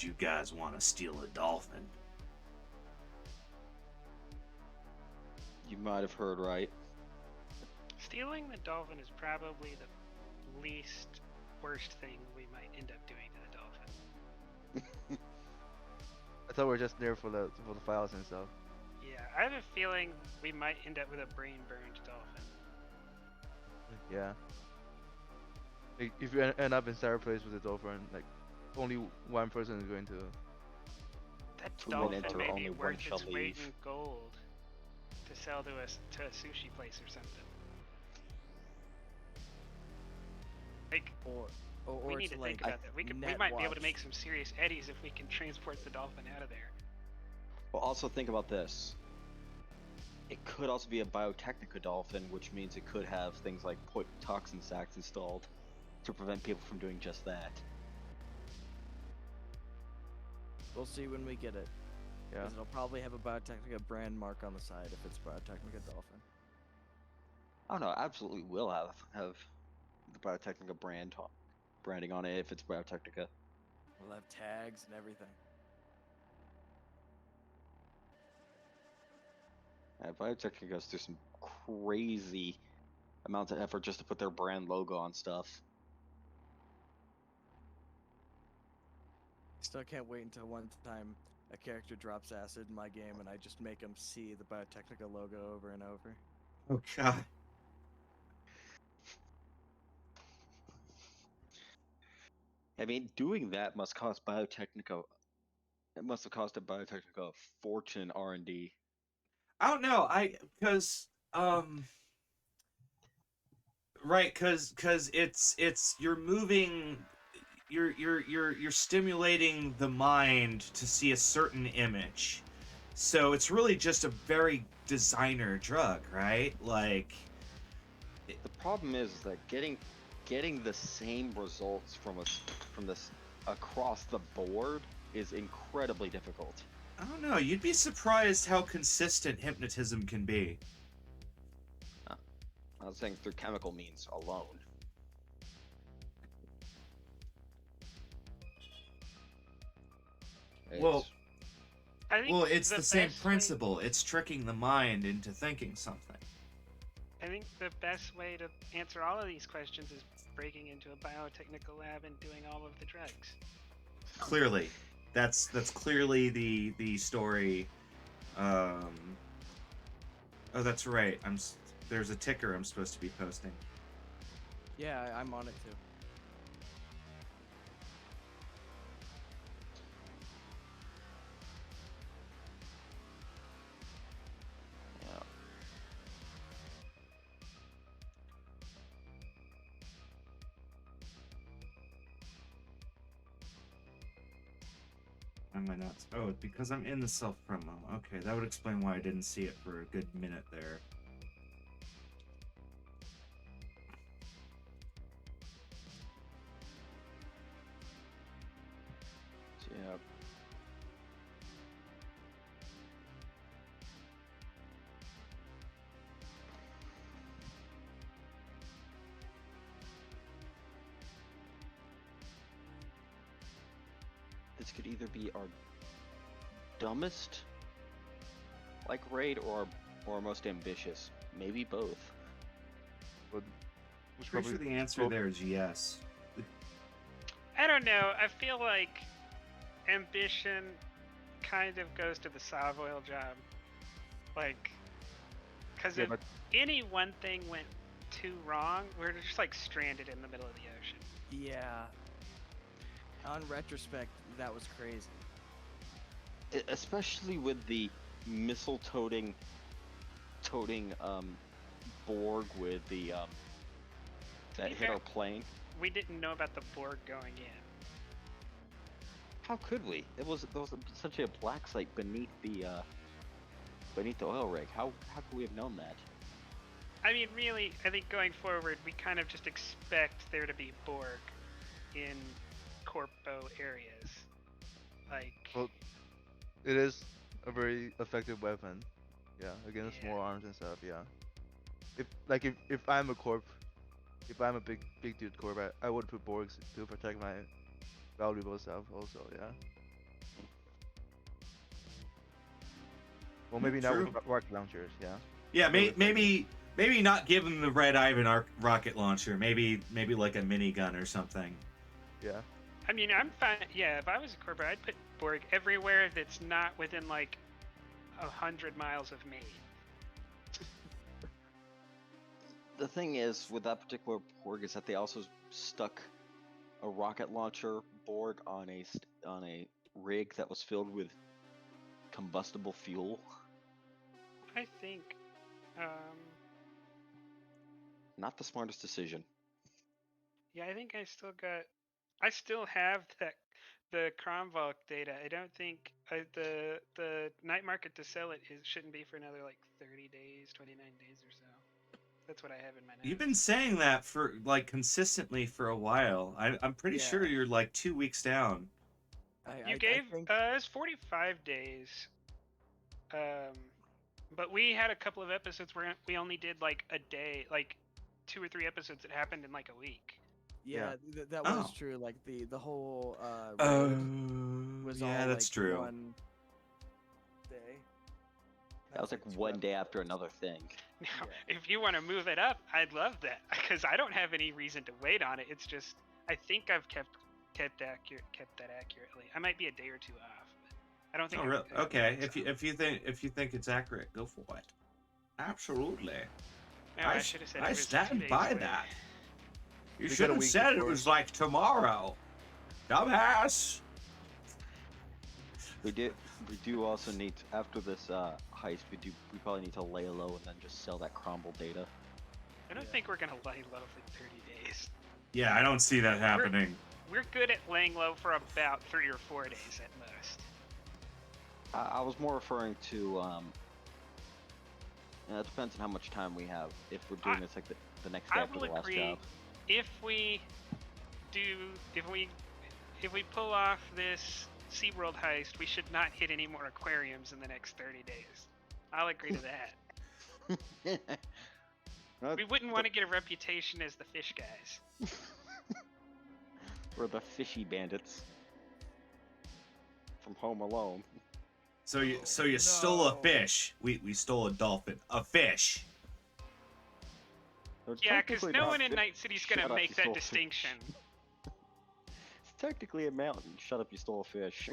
you guys want to steal a dolphin. You might have heard right. Stealing the dolphin is probably the least worst thing we might end up doing to the dolphin. I thought we were just there for the files and stuff. Yeah, I have a feeling we might end up with a brain burned dolphin. Yeah. If you end up in Cyberpunk with the Dolphin, like only one person is going to. That Two men dolphin enter, may only be one worth shall its weight leave. in gold to sell to a sushi place or something. Like, we need to think about that. We might be able to make some serious eddies if we can transport the dolphin out of there. Well, also think about this. It could also be a biotechnica dolphin, which means it could have things like toxin sacs installed to prevent people from doing just that. We'll see when we get it. Yeah. 'Cause it'll probably have a Biotechnica brand mark on the side if it's Biotechnica Dolphin. Oh no, absolutely will have the biotechnica branding on it if it's biotechnica. We'll have tags and everything. Biotechnica goes through some crazy amounts of effort just to put their brand logo on stuff. Still can't wait until one time a character drops acid in my game and I just make him see the Biotechnica logo over and over. Oh god. I mean, doing that must cost Biotechnica. It must have cost a Biotechnica a fortune R&D. I don't know. Right, cuz it's you're moving, you're stimulating the mind to see a certain image. So it's really just a very designer drug, right? Like The problem is that getting the same results from this across the board is incredibly difficult. I don't know, you'd be surprised how consistent hypnotism can be. I was saying through chemical means alone. Well, I think Well, it's the same best principle. It's tricking the mind into thinking something. I think the best way to answer all of these questions is breaking into a biotechnical lab and doing all of the drugs. Clearly, that's clearly the story. Oh, that's right. There's a ticker I'm supposed to be posting. Yeah, I'm on it too. Yeah. Am I not? Oh, because I'm in the self promo. Okay, that would explain why I didn't see it for a good minute there. Yeah. This could either be our dumbest like raid or our most ambitious. Maybe both. But I'm pretty sure the answer both. there is yes. I don't know. I feel like ambition kind of goes to the Savoil job. Like, because Yeah, if but any one thing went too wrong, we're just like stranded in the middle of the ocean. Yeah. On retrospect, that was crazy. Especially with the missile toting Borg with the that be hit fair- our plane. We didn't know about the Borg going in. How could we? It was essentially a black site beneath the oil rig. How could we have known that? I mean, really, I think going forward, we kind of just expect there to be Borg in Corpo areas. Like, well, it is a very effective weapon. Yeah, against Yeah. small arms and stuff. Yeah. If I'm a corp, if I'm a big dude corp, I would put Borgs to protect my valuable stuff also. Yeah. Well, maybe not with True. rocket launchers. Yeah. Yeah, Go with maybe not give them the Red Ivan rocket launcher. Maybe like a minigun or something. Yeah. I mean, I'm fine. Yeah, if I was a corporate, I'd put Borg everywhere that's not within like 100 miles of me. The thing is, with that particular Borg, is that they also stuck a rocket launcher Borg on a rig that was filled with combustible fuel. I think. Not the smartest decision. Yeah, I think I still have the Cromvalk data. I don't think the night market to sell it shouldn't be for another like 30 days, 29 days or so. That's what I have in my notes. You've been saying that for like consistently for a while. I'm pretty Yeah. sure you're like 2 weeks down. You I gave think us 45 days. But we had a couple of episodes where we only did like a day, like 2 or 3 episodes that happened in like a week. yeah, that was Oh. true. Like the whole Oh, raid was yeah, all that's like true. one day. That was like 2 one day episodes. after another thing. Now, Yeah. if you want to move it up, I'd love that because I don't have any reason to wait on it. It's just I think I've kept that accurately. I might be a day or two off, but I don't think. Oh, I'm really? gonna Okay. mess If you think it's accurate, go for it. Absolutely. up. No, I should have said. I it was 2 stand days by away. that. You We got should a have week said it before. was like tomorrow. Dumbass. We do also need to, after this heist. We probably need to lay low and then just sell that crumble data. I don't think we're gonna lay low for 30 days. Yeah, I don't see that happening. We're good at laying low for about 3 or 4 days at most. I was more referring to it depends on how much time we have. If we're doing this like the next day I after will the last agree. job. If we pull off this SeaWorld heist, we should not hit any more aquariums in the next 30 days. I'll agree to that. We wouldn't want to get a reputation as the fish guys. We're the fishy bandits from Home Alone. So you stole a fish. We stole a dolphin. A fish. They're Yeah, because technically no not one in fi- Night City's Shut gonna up, make you that stole a fish. distinction. It's technically a mountain. Shut up, you stole a fish.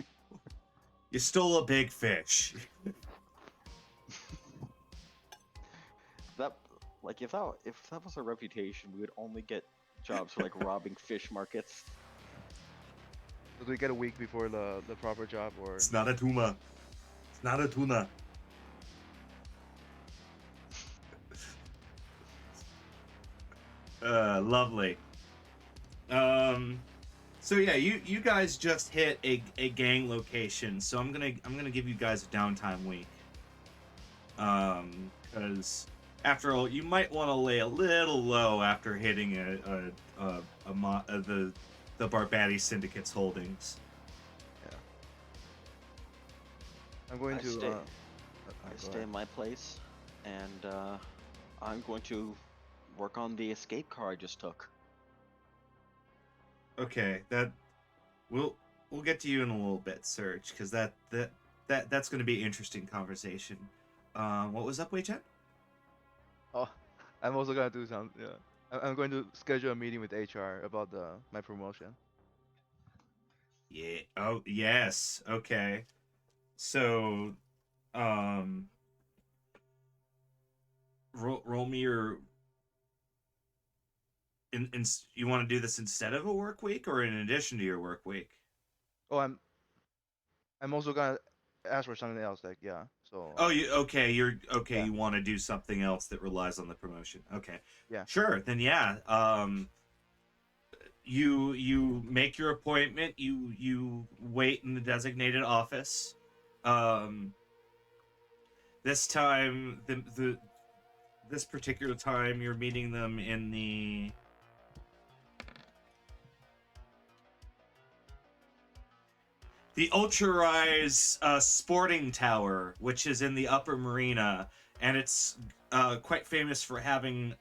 You stole a big fish. That like if that was our reputation, we would only get jobs for like robbing fish markets. So do we get a week before the proper job, or It's not a tuna. It's not a tuna. Lovely. So yeah, you guys just hit a gang location. So I'm gonna give you guys a downtime week. Because after all, you might want to lay a little low after hitting the Barbati Syndicate's holdings. I'm going I to stay- go I stay ahead. in my place, and I'm going to work on the escape car I just took. Okay, we'll get to you in a little bit, Serge, because that's going to be an interesting conversation. What was up, Wei-chan? Oh, I'm also gonna do some. Yeah, I'm going to schedule a meeting with HR about my promotion. Yeah. Oh, yes. Okay. So, roll me your. You want to do this instead of a work week or in addition to your work week? Oh, I'm also gonna ask for something else. Like, yeah. So. Oh, you're okay. Yeah. You want to do something else that relies on the promotion. Okay. Yeah. Sure. Then yeah. You make your appointment. You wait in the designated office. This time this particular time you're meeting them in the Ultra Rise sporting tower, which is in the upper marina, and it's quite famous for having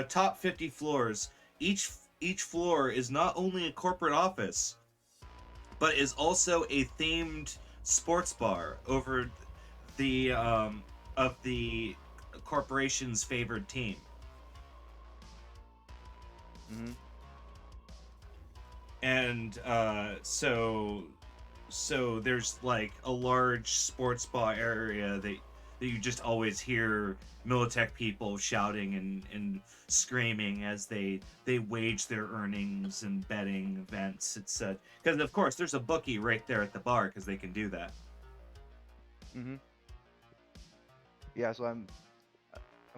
top 50 floors. Each floor is not only a corporate office, but is also a themed sports bar over the of the corporation's favored team. Mm-hmm. And so there's like a large sports bar area that you just always hear Militech people shouting and screaming as they wage their earnings and betting events. It's because of course there's a bookie right there at the bar because they can do that. Mm-hmm. Yeah, so I'm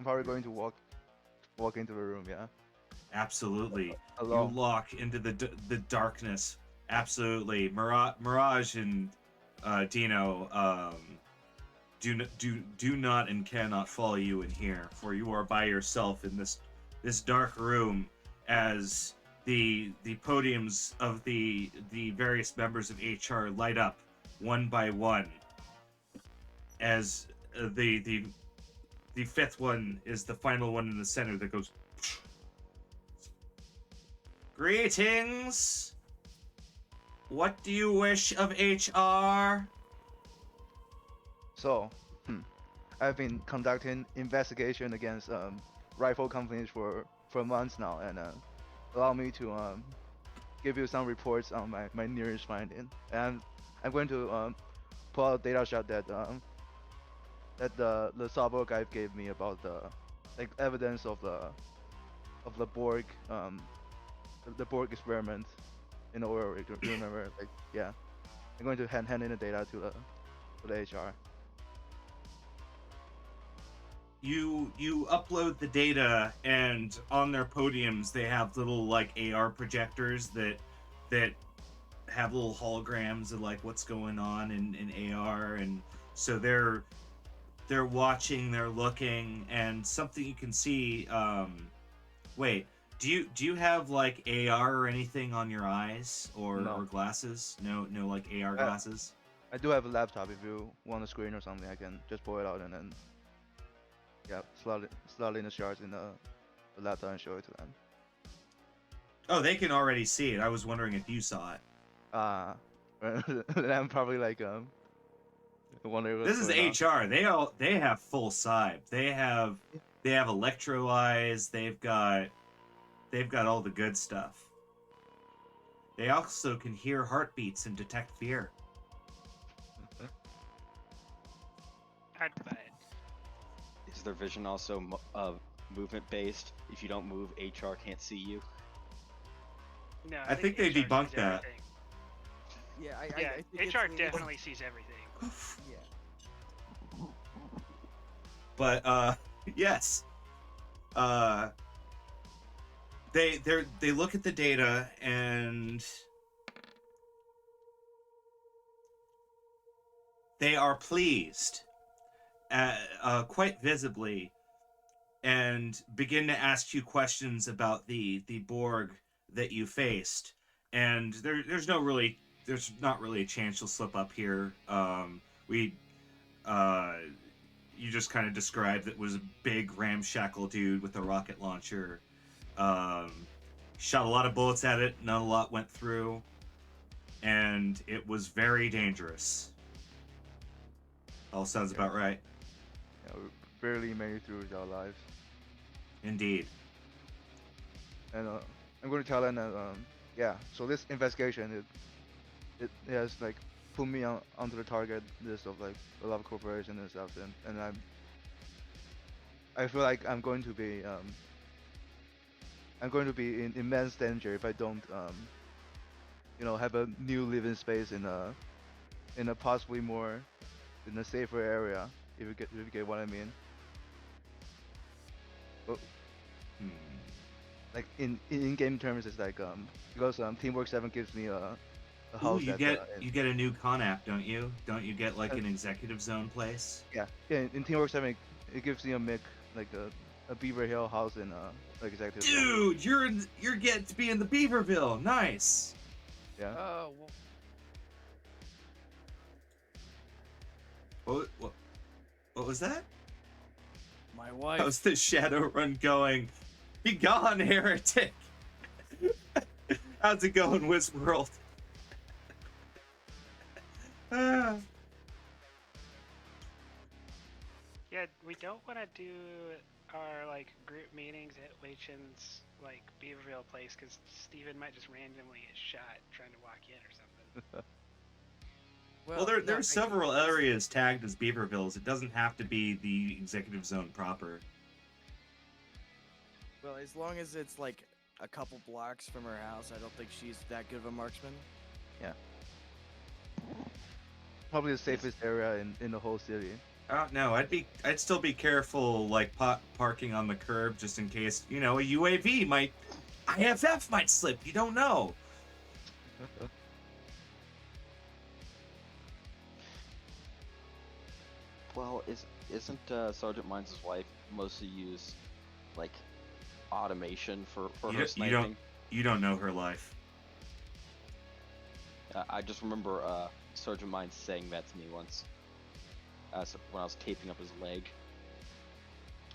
probably going to walk into the room. Yeah. Absolutely. Alone. You lock into the darkness. Absolutely. Mirage and Dino do not and cannot follow you in here, for you are by yourself in this dark room as the podiums of the various members of HR light up one by one as the fifth one is the final one in the center that goes. Greetings! What do you wish of HR? So, I've been conducting investigation against rifle companies for months now, and allow me to give you some reports on my nearest finding. And I'm going to pull out a data shot that the Sabo guy gave me about the evidence of the Borg the Borg experiment in the oil rig. You remember? Yeah. I'm going to hand in the data to the HR. You upload the data, and on their podiums they have little like AR projectors that have little holograms of like what's going on in AR, and so they're watching, they're looking, and something you can see. Wait. Do you have like AR or anything on your eyes or glasses? No like AR glasses. I do have a laptop. If you want a screen or something, I can just pull it out and then slot in the shards in the laptop and show it to them. Oh, they can already see it. I was wondering if you saw it. I'm probably wondering. This is HR. They have full sight. They have electro eyes. They've got all the good stuff. They also can hear heartbeats and detect fear. I'd buy it. Is their vision also movement based? If you don't move, HR can't see you. No, I think they HR sees debunked that. everything. Yeah, I Yeah, think it's HR the- definitely sees everything. Yeah. But yes. They look at the data and they are pleased, quite visibly, and begin to ask you questions about the Borg that you faced. And there's not really a chance you'll slip up here. You just kind of described that it was a big ramshackle dude with a rocket launcher. Shot a lot of bullets at it, not a lot went through, and it was very dangerous. All sounds about right. Yeah, we barely made it through with our lives. Indeed. And I'm going to tell them that so this investigation it has put me onto the target list of a lot of corporations and stuff, and I feel like I'm going to be in immense danger if I don't have a new living space in a possibly more in a safer area, if you get what I mean. But, in game terms, it's because Teamwork 7 gives me a house. Ooh, you get a new con app, don't you? Don't you get an executive zone place? Yeah. In Teamwork 7, it gives you a Beaver Hill house in executive zone. Dude, you're getting to be in the Beaverville. Nice. Yeah. Oh, well, What was that? my wife. How's the Shadowrun going? Be gone, heretic. How's it going, Wizworld? Ah. Yeah, we don't want to do our like group meetings at Weichen's like Beaverville place because Steven might just randomly get shot trying to walk in or something. Well, no, there are I think several it's- areas tagged as Beavervilles. It doesn't have to be the executive zone proper. Well, as long as it's like a couple blocks from her house, I don't think she's that good of a marksman. Probably the safest area in the whole city. No, I'd still be careful, like parking on the curb, just in case, you know, a UAV might, IFF might slip. You don't know. Well, isn't Sergeant Mines' wife mostly use like automation for her sniping? You don't know her life. I just remember Sergeant Mines saying that to me once, when I was taping up his leg.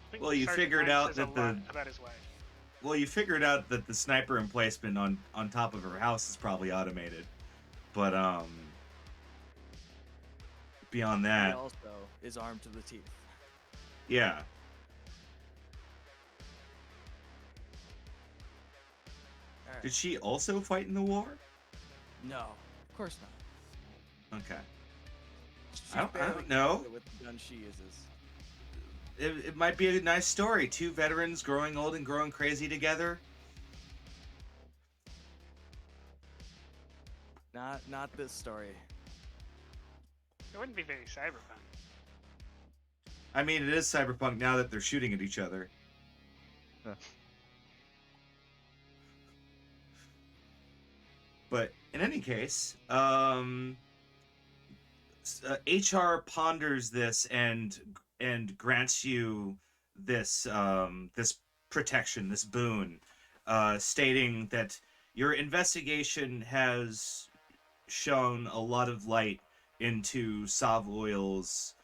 I think Well, you Sergeant figured Mines out says that a lot about his wife. Well, you figured out that the sniper emplacement on top of her house is probably automated, but beyond He that, also is armed to the teeth. yeah. Alright. Did she also fight in the war? No, of course not. Okay. She's I don't barely know. good with the gun she uses. It might be a nice story. Two veterans growing old and growing crazy together. Not this story. It wouldn't be very cyberpunk. I mean, it is Cyberpunk now that they're shooting at each other. Huh. But in any case, HR ponders this and grants you this this protection, this boon, stating that your investigation has shown a lot of light into Savoy's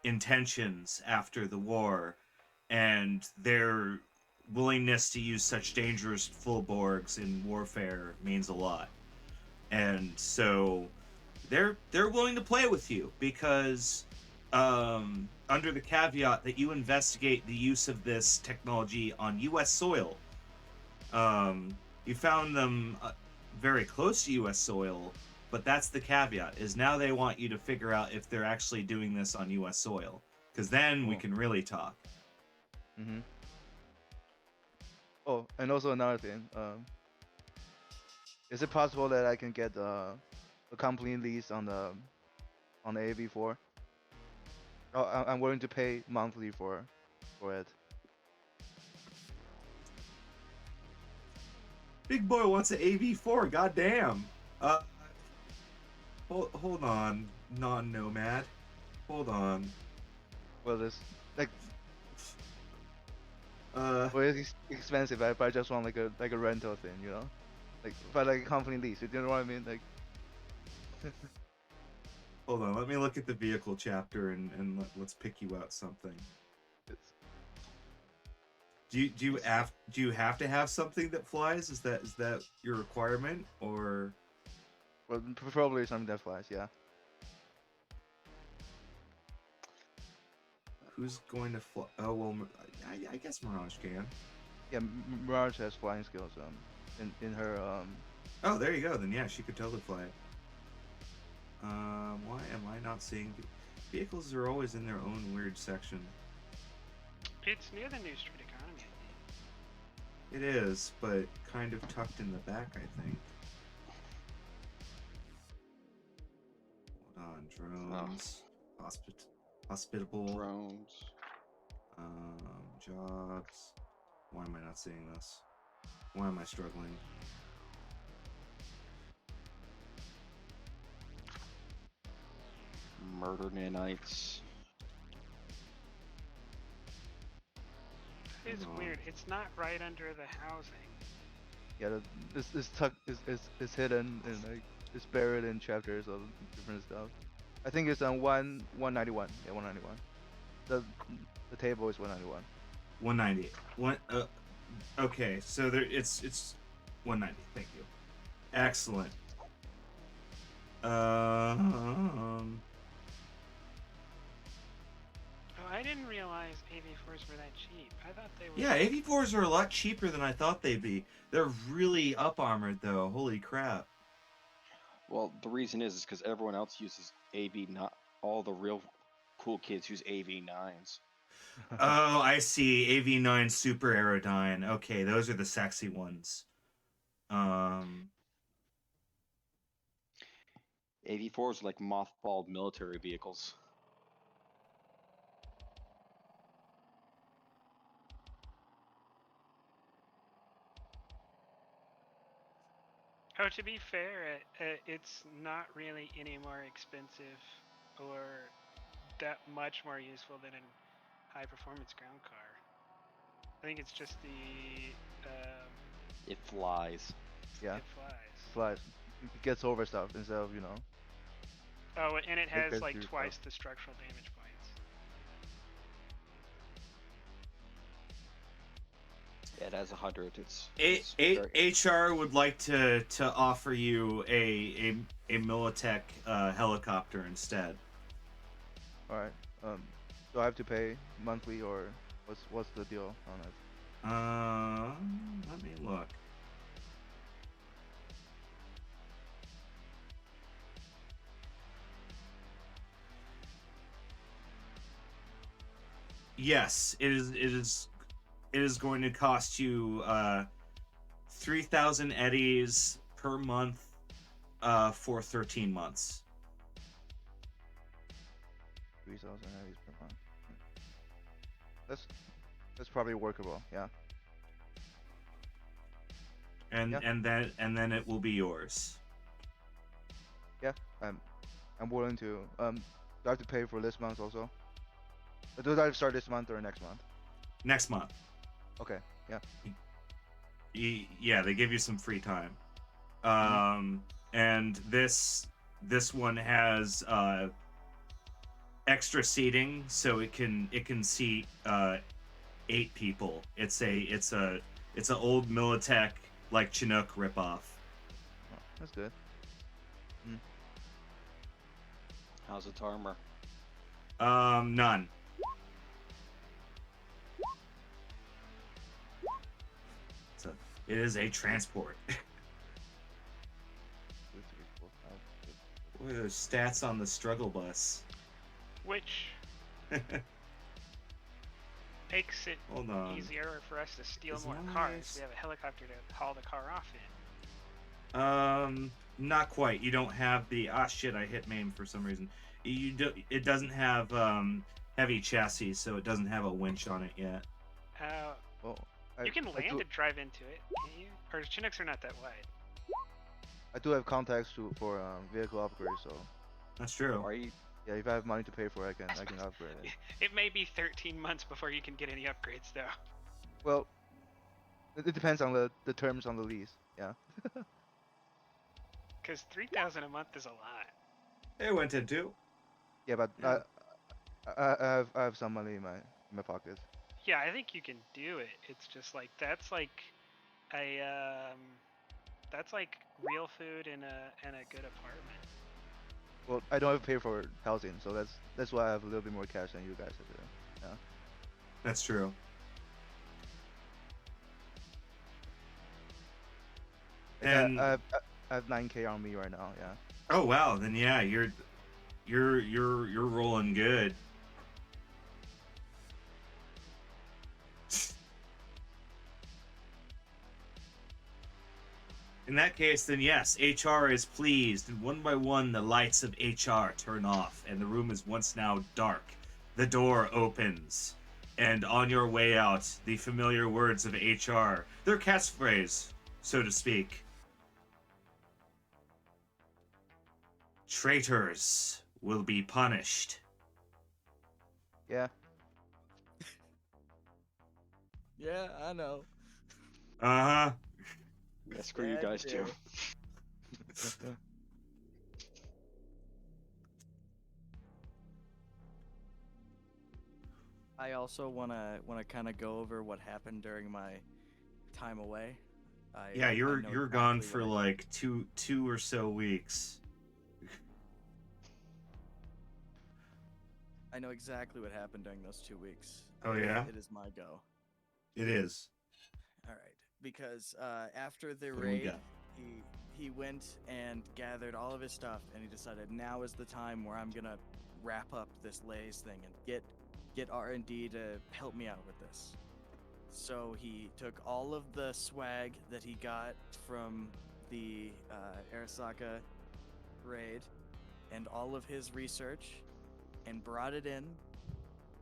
intentions after the war, and their willingness to use such dangerous Fullborgs in warfare means a lot. And so they're willing to play with you because under the caveat that you investigate the use of this technology on U.S. soil. You found them very close to U.S. soil, but that's the caveat, is now they want you to figure out if they're actually doing this on U.S. soil, because then we Cool. can really talk. Mm-hmm. Oh, and also another thing. Is it possible that I can get a complete lease on the AV4? Oh, I'm willing to pay monthly for it. Big boy wants an AV4, goddamn. Hold on, non-nomad. Hold on. Well, it's like well, it's expensive. But I just want like a rental thing, you know, like but like a company lease. You know what I mean? Like. Hold on, let me look at the vehicle chapter and let's pick you out something. It's, Do you have to have something that flies? Is that your requirement, or well, probably something that flies. Yeah. who's going to fly? Oh well, I guess Mirage can. Yeah, Mirage has flying skills. In her Oh, there you go. Then yeah, she could totally fly it. Why am I not seeing? Vehicles are always in their own weird section. It's near the New Street Economy, I think. It is, but kind of tucked in the back, I think. Hold on, drones, hospitable, Drones. jobs. Why am I not seeing this? Why am I struggling? Murder nanites. It's Oh. weird. It's not right under the housing. yeah, this tuck is hidden and like it's buried in chapters of different stuff. I think it's on 191. Yeah, 191. The table is 191. 190. Okay, so it's 190. Thank you. Excellent. AV4s were that cheap. I thought they were. Yeah, AV4s are a lot cheaper than I thought they'd be. They're really up armored though. Holy crap. Well, the reason is because everyone else uses AV. Not all the real cool kids use AV9s. Oh, I see. AV9 Super Aerodyne. Okay, those are the sexy ones. AV4s are like mothballed military vehicles. Oh, to be fair, it's not really any more expensive or that much more useful than a high-performance ground car. I think it's just the It flies. Yeah, it flies. flies. It gets over stuff instead of Oh, and it has gets like through twice stuff. the structural damage points. It has 100. It's HR would like to offer you a Militech helicopter instead. All right. Do I have to pay monthly or what's the deal on it? Let me look. Yes, it is going to cost you 3,000 eddies per month for 13 months. 3,000 eddies per month. That's probably workable. Yeah. And Yeah. and then it will be yours. Yeah. I'm willing to. Do I have to pay for this month also? Or do I have to start this month or next month? Next month. Okay. Yeah. Yeah, they give you some free time. And this one has extra seating, so it can seat 8 people. It's an old Militech like Chinook ripoff. Oh, that's good. How's its armor? None. So it is a transport. 2, 3, 4, 5, 6. What are those stats on the struggle bus? Which makes it Hold on. easier for us to steal As more long cars. as- We have a helicopter to haul the car off in. Not quite. You don't have the shit. I hit main for some reason. It doesn't have heavy chassis, so it doesn't have a winch on it yet. Well, You can I land do, and drive into it, can't you? Or Chinooks are not that wide. I do have contacts for vehicle upgrades, so That's true. Are you? yeah, if I have money to pay for it, I can upgrade it. It may be 13 months before you can get any upgrades, though. Well, it depends on the terms on the lease. Yeah. Because 3,000 a month is a lot. It went to 2. Yeah, but Yeah. I have some money in my pocket. Yeah, I think you can do it. It's just like that's like real food in a good apartment. Well, I don't have to pay for housing, so that's why I have a little bit more cash than you guys do. Yeah. That's true. Yeah, And I have 9K on me right now. Yeah. oh wow, then yeah, you're rolling good. In that case, then yes, HR is pleased, and one by one the lights of HR turn off, and the room is once now dark. The door opens, and on your way out, the familiar words of HR, their catchphrase, so to speak. Traitors will be punished. Yeah. Yeah, I know. Uh-huh. Yeah, screw Yeah, you I guys do. too. I also wanna kind of go over what happened during my time away. Yeah, I you're know gone exactly for what like two or so weeks. I know exactly what happened during those 2 weeks. Oh, yeah? It is my go. It is. All right, because after the What do we raid, got? he went and gathered all of his stuff, and he decided now is the time where I'm gonna wrap up this Lay's thing and get R&D to help me out with this. So he took all of the swag that he got from the Arasaka raid and all of his research and brought it in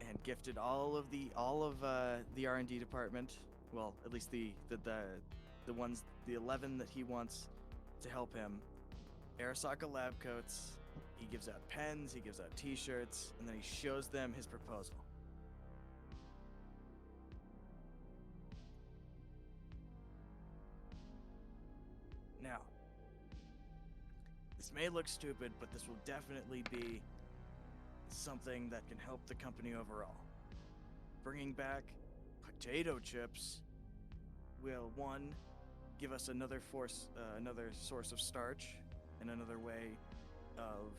and gifted all of the R&D department, well, at least the ones, the 11 that he wants to help him, Arasaka lab coats. He gives out pens, he gives out t-shirts, and then he shows them his proposal. Now, this may look stupid, but this will definitely be something that can help the company overall. Bringing back potato chips will, one, give us another source of starch and another way of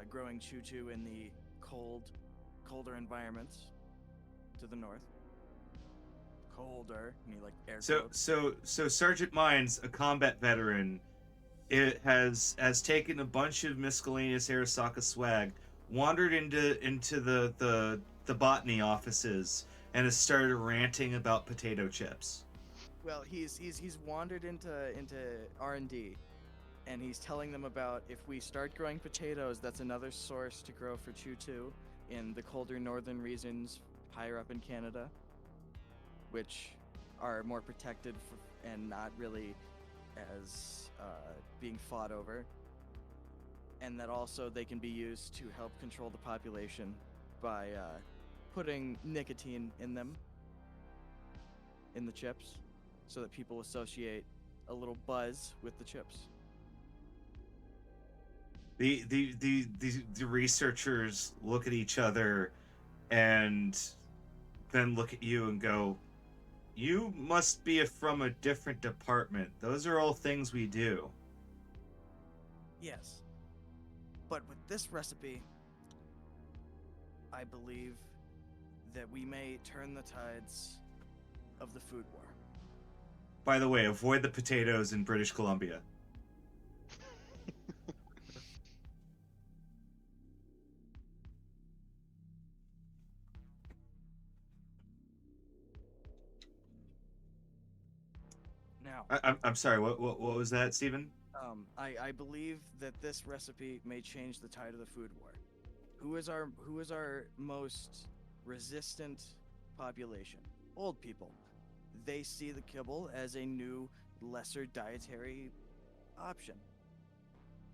growing choo-choo in the colder environments to the north. Colder, I mean, like air quotes. So Sergeant Mines, a combat veteran, it has taken a bunch of miscellaneous Arasaka swag, wandered into the botany offices, and has started ranting about potato chips. Well, he's wandered into R&D, and he's telling them about if we start growing potatoes, that's another source to grow for choo-choo in the colder northern regions higher up in Canada, which are more protected and not really as being fought over, and that also they can be used to help control the population by putting nicotine in them, in the chips, so that people associate a little buzz with the chips. The researchers look at each other and then look at you and go, "You must be from a different department. Those are all things we do." Yes. But with this recipe, I believe that we may turn the tides of the food war. By the way, avoid the potatoes in British Columbia. Now, I'm sorry. What was that, Stephen? I believe that this recipe may change the tide of the food war. Who is our most resistant population? Old people. They see the kibble as a new, lesser dietary option.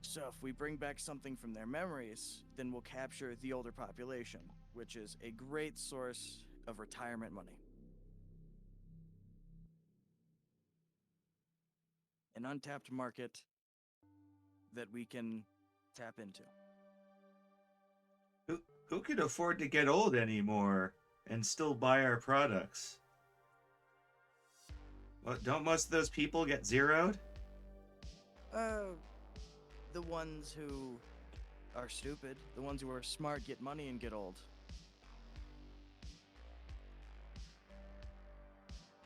So if we bring back something from their memories, then we'll capture the older population, which is a great source of retirement money. An untapped market that we can tap into. Who can afford to get old anymore and still buy our products? What, don't most of those people get zeroed? The ones who are stupid, the ones who are smart get money and get old.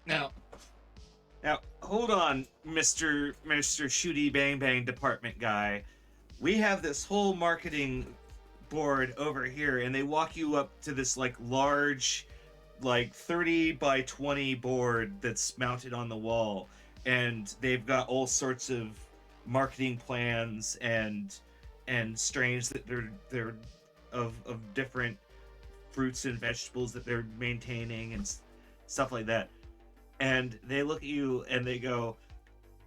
Now, hold on, Mr. Shooty Bang Bang department guy. We have this whole marketing board over here, and they walk you up to this large 30 by 20 board that's mounted on the wall, and they've got all sorts of marketing plans and strains that they're of different fruits and vegetables that they're maintaining and stuff like that. And they look at you and they go,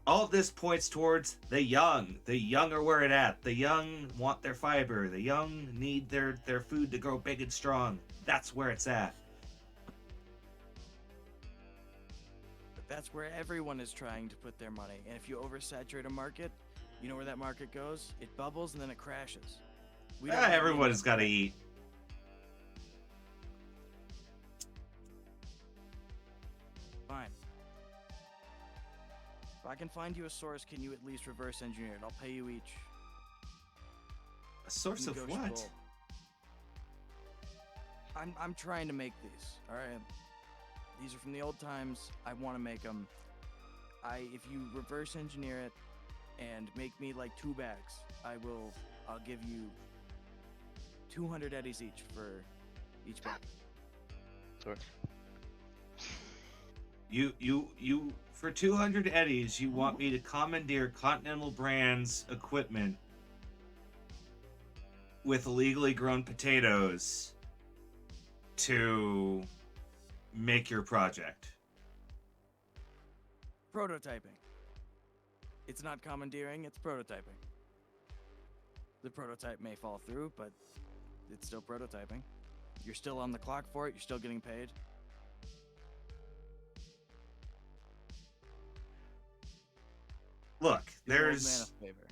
all of this points towards the young. The young are where it at. The young want their fiber. The young need their food to grow big and strong. That's where it's at. But that's where everyone is trying to put their money. And if you oversaturate a market, you know where that market goes? It bubbles and then it crashes. Everyone's got to eat. Fine. If I can find you a source, can you at least reverse engineer it? I'll pay you each. A source of what? Negotiable. I'm trying to make these. All right. These are from the old times. I want to make them. If you reverse engineer it and make me like 2 bags, I'll give you 200 eddies each for each bag. Sorry. You for 200 eddies, you want me to commandeer Continental Brands equipment with illegally grown potatoes to make your project. Prototyping. It's not commandeering, it's prototyping. The prototype may fall through, but it's still prototyping. You're still on the clock for it, you're still getting paid. Look, Do the old man a favor.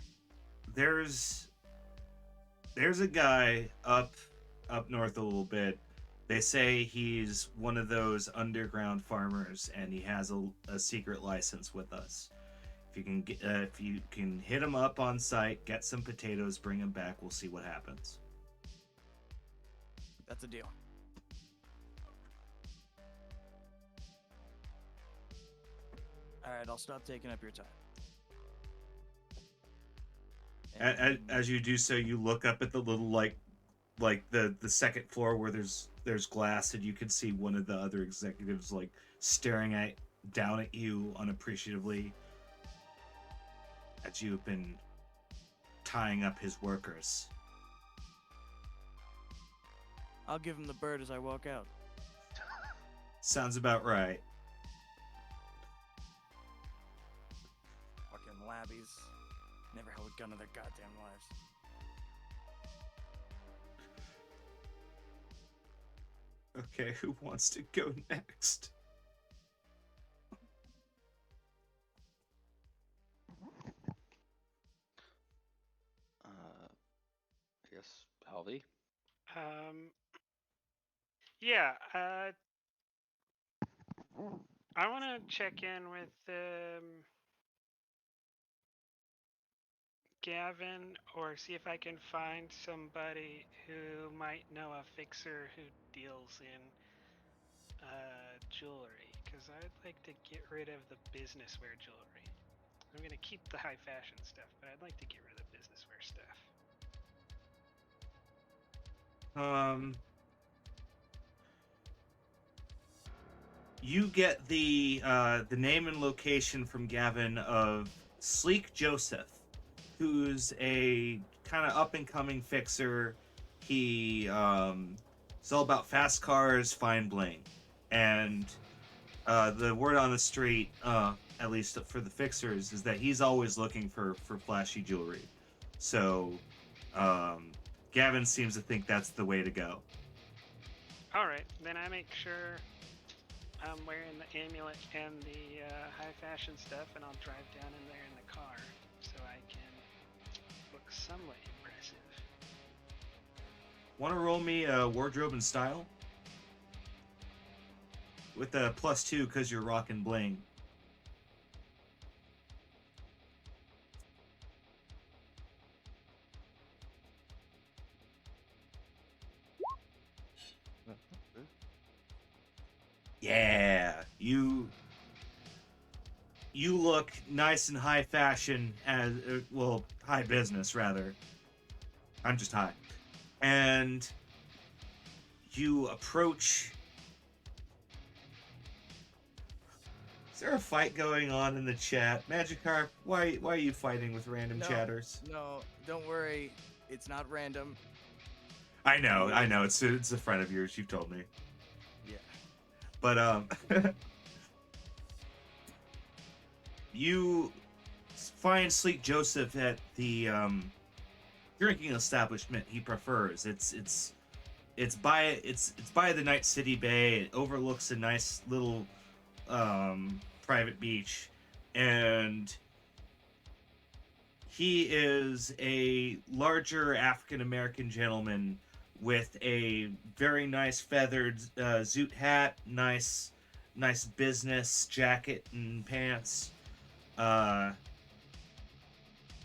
there's a guy up north a little bit. They say he's one of those underground farmers, and he has a secret license with us. If you can hit him up on site, get some potatoes, bring him back, we'll see what happens. That's a deal. Alright, I'll stop taking up your time. As you do so, you look up at the little like the second floor where there's glass, and you can see one of the other executives like staring down at you unappreciatively as you've been tying up his workers. I'll give him the bird as I walk out. Sounds about right. Fucking labbies. Never held a gun in their goddamn lives. Okay, who wants to go next? I guess Halvey. Yeah. I want to check in with Gavin, or see if I can find somebody who might know a fixer who deals in jewelry, because I'd like to get rid of the business wear jewelry. I'm going to keep the high fashion stuff, but I'd like to get rid of the business wear stuff. You get the name and location from Gavin of Sleek Joseph, who's a kind of up and coming fixer. He is all about fast cars, fine bling, and the word on the street, at least for the fixers, is that he's always looking for flashy jewelry. So Gavin seems to think that's the way to go. Alright, then I make sure I'm wearing the amulet and the high fashion stuff, and I'll drive down in there in the car so I can look somewhat impressive. Want to roll me wardrobe and style? With a +2 because you're rockin' bling. Yeah, you look nice and high fashion, as well, high business rather. I'm just high. And you approach. Is there a fight going on in the chat? Magikarp, why are you fighting with random chatters? No, don't worry. It's not random. I know. It's a friend of yours. You've told me. Yeah. But you find Sleek Joseph at the drinking establishment he prefers. It's by the Night City Bay. It overlooks a nice little private beach, and he is a larger African American gentleman with a very nice feathered zoot hat, nice business jacket and pants,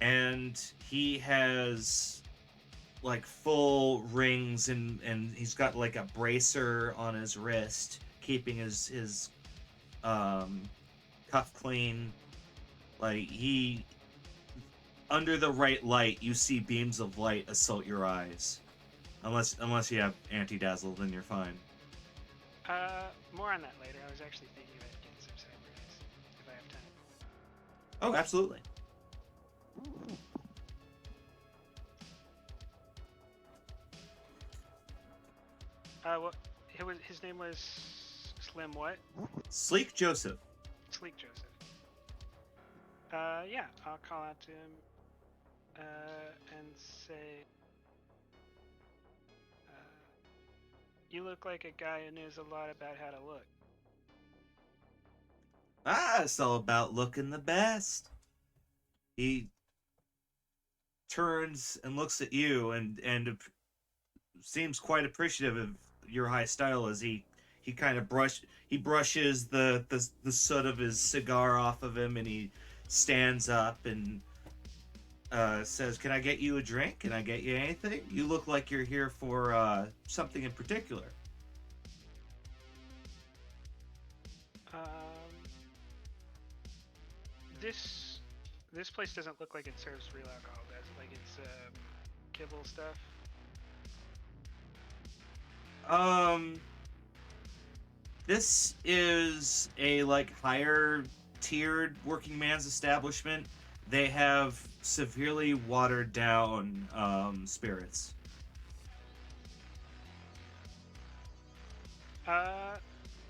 and he has like full rings, and he's got like a bracer on his wrist, keeping his cuff clean. Like he, under the right light, you see beams of light assault your eyes. Unless you have anti-dazzle, then you're fine. More on that later. I was actually thinking about getting some cyber eyes if I have time. Oh, absolutely. What? His name was Slim what? Sleek Joseph. Sleek Joseph. Yeah, I'll call out to him, and say, you look like a guy who knows a lot about how to look. Ah, it's all about looking the best. He turns and looks at you and seems quite appreciative of your high style as he kind of brushes the soot of his cigar off of him, and he stands up and says, "Can I get you a drink? Can I get you anything? You look like you're here for something in particular." This place doesn't look like it serves real alcohol, does it? Like it's kibble stuff. This is a like higher tiered working man's establishment. They have severely watered down spirits.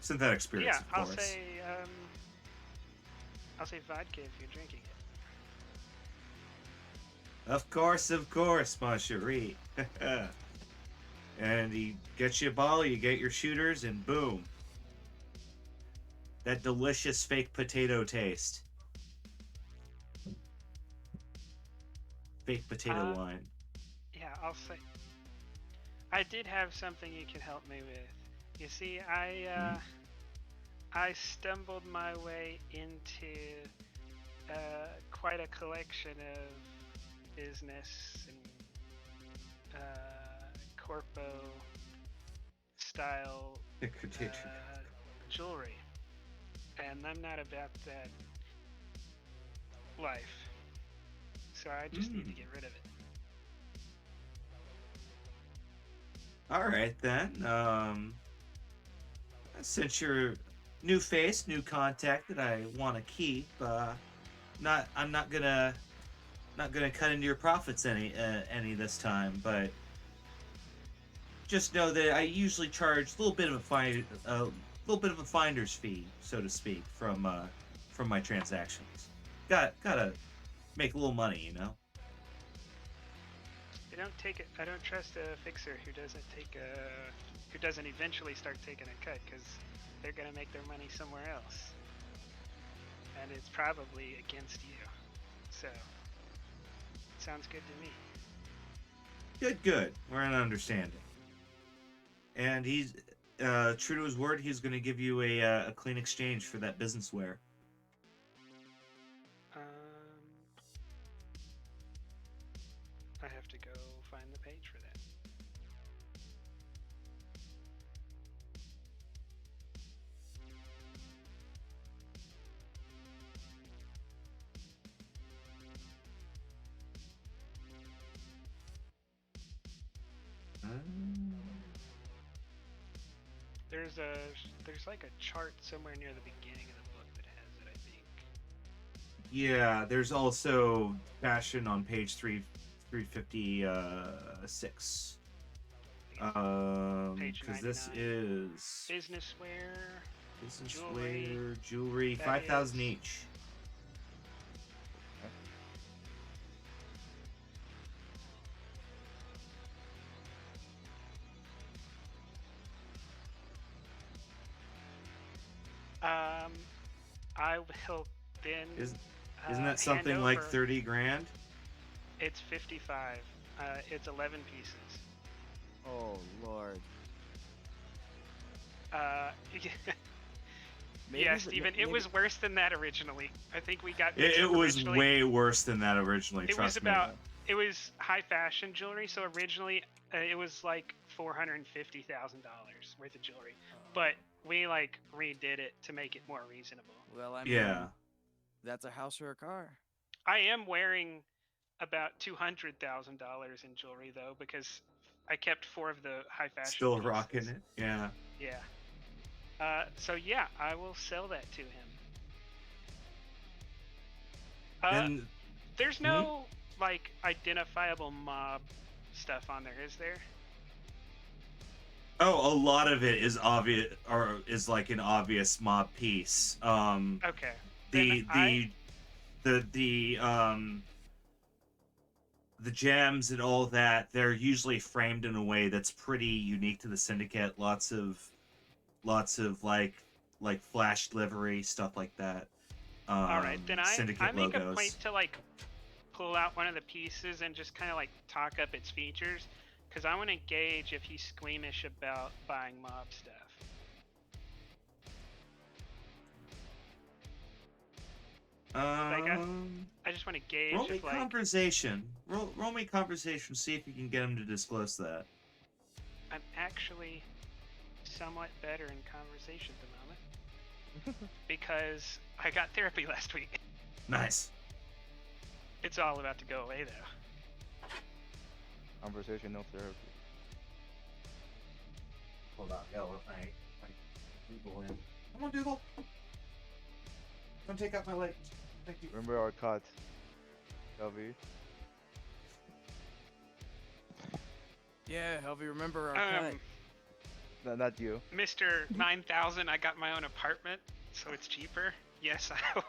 Synthetic spirits, Yeah, of course. I'll say vodka if you're drinking it. Of course, ma chérie. And he gets you a bottle, you get your shooters, and boom. That delicious fake potato taste. Fake potato wine. Yeah, I'll say. I did have something you could help me with. You see, I stumbled my way into quite a collection of business and corpo style jewelry, and I'm not about that life, so I just need to get rid of it. All right then. Since you're new face, new contact that I want to keep, I'm not gonna cut into your profits any this time, but just know that I usually charge a little bit of a finder's fee, so to speak, from my transactions. Gotta make a little money, you know. I don't trust a fixer who doesn't eventually start taking a cut, because they're gonna make their money somewhere else, and it's probably against you. So, sounds good to me. Good. We're in understanding. And he's true to his word. He's going to give you a clean exchange for that businessware. I have to go find the page for that. There's like a chart somewhere near the beginning of the book that has it, I think. Yeah, there's also fashion on page 356. Page Because this 99. is Business wear, jewelry, that 5,000 is- each. I will then. Isn't hand that something like over- 30 grand? It's 55. It's 11 pieces. Oh lord. Maybe Yeah, the- Steven, it maybe- was worse than that originally. I think we got. It was originally- way worse than that originally. It was Trust me. about it was high fashion jewelry. So originally it was like $450,000 worth of jewelry, but we like redid it to make it more reasonable. Well, I mean, Yeah. that's a house or a car. I am wearing about $200,000 in jewelry though, because I kept 4 of the high fashion. Still pieces. rocking it. Yeah. Yeah. So yeah, I will sell that to him. Then There's no like identifiable mob stuff on there, is there? a lot of it is obvious, or is like an obvious mob piece. Okay. The jams and all that, they're usually framed in a way that's pretty unique to the Syndicate. Lots of like flash livery, stuff like that. All right, then I Syndicate make logos. a point to like pull out one of the pieces and just kind of like talk up its features, because I want to gauge if he's squeamish about buying mob stuff. I just want to gauge Roll me if like conversation. Roll me conversation. See if you can get him to disclose that. I'm actually somewhat better in conversation at the moment because I got therapy last week. Nice. It's all about to go away though. Conversation, no therapy. Hold on, yo, I Google in. Come on, Dougal. Don't take out my leg. Thank you. Remember our cut, Helvy? Yeah, Helvy, remember our cut. No, not you. Mr. 9000, I got my own apartment, so it's cheaper. Yes, I will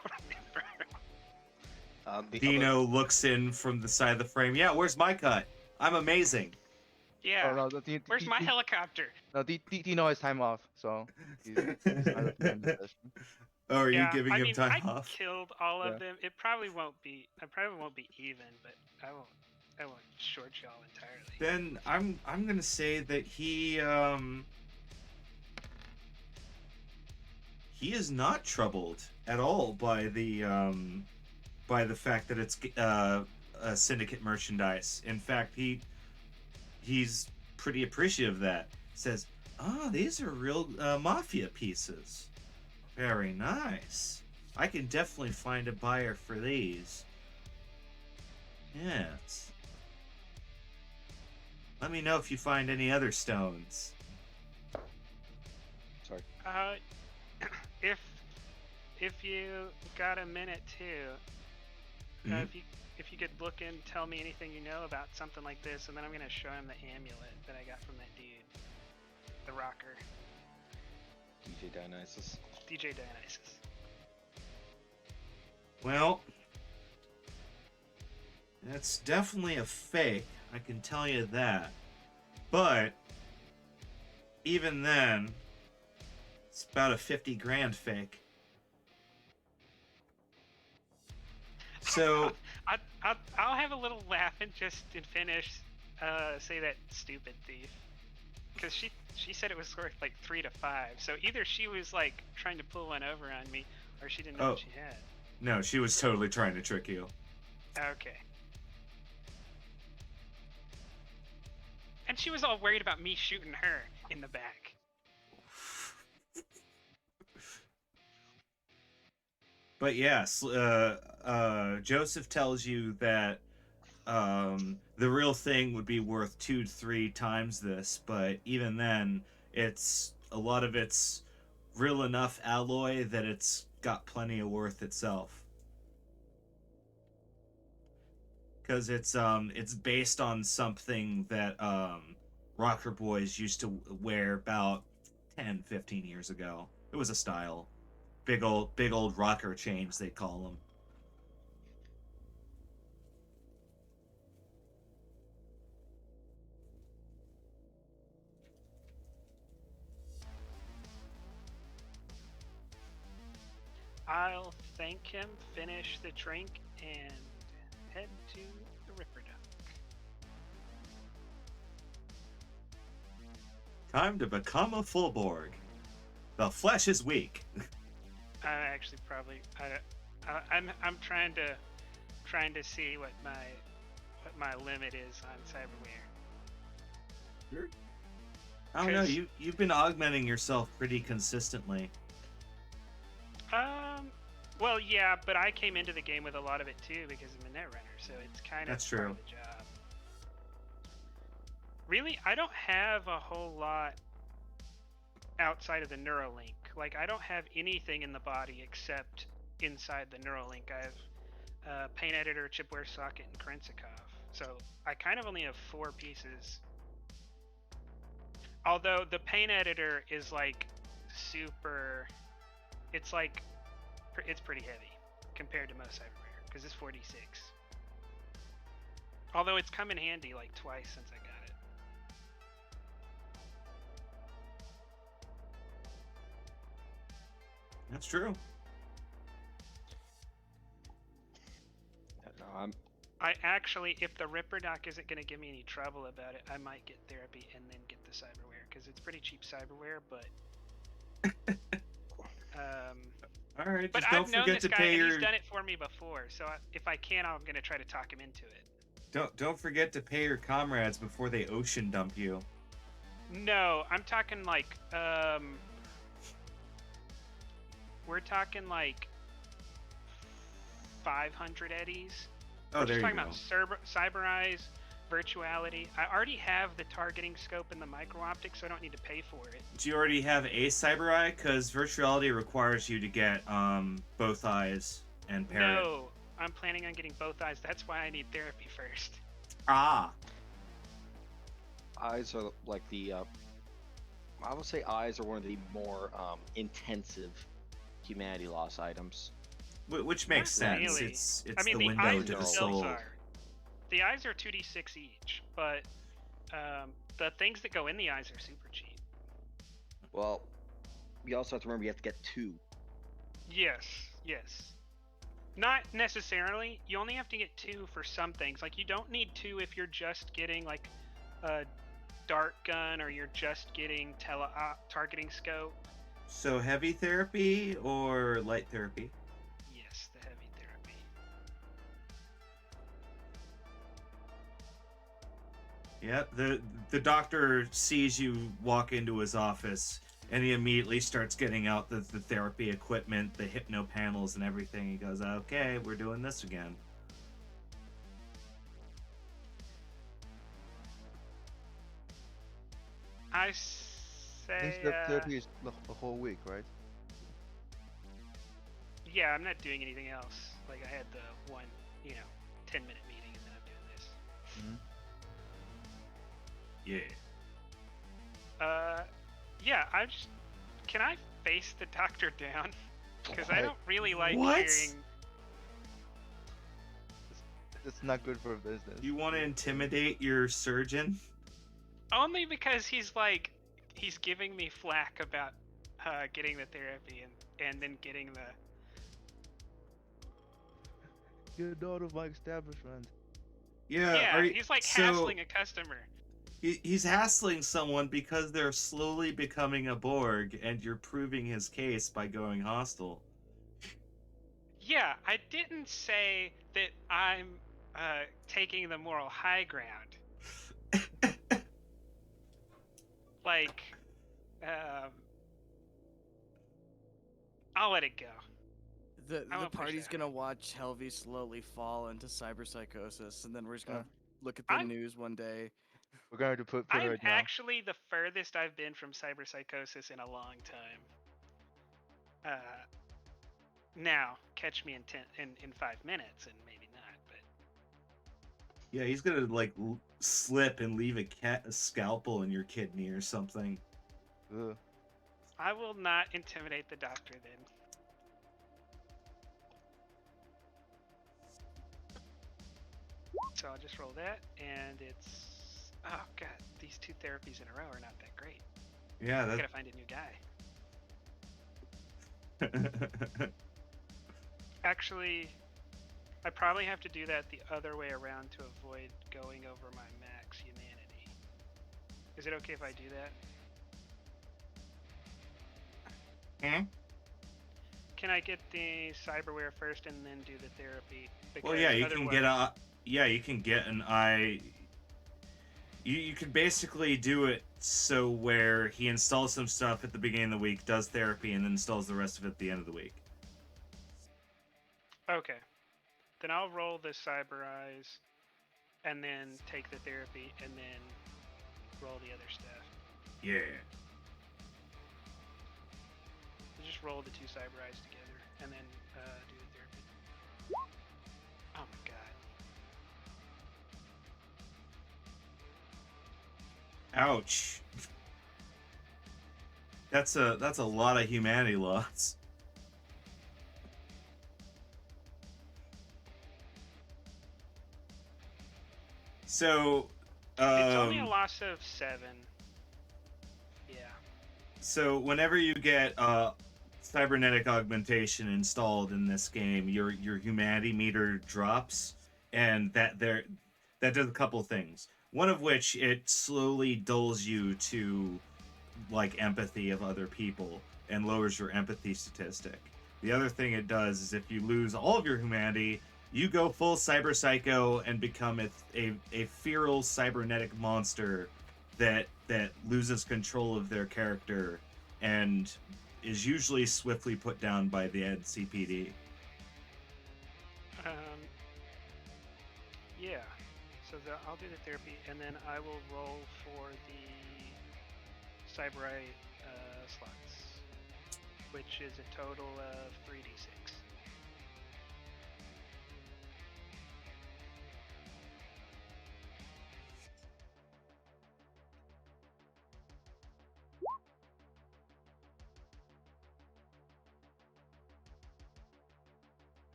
remember. Dino looks in from the side of the frame. Yeah, where's my cut? I'm amazing. Yeah. Oh, no, Where's my helicopter? No, Dino has time off, so he's out of time session. Oh, are Yeah, you giving him time I off? killed all Yeah. of them. It probably won't be. I probably won't be even, but I won't short y'all entirely. Then I'm gonna say that he is not troubled at all by the fact that it's a Syndicate merchandise. In fact, he's pretty appreciative of that. Says, "Oh, these are real Mafia pieces. Very nice. I can definitely find a buyer for these. Yes. Let me know if you find any other stones." Sorry. If you got a minute too, Mhm. if you could look and tell me anything you know about something like this, and then I'm gonna show him the amulet that I got from that dude, the rocker, DJ Dionysus. DJ Dionysus. Well, that's definitely a fake, I can tell you that. But even then, it's about a 50 grand fake. So I'll have a little laugh and just finish. Say that stupid thief, because she said it was worth like 3 to 5. So either she was like trying to pull one over on me, or she didn't know what she had. no, she was totally trying to trick you. Okay. And she was all worried about me shooting her in the back. But yes, Joseph tells you that the real thing would be worth 2 to 3 times this, but even then, a lot of it's real enough alloy that it's got plenty of worth itself. Because it's based on something that rocker boys used to wear about 10, 15 years ago. It was a style. Big old rocker chains, they call them. I'll thank him, finish the drink, and head to the Ripper Duck. Time to become a Fullborg. The flesh is weak. I actually probably I'm trying to see what my limit is on cyberware. I don't know. 'Cause- You've been augmenting yourself pretty consistently. Well, yeah, but I came into the game with a lot of it too because I'm a netrunner, so it's kind of That's part true. of the job. Really, I don't have a whole lot outside of the Neuralink. Like, I don't have anything in the body except inside the Neuralink. I have Paint Editor, Chipware Socket, and Krensakov. So I kind of only have 4 pieces. Although the Paint Editor is like super, it's like, it's pretty heavy compared to most cyberware because it's 46. Although it's come in handy like twice since I got it. That's true. No, I actually, if the Ripper Doc isn't going to give me any trouble about it, I might get therapy and then get the cyberware because it's pretty cheap cyberware. But All right, but just don't I've known forget this to guy pay and your he's done it for me before. So if I can, I'm going to try to talk him into it. don't forget to pay your comrades before they ocean dump you. No, I'm talking like we're talking like 500 eddies. Oh, We're there just you talking go. about cyber eyes, virtuality. I already have the targeting scope and the micro optics, so I don't need to pay for it. Do you already have a cyber eye? Because virtuality requires you to get both eyes and pair it. No, I'm planning on getting both eyes. That's why I need therapy first. Ah, eyes are like the. I would say eyes are one of the more intensive humanity loss items. which makes Not sense. really. It's I mean, the the window eyes to the themselves soul. are. The eyes are 2d6 each, but the things that go in the eyes are super cheap. Well, you also have to remember you have to get 2. Yes, yes. Not necessarily. You only have to get 2 for some things. Like, you don't need 2 if you're just getting, like, a dart gun or you're just getting targeting scope. So heavy therapy or light therapy? Yes, the heavy therapy. Yep. The doctor sees you walk into his office, and he immediately starts getting out the therapy equipment, the hypno panels, and everything. He goes, "Okay, we're doing this again." I This say, therapy is the whole week, right? yeah, I'm not doing anything else. Like, I had the one, 10-minute meeting, and then I'm doing this. Yeah. Yeah, can I face the doctor down? Because I What? don't really like What? hearing. It's not good for business. You want to intimidate your surgeon? Only because he's giving me flack about getting the therapy and then getting the. Get out of my establishment. Yeah. Yeah, are you- he's like so hassling a customer. He's hassling someone because they're slowly becoming a Borg, and you're proving his case by going hostile. Yeah, I didn't say that I'm taking the moral high ground. Like, I'll let it go. The won't push party's that. gonna watch Helvey slowly fall into cyberpsychosis, and then we're just gonna look at the I'm- news one day. We're going to put I'm her down. actually the furthest I've been from cyberpsychosis in a long time. Now, catch me in 5 minutes, and maybe not, but Yeah, he's gonna slip and leave a scalpel in your kidney or something. Ugh. I will not intimidate the doctor then. So I'll just roll that, and it's... Oh, God, these 2 therapies in a row are not that great. Yeah, I that. gotta find a new guy. Actually, I probably have to do that the other way around to avoid going over my max humanity. Is it okay if I do that? Hmm? Can I get the cyberware first and then do the therapy? Well, yeah, you can get otherwise- yeah, you can get an eye. You could basically do it so where he installs some stuff at the beginning of the week, does therapy, and then installs the rest of it at the end of the week. Okay. Then I'll roll the Cyber Eyes, and then take the therapy, and then roll the other stuff. Yeah. We'll just roll the 2 Cyber Eyes together, and then do the therapy. Oh my god. Ouch. That's a lot of humanity loss. So, It's only a loss of 7. Yeah. So whenever you get cybernetic augmentation installed in this game, your humanity meter drops, and that does a couple things. One of which, it slowly dulls you to like empathy of other people and lowers your empathy statistic. The other thing it does is if you lose all of your humanity, you go full cyber psycho and become a feral cybernetic monster that loses control of their character and is usually swiftly put down by the NCPD. Yeah. So I'll do the therapy, and then I will roll for the Cyber Eye slots, which is a total of 3d6.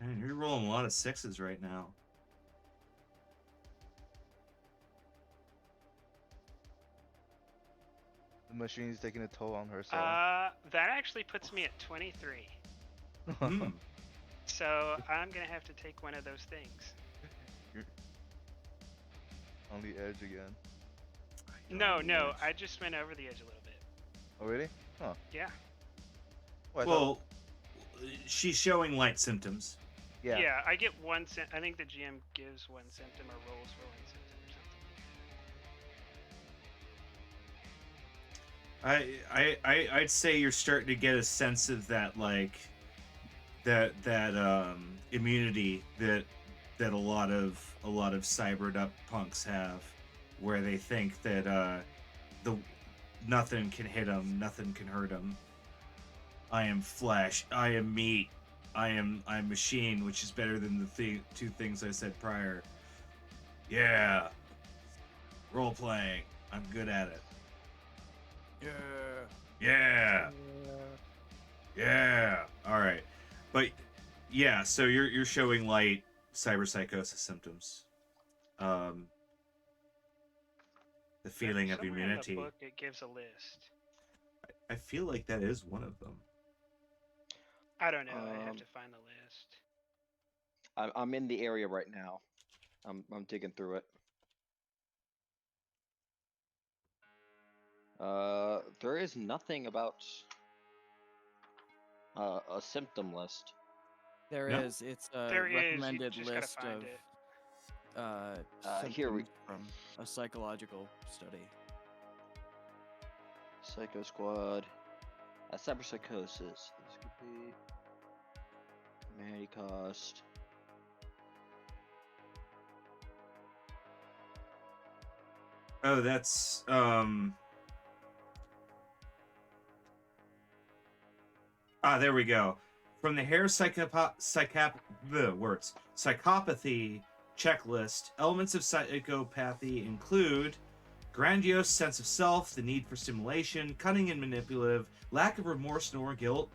Man, you're rolling a lot of 6s right now. The machine's taking a toll on her soul. That actually puts me at 23. Hmm. So I'm gonna have to take one of those things. You're on the edge again. No, I just went over the edge a little bit. Oh really? Huh. Yeah. Well, I thought- Well, she's showing light symptoms. yeah. I get one I think the GM gives one symptom or rolls for one symptom or something. I'd say you're starting to get a sense of that, like that immunity that a lot of cybered up punks have, where they think that nothing can hit them, nothing can hurt them. I am flesh, I am meat, I'm machine, which is better than the two things I said prior. Yeah, role playing, I'm good at it. Yeah. All right, but yeah. So you're showing light cyberpsychosis symptoms. The feeling of Somewhere immunity. In the book, it gives a list. I feel like that is one of them. I don't know. I have to find the list. I'm in the area right now. I'm digging through it. There is nothing about a symptom list. There No? is. It's a There is. You recommended just gotta list find of it. Here we- symptoms from a psychological study. Psycho Squad. Cyberpsychosis. This could be humanity cost. Oh, that's there we go. From the hair psychopathy checklist, elements of psychopathy include grandiose sense of self, the need for stimulation, cunning and manipulative, lack of remorse nor guilt,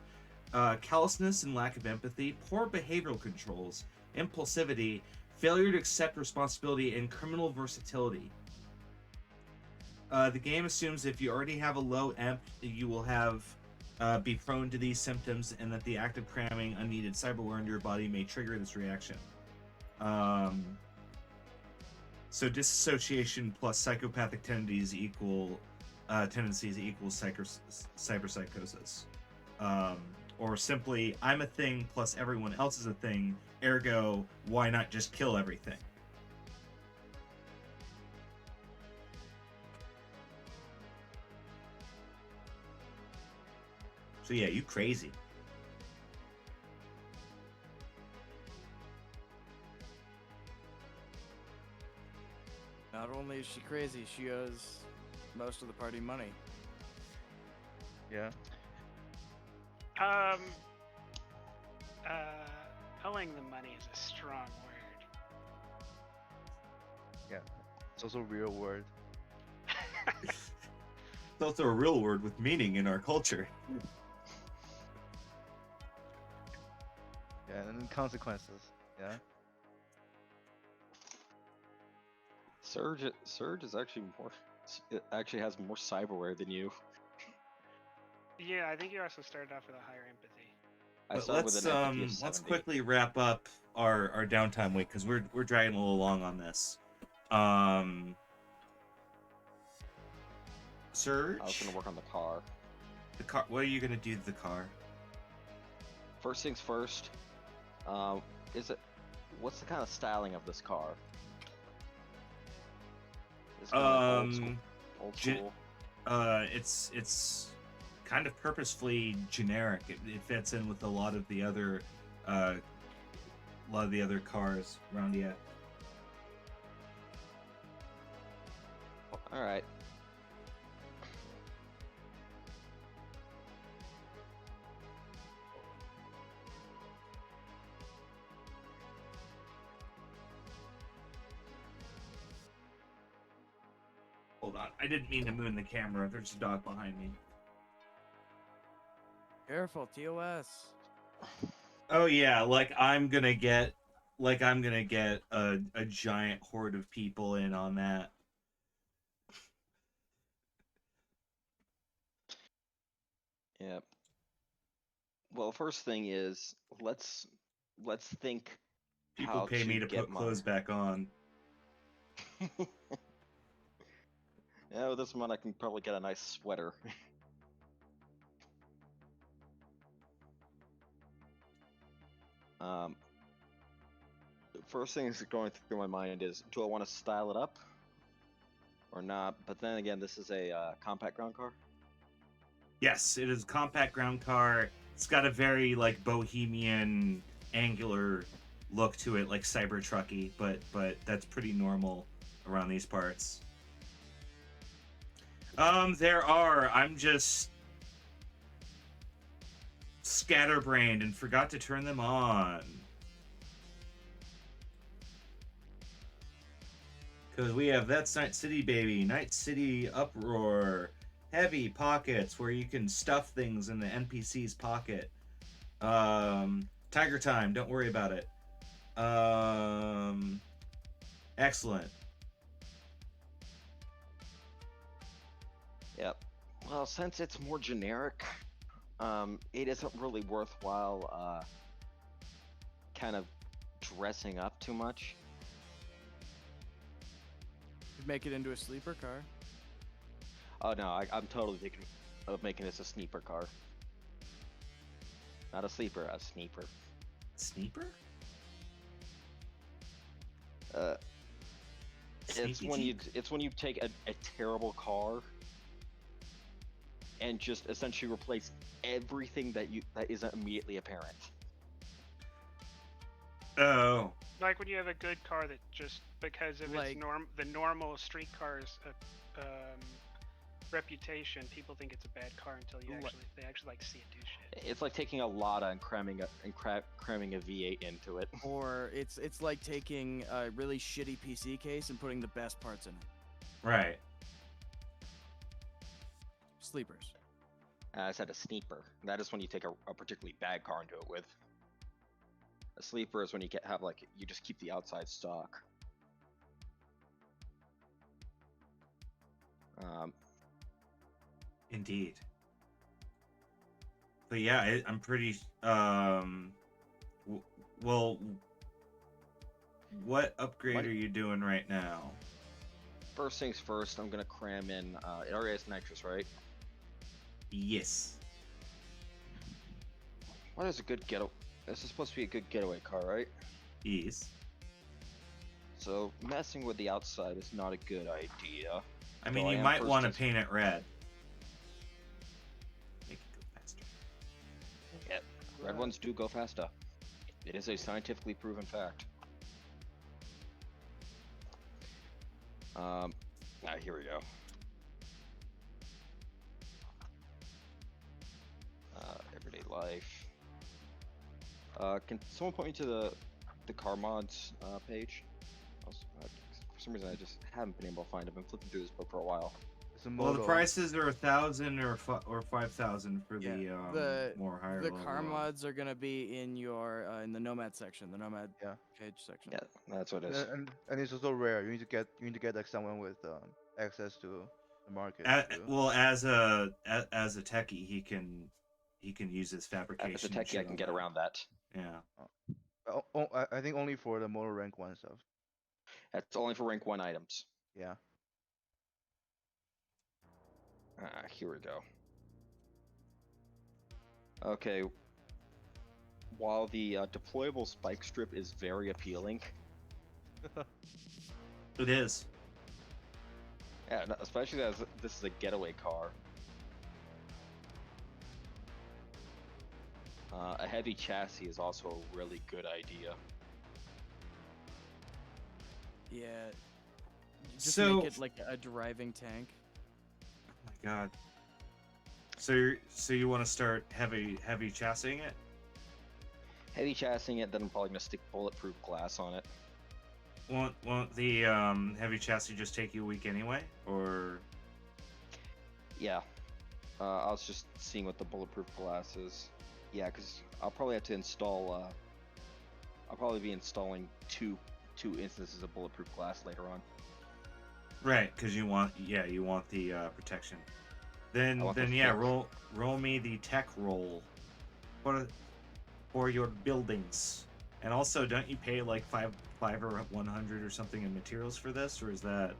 callousness and lack of empathy, poor behavioral controls, impulsivity, failure to accept responsibility, and criminal versatility. The game assumes if you already have a low emp, you will be prone to these symptoms, and that the act of cramming unneeded cyberware into your body may trigger this reaction. So disassociation plus psychopathic tendencies equal cyberpsychosis. Or simply, I'm a thing plus everyone else is a thing, ergo, why not just kill everything? So yeah, you crazy. Not only is she crazy, she owes most of the party money. Yeah. Um, owing the money is a strong word. Yeah. It's also a real word. It's also a real word with meaning in our culture. Yeah, and consequences. Yeah. Surge is actually more. It actually has more cyberware than you. Yeah, I think you also started off with a higher empathy. I But started with an empathy of let's 70. quickly wrap up our downtime week because we're dragging a little long on this. Surge. I was gonna work on the car. The car. What are you gonna do to the car? First things first. Is it? What's the kind of styling of this car? Is it kind of like old school? Old gen- school. It's kind of purposefully generic. It fits in with a lot of the other cars around here. All right. Hold on, I didn't mean to moon the camera. There's a dog behind me. Careful, TOS. Oh yeah, like I'm gonna get a giant horde of people in on that. Yep. Well, first thing is let's think People how pay me to get put clothes back on. Yeah, with this one I can probably get a nice sweater. The first thing that's going through my mind is, do I want to style it up or not? But then again, this is a compact ground car. Yes, it is a compact ground car. It's got a very like bohemian angular look to it, like Cybertrucky, but that's pretty normal around these parts. There are. I'm just scatterbrained and forgot to turn them on. Because we have That's Night City, baby. Night City Uproar. Heavy pockets where you can stuff things in the NPC's pocket. Tiger Time, don't worry about it. Excellent. Yep. Well, since it's more generic, it isn't really worthwhile kind of dressing up too much. Could make it into a sleeper car. Oh no, I'm totally thinking of making this a sneaker car. Not a sleeper, a sneaper. Sneaper? It's when you take a terrible car and just essentially replace everything that isn't immediately apparent. Oh. Like when you have a good car that just because of Like- its the normal street car's reputation, people think it's a bad car until they actually like see it do shit. It's like taking a Lada and cramming a V8 into it. Or it's like taking a really shitty PC case and putting the best parts in it. Right. Sleepers. I said a sneaker. That is when you take a particularly bad car and do it with. A sleeper is when you you just keep the outside stock. Indeed. But yeah, I'm pretty. Well, what upgrade are you doing right now? First things first, I'm gonna cram in. It already has nitrous, right? Yes. What is a good getaway? This is supposed to be a good getaway car, right? Yes. So messing with the outside is not a good idea. I mean, Though you am might first want to as- paint it red. Make it go faster. Red ones do go faster. It is a scientifically proven fact. Here we go. Everyday life. Can someone point me to the car mods page? For some reason, I just haven't been able to find it. I've been flipping through this book for a while. It's a Well, the moto. prices are 1,000 or 5,000 for the more higher The level. car mods are gonna be in your in the Nomad section, the Nomad Yeah. page section. Yeah, that's what it is. And it's also rare. You need to get like someone with access to the market. Well, as a techie, he can use his fabrication. As a and techie, shit I can on get that. around that. Yeah. I think only for the motor rank 1 stuff. That's only for rank 1 items. Yeah. Here we go. Okay. While the deployable spike strip is very appealing, It is. yeah, especially as this is a getaway car. A heavy chassis is also a really good idea. Yeah. Just So- make it like a driving tank. Oh my god. So you want to start heavy chassing it? Heavy chassing it, then I'm probably gonna stick bulletproof glass on it. Won't the heavy chassis just take you a week anyway, or? Yeah. I was just seeing what the bulletproof glass is. Yeah, because I'll probably have to install. I'll probably be installing two instances of bulletproof glass later on. Right, because you want the protection. Then want the yeah, thick- roll me the tech roll for your buildings. And also, don't you pay like five or 100 or something in materials for this, or is that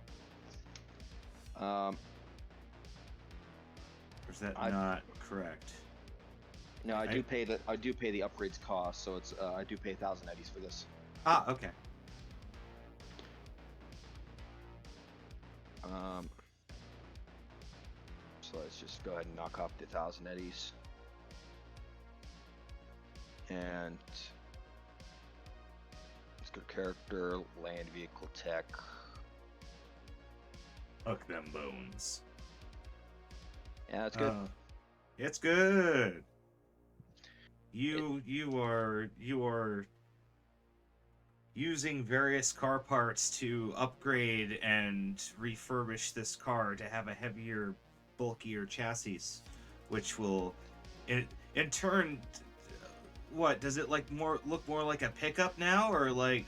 Um, not correct? no, I do pay the upgrades cost, so it's I do pay 1,000 eddies for this. Ah, okay. So let's just go ahead and knock off the 1,000 eddies. And let's go character, land vehicle tech. Fuck them bones. Yeah, that's good. It's good. You are using various car parts to upgrade and refurbish this car to have a heavier, bulkier chassis, which will, in turn, what does it look more like a pickup now, or like?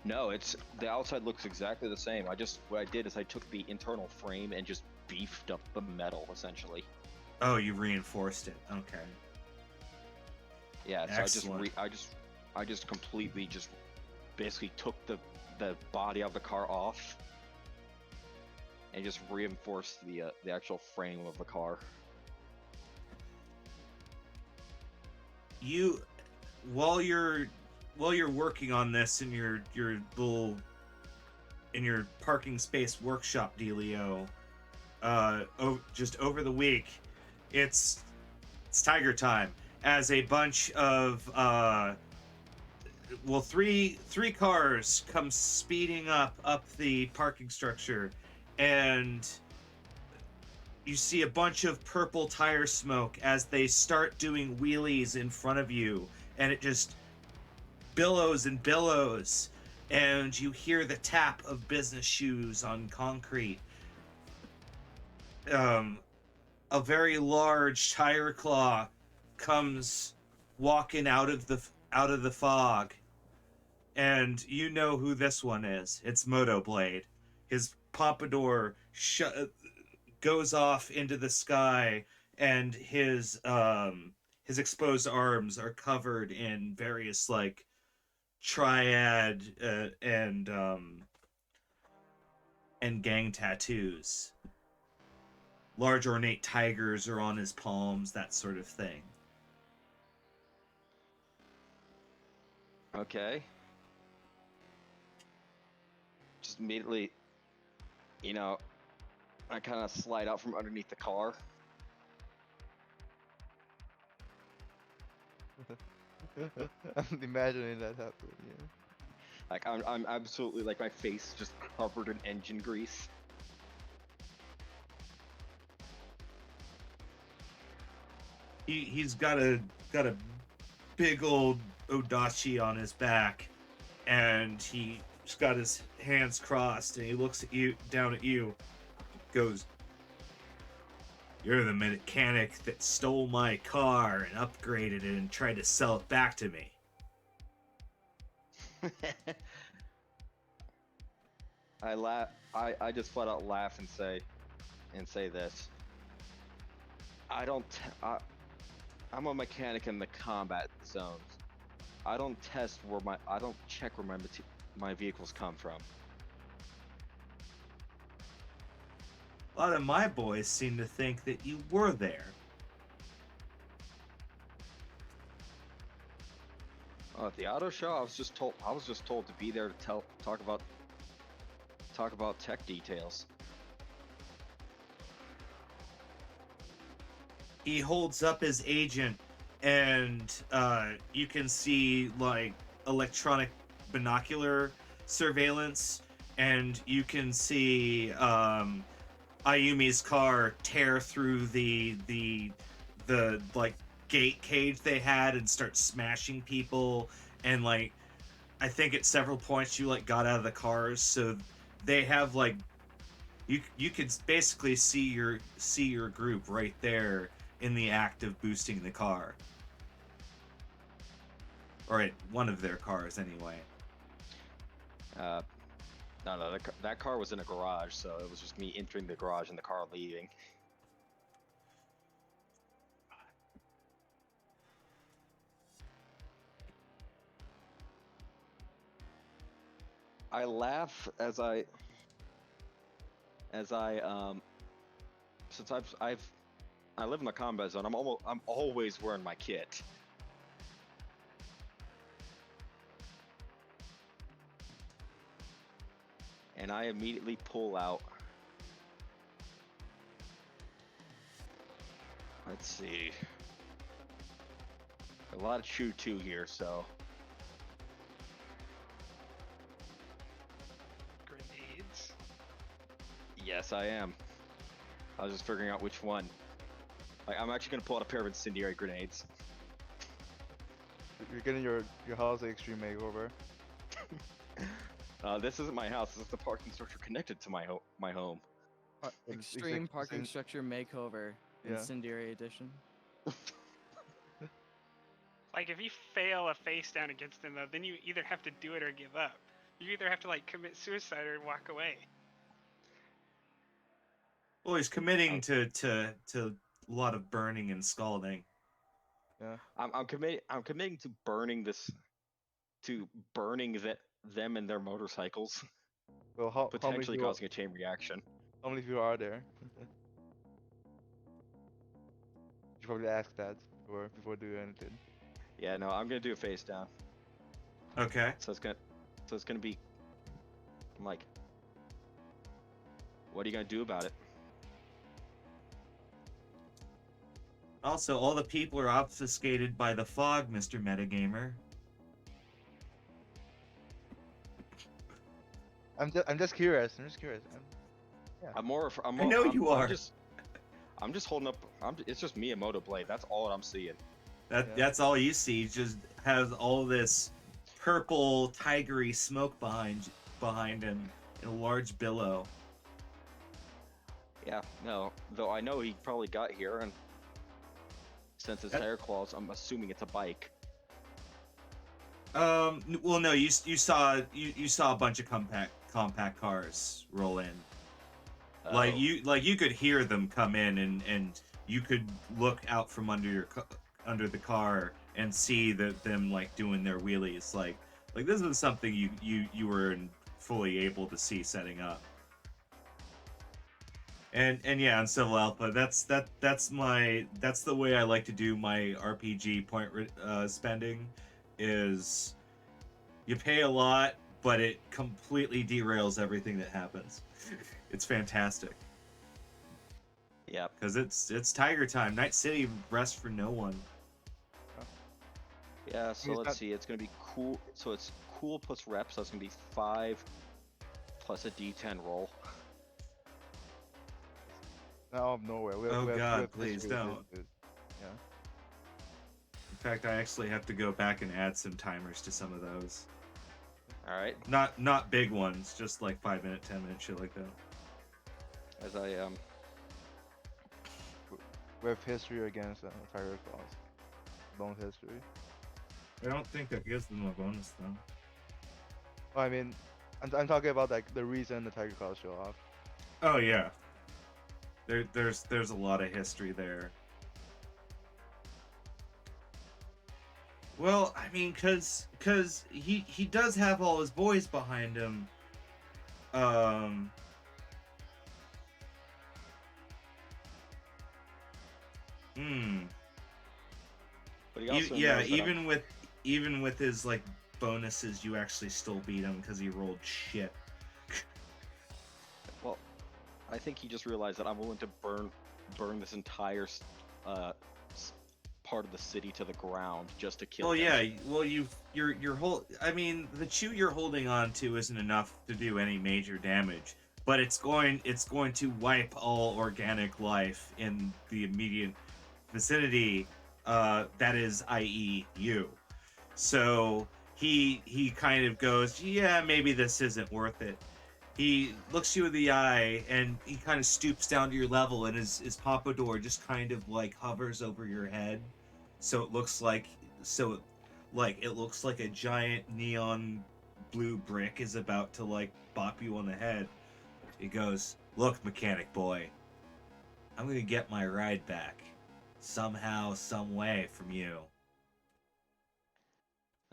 No, it's the outside looks exactly the same. What I did is I took the internal frame and just beefed up the metal essentially. Oh, you reinforced it. Okay. Yeah, so Excellent. I just completely just basically took the body of the car off and just reinforced the actual frame of the car. You, while you're working on this in your little parking space workshop dealio, just over the week, it's Tiger time as a bunch of three cars come speeding up the parking structure, and you see a bunch of purple tire smoke as they start doing wheelies in front of you, and it just billows and billows, and you hear the tap of business shoes on concrete. A very large tire claw comes walking out of the fog, and you know who this one is. It's Motoblade. His pompadour goes off into the sky, and his exposed arms are covered in various like triad and gang tattoos. Large ornate tigers are on his palms, that sort of thing. Okay. Just immediately, I kind of slide out from underneath the car. I'm imagining that happening. Yeah. Like I'm absolutely like my face just covered in engine grease. He's got a big old odachi on his back, and he's got his hands crossed, and he looks at you, down at you, goes, "You're the mechanic that stole my car and upgraded it and tried to sell it back to me." I laugh. I just flat out laugh and say this. I don't. I'm a mechanic in the combat zones. I don't I don't check where my vehicles come from. A lot of my boys seem to think that you were there. Oh, at the auto show, I was just told to be there to talk about tech details. He holds up his agent, and you can see like electronic binocular surveillance, and you can see Ayumi's car tear through the like gate cage they had and start smashing people, and like I think at several points you like got out of the cars, so they have like you could basically see your group right there in the act of boosting the car, or at one of their cars anyway. No, that car was in a garage, so it was just me entering the garage and the car leaving. I laugh as I since I live in the combat zone. I'm always wearing my kit. And I immediately pull out. Let's see. A lot of chew two here, so Grenades. yes, I am. I was just figuring out which one. Like, I'm actually gonna pull out a pair of incendiary grenades. You're getting your house extreme makeover. This isn't my house. This is the parking structure connected to my home. Extreme parking structure makeover, Yeah. incendiary edition. Like if you fail a face down against them, though, then you either have to do it or give up. You either have to like commit suicide or walk away. Well, he's committing to a lot of burning and scalding. Yeah. I'm committing to burning them and their motorcycles, Well, how many potentially people, causing a chain reaction. how many people are there? You should probably ask that before doing anything. Yeah, no, I'm gonna do a face down. Okay. So it's gonna be. I'm like, what are you gonna do about it? Also, all the people are obfuscated by the fog, Mr. Metagamer. I'm just curious. I'm more. I know you are. I'm just holding up. It's just me and Moto Blade. That's all I'm seeing. That's all you see. Just has all this purple tigery smoke behind him in a large billow. Yeah, no. Though I know he probably got here, and since his hair claws, I'm assuming it's a bike. Well, no, you saw a bunch of compact cars roll in. Like Oh. you could hear them come in, and you could look out from under the car and see them like doing their wheelies. Like this is something you were fully able to see setting up. And yeah, on Civil Alpha, that's the way I like to do my RPG point spending. Is you pay a lot, but it completely derails everything that happens. It's fantastic. Yeah. Because it's Tiger time. Night City rests for no one. Yeah, so He's let's not- see. It's gonna be cool. So it's cool plus rep. So it's gonna be 5 plus a D10 roll. Out of nowhere. Oh, God, we have please history with don't. this dude. Yeah. In fact, I actually have to go back and add some timers to some of those. All right. Not big ones, just like 5-minute, 10-minute shit like that. As I We have history against Tiger Claws. Bone history. I don't think that gives them a bonus though. I mean, I'm talking about like the reason the Tiger Claws show off. Oh yeah. There's a lot of history there. Well, I mean, cause he does have all his boys behind him. But he also Yeah, knows that even with his like bonuses, you actually still beat him because he rolled shit. well, I think he just realized that I'm willing to burn this entire part of the city to the ground just to kill Well, him. yeah. Well, your whole. I mean, the chew you're holding on to isn't enough to do any major damage, but it's going to wipe all organic life in the immediate vicinity. That is, i.e., you. So he kind of goes, yeah, maybe this isn't worth it. He looks you in the eye and he kind of stoops down to your level, and his pompadour just kind of like hovers over your head. So it looks like a giant neon blue brick is about to like bop you on the head. He goes, "Look, mechanic boy, I'm gonna get my ride back, somehow, some way from you."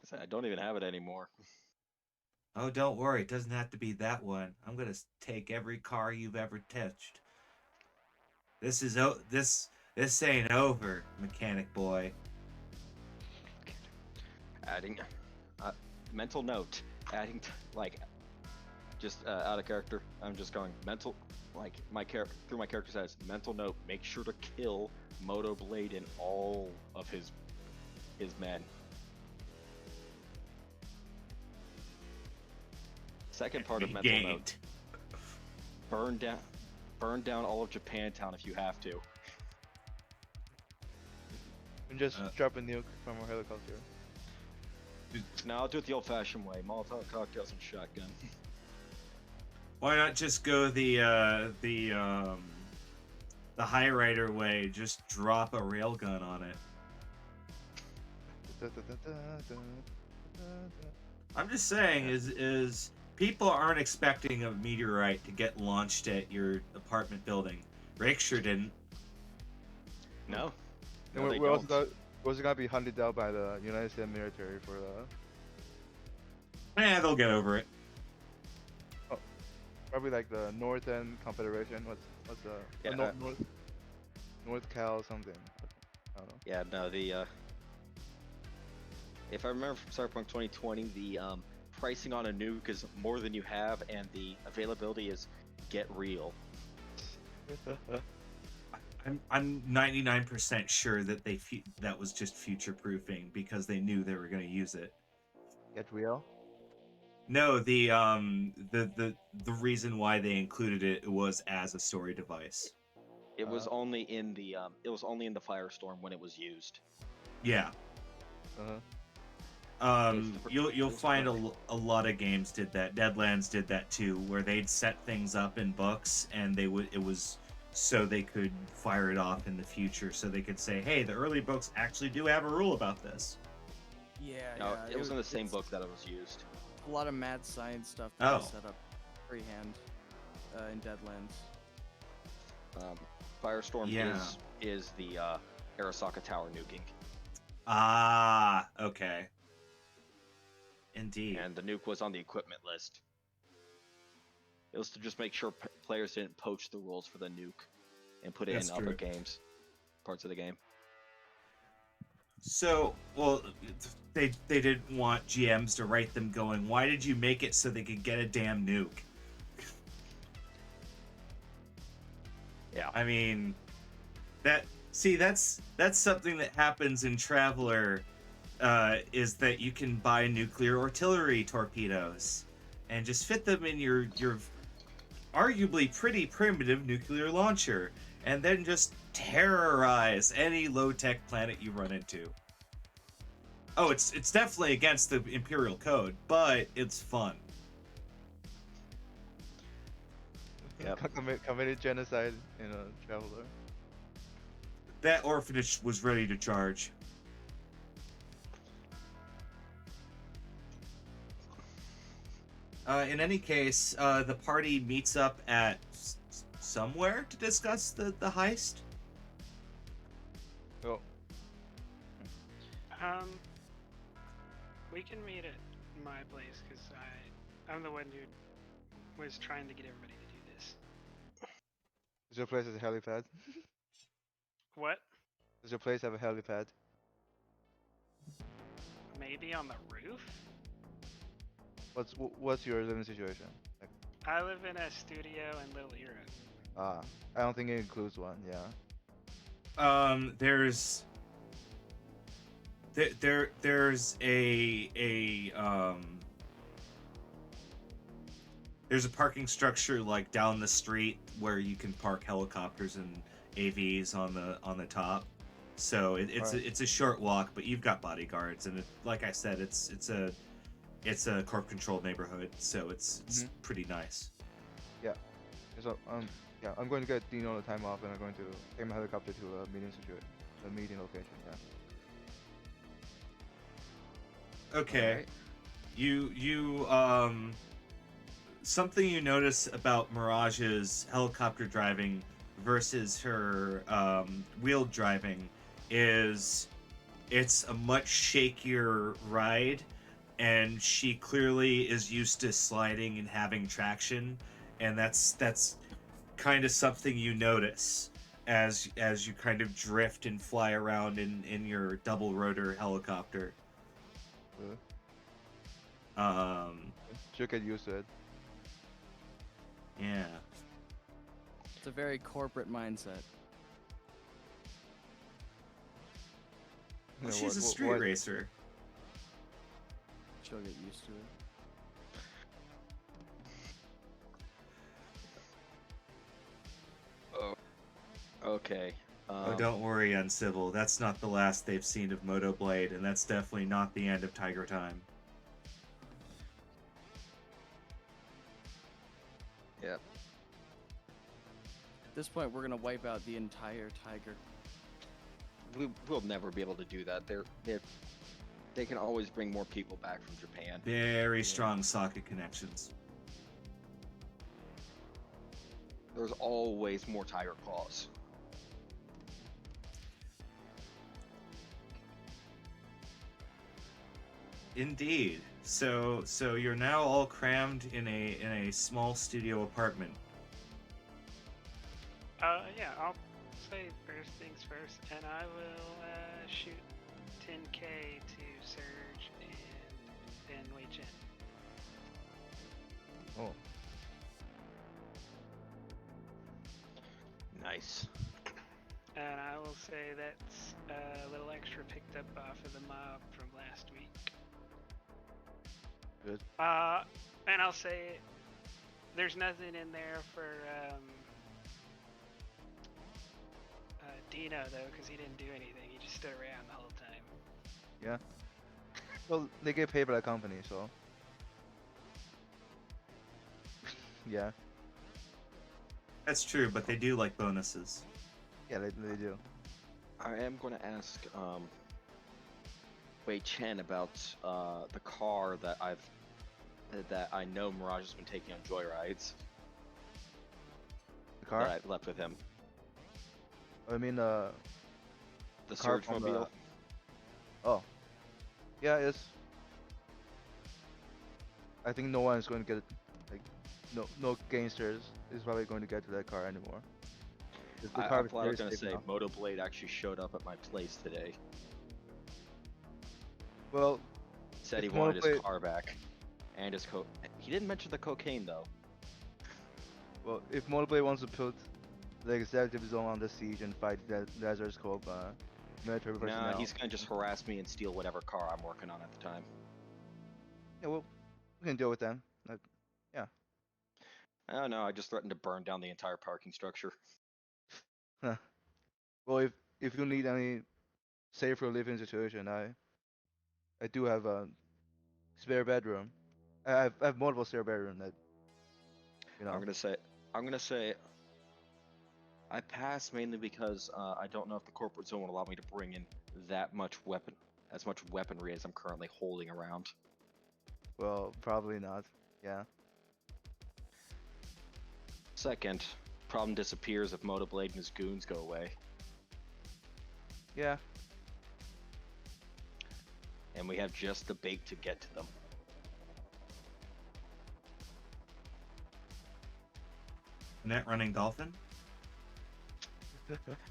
I said, I don't even have it anymore. Oh, don't worry, it doesn't have to be that one. I'm gonna take every car you've ever touched. This ain't over, mechanic boy. Adding mental note. Adding just out of character. I'm just going mental. Like through my character says mental note. Make sure to kill Moto Blade and all of his men. Second part of mental note. Burn down all of Japantown if you have to. And just drop a nuke from a helicopter. Now I'll do it the old-fashioned way: Molotov cocktails and shotgun. Why not just go the high rider way? Just drop a railgun on it. I'm just saying, is people aren't expecting a meteorite to get launched at your apartment building. Rake sure didn't. No. And No, they we're don't. also gonna be hunted down by the United States military for the They'll get over it. probably like the Northern Confederation. What's the Yeah, North Cal something. I don't know. Yeah, no, if I remember from Cyberpunk 2020, the pricing on a nuke is more than you have, and the availability is get real. I'm 99% sure that that was just future proofing because they knew they were going to use it. Get real. No, the reason why they included it was as a story device. It was only in the Firestorm when it was used. Yeah. You'll find a lot of games did that. Deadlands did that too, where they'd set things up in books, and it was so they could fire it off in the future, so they could say, "Hey, the early books actually do have a rule about this." Yeah, No, yeah. it was in the same book that it was used. A lot of mad science stuff that Oh. I set up freehand in Deadlands. Firestorm Yeah. is the Arasaka Tower nuking, Ah, okay. Indeed. and the nuke was on the equipment list. It was to just make sure players didn't poach the rules for the nuke and put it That's in other true. parts of the game. So, well, they didn't want GMs to write them going, "Why did you make it so they could get a damn nuke?" Yeah. I mean, that's something that happens in Traveler is that you can buy nuclear artillery torpedoes and just fit them in your arguably pretty primitive nuclear launcher, and then just terrorize any low-tech planet you run into. Oh, it's definitely against the Imperial Code, but it's fun. Yep. Committed genocide in a traveler. That orphanage was ready to charge. In any case, the party meets up at somewhere to discuss the heist. Oh, We can meet at my place because I'm the one who was trying to get everybody to do this. does your place have a helipad? What? Does your place have a helipad? Maybe on the roof? What's your living situation? Like, I live in a studio in Little Europe. I don't think it includes one. Yeah. There's there's a parking structure like down the street where you can park helicopters and AVs on the top. So it's a short walk, but you've got bodyguards, and like I said, it's a corp controlled neighborhood, so it's pretty nice. So yeah, I'm going to get Dino the time off, and I'm going to take my helicopter to a meeting location. Yeah. Okay. Alright. You something you notice about Mirage's helicopter driving versus her wheeled driving is it's a much shakier ride, and she clearly is used to sliding and having traction, and that's kind of something you notice as you kind of drift and fly around in your double rotor helicopter. Should get used to it. Yeah. It's a very corporate mindset. Well, You know, she's a street racer. She'll get used to it. Okay. Oh, don't worry, Uncivil. That's not the last they've seen of Moto Blade, and that's definitely not the end of Tiger Time. Yep. At this point, we're gonna wipe out the entire tiger. We'll never be able to do that. They can always bring more people back from Japan. Very strong socket connections. There's always more tiger claws. Indeed. So you're now all crammed in a small studio apartment. Yeah, I'll say first things first, and I will shoot 10K to Surge and then Wei Chen. Oh, Nice. And I will say that's a little extra picked up off of the mob from last week. good. And I'll say there's nothing in there for Dino though, because he didn't do anything. He just stood around the whole time. Yeah. Well, they get paid by the company, so. Yeah. That's true, but they do like bonuses. Yeah, they do. I am going to ask Wei Chen about the car that I know Mirage has been taking on joyrides. The car? That I left with him. I mean, The car from Surge Mobile. oh. Yeah, it's. I think no one is going to get, like, no gangsters is probably going to get to that car anymore. The car I'm is glad I very was going to safe say, now. Moto Blade actually showed up at my place today. Well, Said he If wanted his Moto Blade- car back. And his He didn't mention the cocaine, though. if Motorblade wants to put the executive zone under siege and fight Lazarus Corp, military No, personnel. he's gonna just harass me and steal whatever car I'm working on at the time. Yeah, well, we can deal with them. Yeah. I don't know. I just threatened to burn down the entire parking structure. Huh. Well, if you need any safer living situation, I do have a spare bedroom. I have multiple spare bedroom that you I'm know. gonna say, I pass mainly because I don't know if the corporate zone will allow me to bring in as much weaponry as I'm currently holding around. Well, probably not. Yeah. Second, problem disappears if Motoblade and his goons go away, Yeah. and we have just the bait to get to them. Net running Dolphin.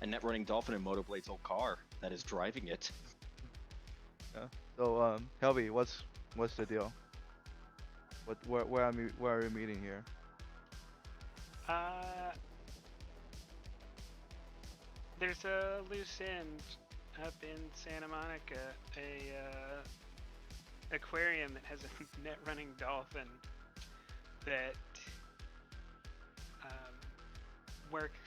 And net running Dolphin and Motoblade's old car that is driving it. So Helby, what's the deal? Where are we meeting here? There's a loose end up in Santa Monica, aquarium that has a net running dolphin that works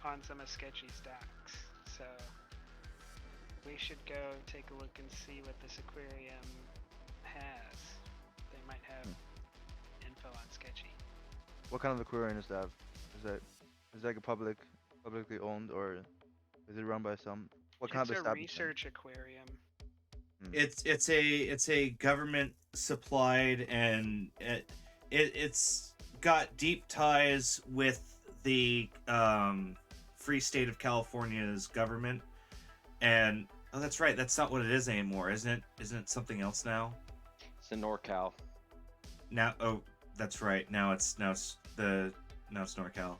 on some of Sketchy's docks. So we should go take a look and see what this aquarium has. They might have info on Sketchy. What kind of aquarium is that? Is that a publicly owned, or is it run by some? What kind It's of a establishment? research aquarium. It's a government supplied, and it's got deep ties with the free state of California's government. And oh, that's right, that's not what it is anymore, isn't it? Isn't it something else now? It's in NorCal. Now, oh, that's right. Now it's NorCal.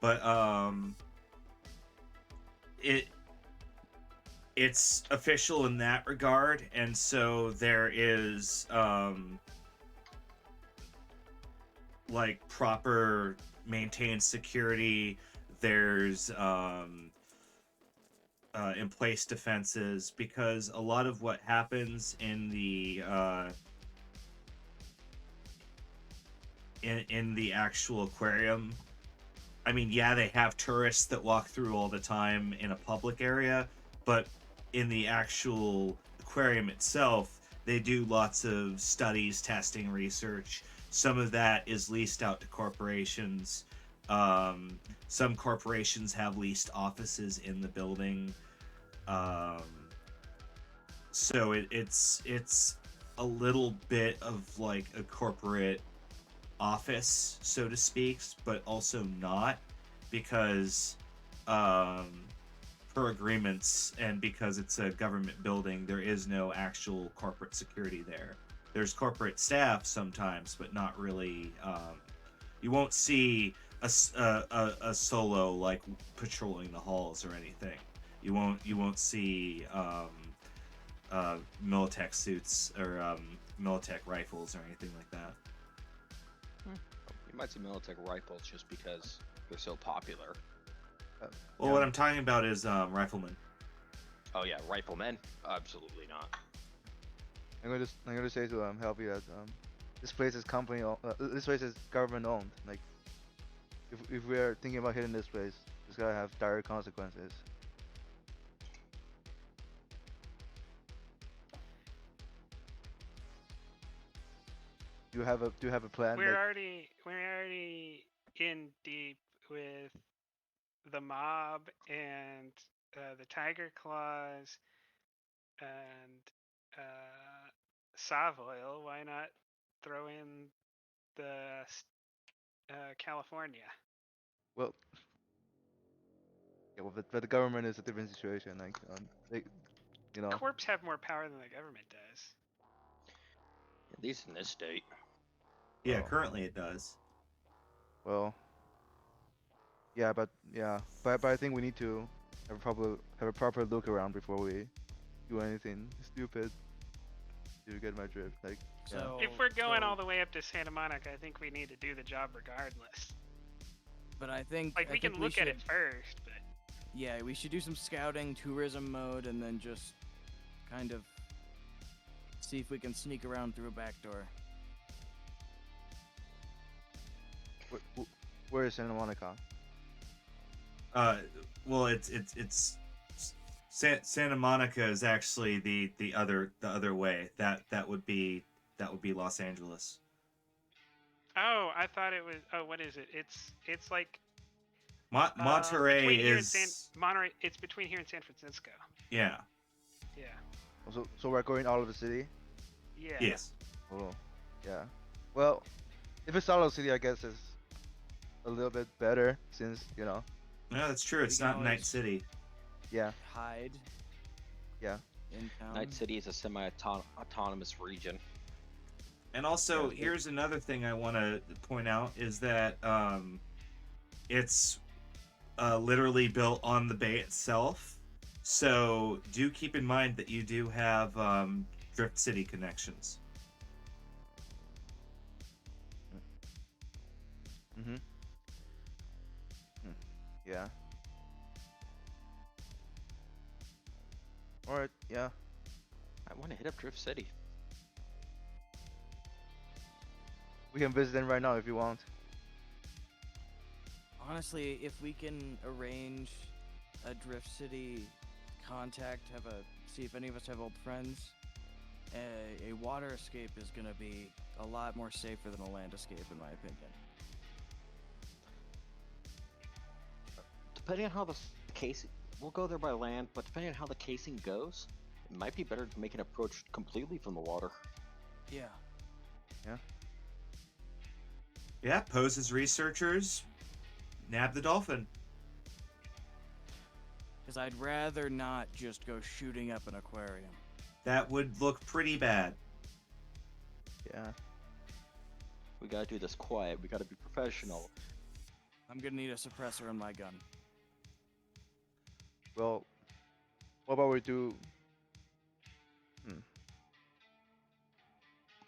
But it's official in that regard, and so there is like proper maintained security. There's in place defenses, because a lot of what happens in the in the actual aquarium, I mean, yeah, they have tourists that walk through all the time in a public area, but in the actual aquarium itself, they do lots of studies, testing, research. Some of that is leased out to corporations. Some corporations have leased offices in the building. So it's a little bit of like a corporate office, so to speak, but also not, because per agreements and because it's a government building, there is no actual corporate security there. There's corporate staff sometimes, but not really. You won't see a solo like patrolling the halls or anything. You won't see Militech suits or Militech rifles or anything like that. You might see Militech rifles just because they're so popular. Well, what I'm talking about is riflemen. Oh yeah, riflemen? Absolutely not. I'm going to say to help you that this place is this place is government owned. Like, if we are thinking about hitting this place, it's gotta have dire consequences. Do you have a plan? We're already in deep with the mob and the Tiger Claws and Savoil. Why not throw in the California? Well, yeah, well, but the government is a different situation. Like, they, you know, Corps have more power than the government does. At least in this state. Yeah, Oh. currently it does. well, yeah, but I think we need to have a proper look around before we do anything stupid. Do you get my drift? Like, yeah. So If we're going so- all the way up to Santa Monica, I think we need to do the job regardless. but I think Like, we I think can look at it should- first, but Yeah, we should do some scouting, tourism mode, and then just kind of see if we can sneak around through a back door. Where is Santa Monica? Well, it's Santa Monica is actually the other way. That would be Los Angeles. Oh, I thought it was. Oh, what is it? It's like Monterey between here and is Monterey. It's between here and San Francisco. yeah. Yeah. So we're going out of the city. Yeah. Yes. Oh, yeah. Well, if it's out of the city, I guess it's a little bit better since No, that's true. It's can not Night always- City. yeah. Hide. Yeah. In town. Night City is a semi-autonomous region. And also, Yeah. here's another thing I want to point out is that it's literally built on the bay itself. So do keep in mind that you do have Drift City connections. Mhm. Yeah. All right. Yeah. I want to hit up Drift City. We can visit them right now if you want. Honestly, if we can arrange a Drift City contact, see if any of us have old friends, a water escape is gonna be a lot more safer than a land escape, in my opinion. Depending on how the casing, we'll go there by land, but depending on how the casing goes, it might be better to make an approach completely from the water. Yeah. Yeah, pose as researchers, nab the dolphin. Because I'd rather not just go shooting up an aquarium. That would look pretty bad. Yeah. We gotta do this quiet. We gotta be professional. I'm gonna need a suppressor on my gun. Well, what about we do?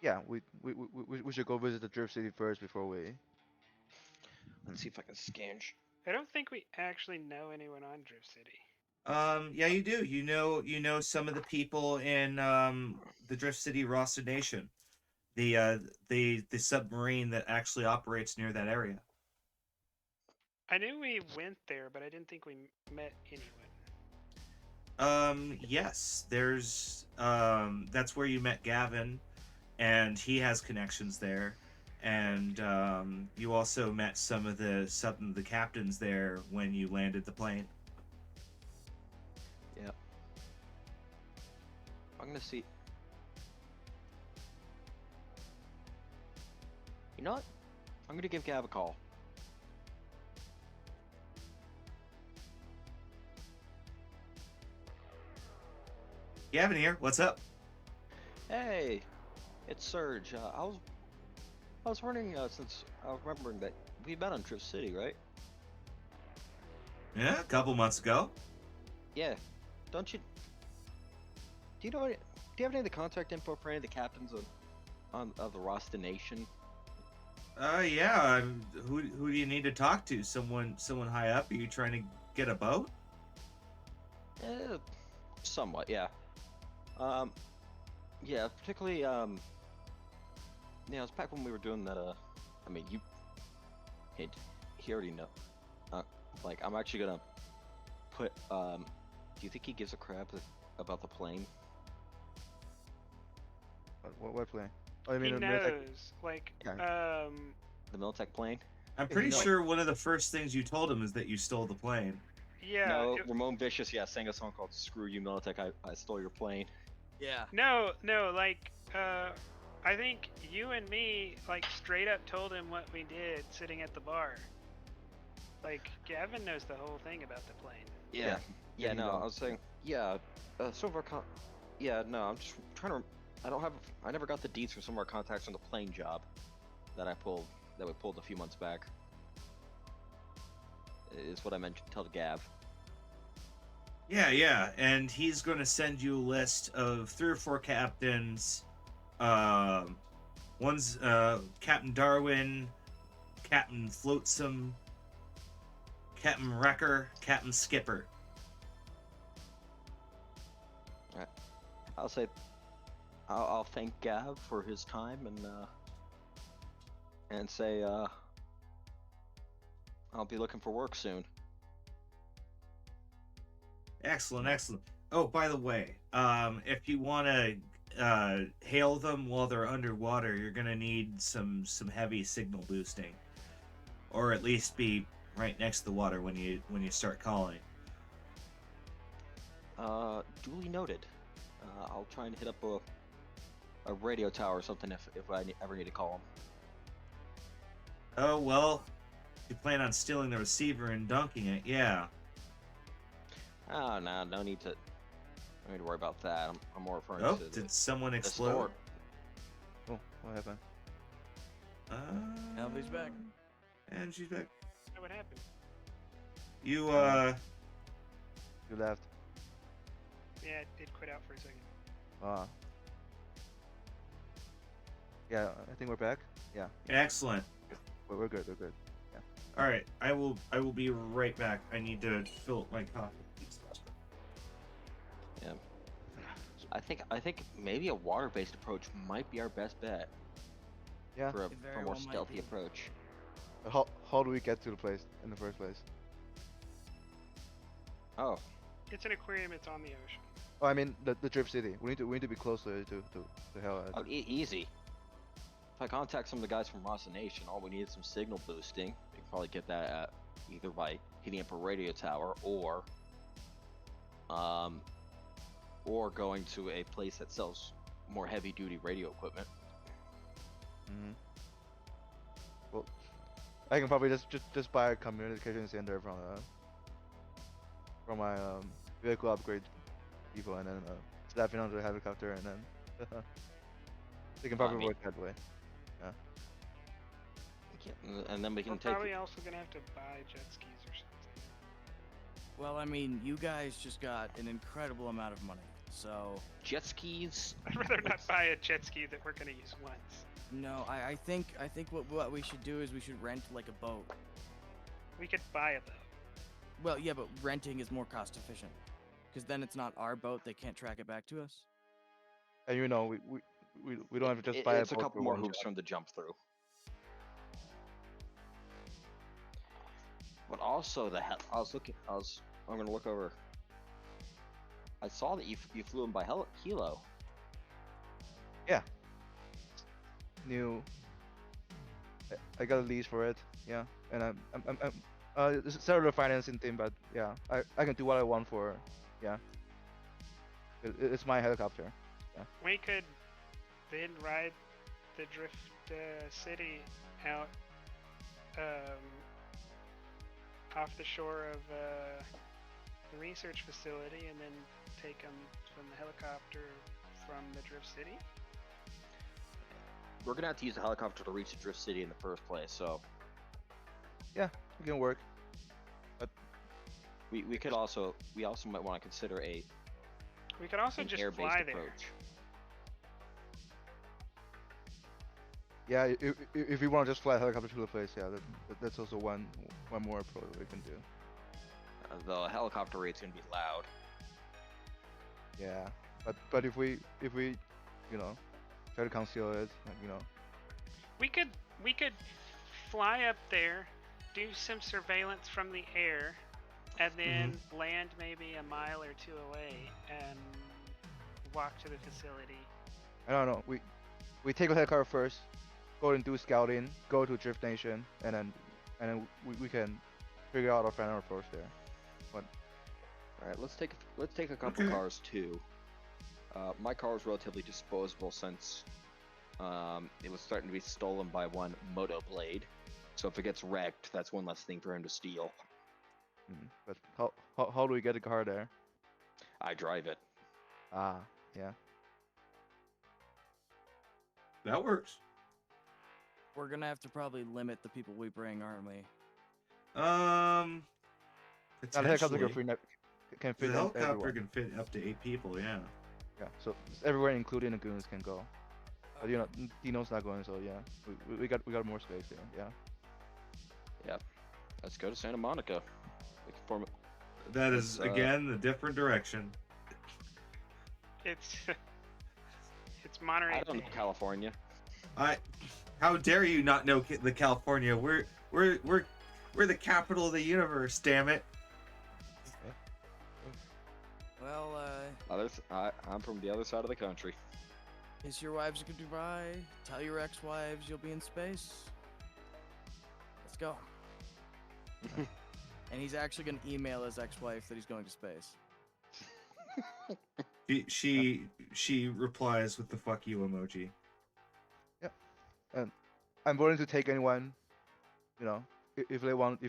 Yeah, we should go visit the Drift City first before we. Let's see if I can scan. I don't think we actually know anyone on Drift City. Yeah, you do. You know some of the people in the Drift City Rasta Nation, the submarine that actually operates near that area. I knew we went there, but I didn't think we met anyone. Yes, there's that's where you met Gavin, and he has connections there, and you also met some of the captains there when you landed the plane. Yeah. I'm gonna see. You know what? I'm gonna give Gav a call. Gavin here. What's up? Hey, it's Serge. I was wondering since I was remembering that we met on Drift City, right? Yeah, a couple months ago. Yeah. Don't you? Do you have any of the contact info for any of the captains of the Rasta Nation? Yeah. Who do you need to talk to? Someone high up? Are you trying to get a boat? Somewhat, yeah. Yeah, particularly, yeah, it was back when we were doing that, I mean, he already know. Like, I'm actually gonna put, do you think he gives a crap about the plane? What plane? Oh, I He mean, the knows, Militech- like, Yeah. The Militech plane? I'm pretty No. sure one of the first things you told him is that you stole the plane. yeah. No, Ramon Vicious, yeah, sang a song called Screw You Militech, I stole your plane. Yeah. No, like, I think you and me, like, straight up told him what we did sitting at the bar. Like, Gavin knows the whole thing about the plane. Yeah. Yeah, you no, know. I was saying, yeah, some of our yeah, no, I'm just trying to, I never got the deeds from some of our contacts on the plane job that we pulled a few months back. Is what I meant to tell Gav. Yeah, and he's going to send you a list of 3 or 4 captains. One's Captain Darwin, Captain Flotsam, Captain Wrecker, Captain Skipper. I'll say I'll thank Gav for his time and say I'll be looking for work soon. Excellent, excellent. Oh, by the way, if you want to hail them while they're underwater, you're gonna need some heavy signal boosting, or at least be right next to the water when you start calling. Duly noted. I'll try and hit up a radio tower or something if I ever need to call him. Oh well, if you plan on stealing the receiver and dunking it, yeah. Oh, no need to. No need to worry about that. I'm more referring Oh, to did someone the explode? store. Oh, what happened? Elvie's back. And she's back. So what happened? You You left. Yeah, it did quit out for a second. Yeah, I think we're back. Yeah, excellent. we're good. We're good. All right, I will be right back. I need to fill up my coffee. Yeah. I think maybe a water-based approach might be our best bet Yeah. for It very a more well might stealthy be. approach. How do we get to the place in the first place? Oh, It's an aquarium. It's on the ocean. Oh, I mean the Drift City. We need to be closer to hell. Easy. If I contact some of the guys from Rasa Nation, all we need is some signal boosting. We can probably get that either by hitting up a radio tower or going to a place that sells more heavy-duty radio equipment. Mm-hmm. Well, I can probably just buy a communication center from my vehicle upgrade people, and then slap it onto the helicopter, and then they can probably mean- work that way. And then we can We're take. probably also gonna have to buy jet skis or something. Well, I mean, you guys just got an incredible amount of money. So, Jet skis. I'd rather not buy a jet ski that we're gonna use once. no, I think what we should do is we should rent like a boat. We could buy it though. Well, yeah, but renting is more cost efficient. Because then it's not our boat, they can't track it back to us. And we don't have to just buy It's a boat couple for more one hoops job. from the jump through. But also I'm gonna look over. I saw that you flew him by helo. New. I got a lease for it. Yeah, and I'm it's a cellular financing thing, but yeah, I can do what I want for. Yeah. It's my helicopter. We could then ride the Drift City out off the shore of the research facility and then take them from the helicopter from the Drift City. We're gonna have to use a helicopter to reach the Drift City in the first place, so Yeah, it can work. we also might want to consider We could also an just air-based fly there. approach. Yeah, if you want to just fly a helicopter to the place, yeah, that's also one more approach we can do. The helicopter rate's gonna be loud. Yeah, but if we try to conceal it, We could fly up there, do some surveillance from the air, and then land maybe a mile or two away and walk to the facility. I don't know. We take a helicopter first, go and do scouting, go to Drift Nation, and then we can figure out our final approach there. All right, let's take a couple Okay. cars too. My car is relatively disposable since it was starting to be stolen by one Moto Blade. So if it gets wrecked, that's one less thing for him to steal. But how do we get a car there? I drive it. Ah, yeah. That works. We're gonna have to probably limit the people we bring, aren't we? Now the helicopter Potentially. can The fit helicopter everyone. can fit up to 8 people, yeah. Yeah, so everywhere, including the goons, can go. But Dino's not going, so yeah, we got more space there. Yeah. Let's go to Santa Monica. We can form. That is, It's, again, a different direction. It's It's Monterey I don't know Bay. California. How dare you not know the California? We're the capital of the universe. Damn it. Well, I'm from the other side of the country. kiss your wives goodbye. Tell your ex-wives you'll be in space. Let's go. And he's actually gonna email his ex-wife that he's going to space. She replies with the fuck you emoji. And I'm willing to take anyone, you know, if they want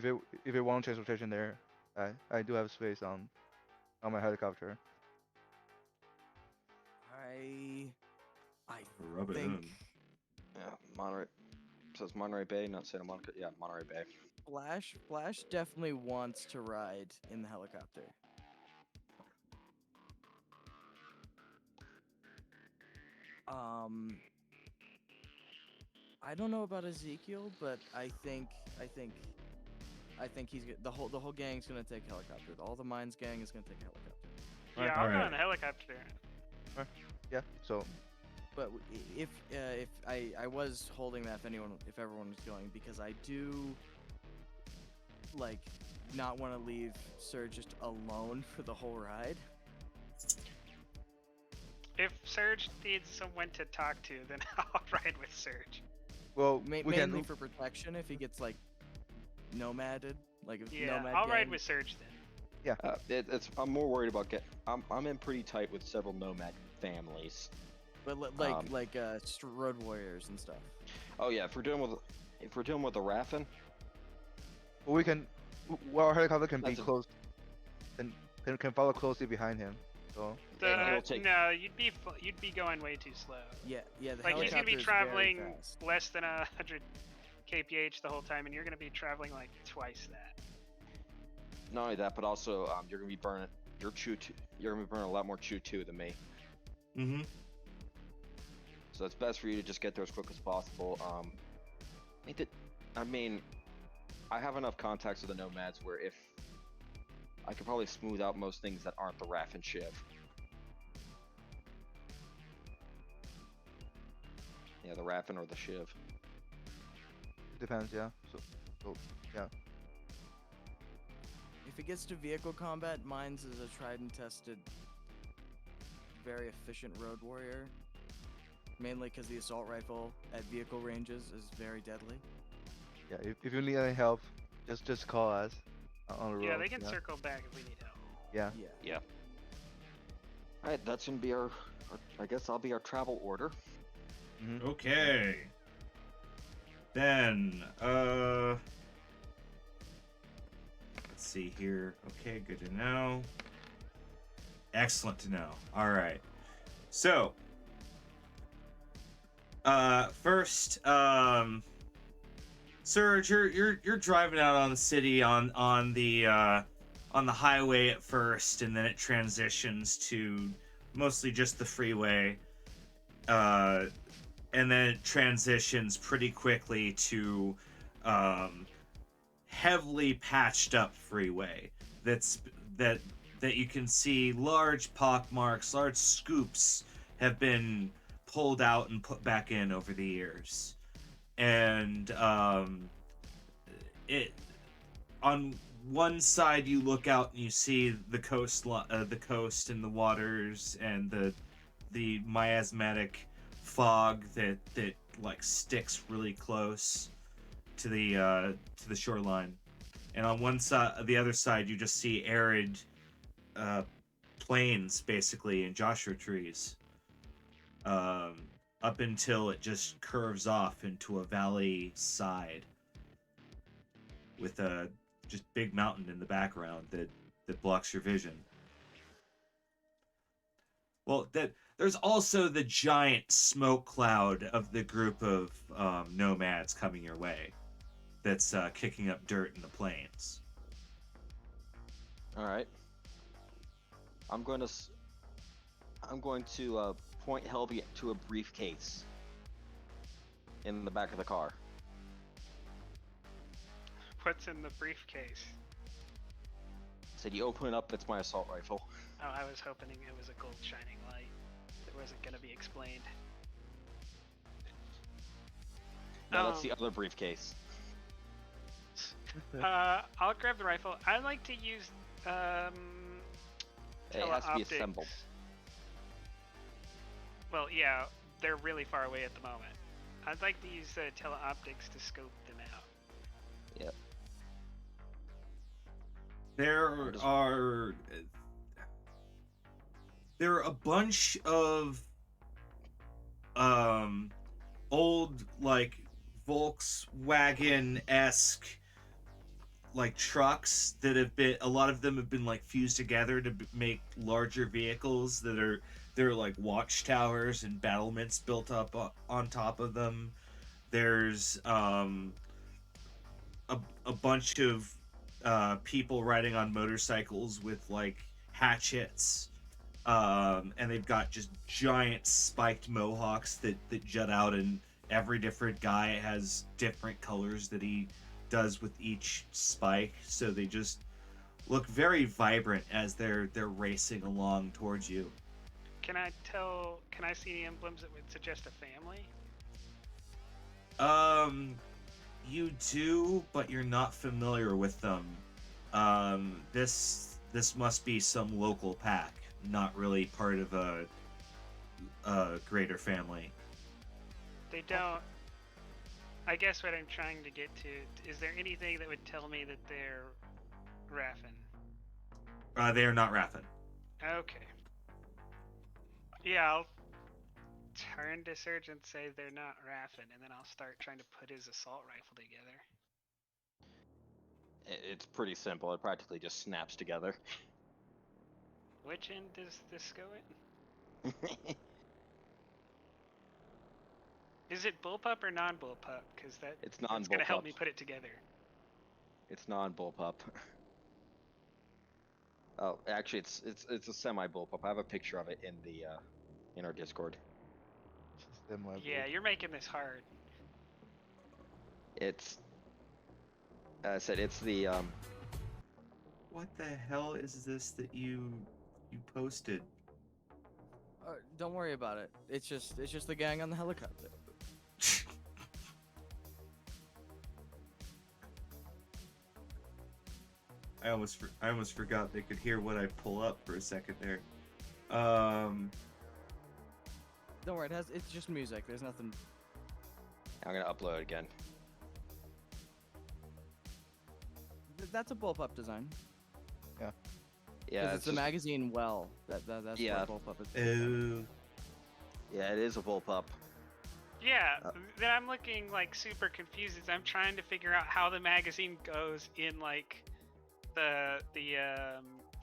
transportation there. I do have space on my helicopter. I Rub it think in. Yeah, Monterey. Says Monterey Bay, not Santa Monica. Yeah, Monterey Bay. Flash definitely wants to ride in the helicopter. I don't know about Ezekiel, but I think the whole gang's gonna take helicopter. All the Mines gang is gonna take helicopter. Yeah, I'll go Alright. on the helicopter. Yeah. So But if I was holding that if everyone was going, because I do like not want to leave Serge just alone for the whole ride. If Serge needs someone to talk to, then I'll ride with Serge. well, we Mainly can. for protection if he gets like nomaded, like if Yeah, nomad I'll ride gang- with Serge then. I'm more worried about I'm in pretty tight with several nomad families. but road warriors and stuff. Oh yeah, if we're dealing with the Raffin, We can. Well, our helicopter can be That's a- close, and can follow closely behind him. So Yeah, it'll take- No, you'd be going way too slow. Yeah. The Like he's gonna be helicopter is very traveling fast. less than 100 kph the whole time, and you're gonna be traveling like twice that. not only that, but also you're gonna be burning your you're gonna be burning a lot more chew too than me. Mm-hmm. So it's best for you to just get there as quick as possible. I mean, I have enough contacts with the nomads where if I could probably smooth out most things that aren't the Raffin Shiv. Yeah, the Raffin or the Shiv. depends. Yeah. So yeah. If it gets to vehicle combat, Mines is a tried and tested, very efficient road warrior. Mainly because the assault rifle at vehicle ranges is very deadly. Yeah. If you need any help, just call us on the road. Yeah, they can yeah. circle back if we need help. Yeah. Yeah. All right, that's gonna be our I guess I'll be our travel order. Mm-hmm. Okay. Then, let's see here. Okay, good to know. Excellent to know. All right. So, first, Serge, you're driving out on the city on the highway at first, and then it transitions to mostly just the freeway. And then it transitions pretty quickly to heavily patched up freeway that you can see large pock marks, large scoops have been pulled out and put back in over the years. And it on one side you look out and you see the coast and the waters and the miasmatic fog that like sticks really close to the shoreline, and on one side, the other side, you just see arid plains basically and joshua trees, up until it just curves off into a valley side with a just big mountain in the background that blocks your vision. Well, there's also the giant smoke cloud of the group of nomads coming your way that's kicking up dirt in the plains. All right. I'm going to point Helby to a briefcase in the back of the car. What's in the briefcase? Said you open it up, it's my assault rifle. Oh, I was hoping it was a gold shining light that wasn't gonna be explained. No, that's the other briefcase. I'll grab the rifle. I like to use It has to be teleoptics. assembled. Well, yeah, they're really far away at the moment. I'd like to use teleoptics to scope them out. Yep. There are a bunch of old like Volkswagen-esque like trucks that have been, a lot of them have been like fused together to make larger vehicles that are, they're like watchtowers and battlements built up on top of them. There's a bunch of people riding on motorcycles with like hatchets, and they've got just giant spiked mohawks that jut out, and every different guy has different colors that he does with each spike, so they just look very vibrant as they're racing along towards you. Can I see any emblems that would suggest a family? You do, but you're not familiar with them. This must be some local pack, not really part of a greater family. They don't. I guess what I'm trying to get to, is there anything that would tell me that they're Raffin? They are not Raffin. Okay. Yeah, I'll turn to Surge and say they're not Raffin, and then I'll start trying to put his assault rifle together. It's pretty simple. It practically just snaps together. Which end does this go in? Is it bullpup or non-bullpup? Because It's that's going to help me non-bullpup. put it together. It's non-bullpup. Oh, actually, it's a semi-bullpup. I have a picture of it in our Discord. Yeah, you're making this hard. It's, as I said, it's the What the hell is this that you posted? Don't worry about it. It's just the gang on the helicopter. I almost forgot they could hear what I pull up for a second there. Don't worry, it's just music. There's nothing. I'm gonna upload it again. That's a bullpup design. Yeah, It's the just- magazine well. That's Yeah. what bullpup is. Oh, Yeah, it is a bullpup. Yeah, then I'm looking like super confused as I'm trying to figure out how the magazine goes in like the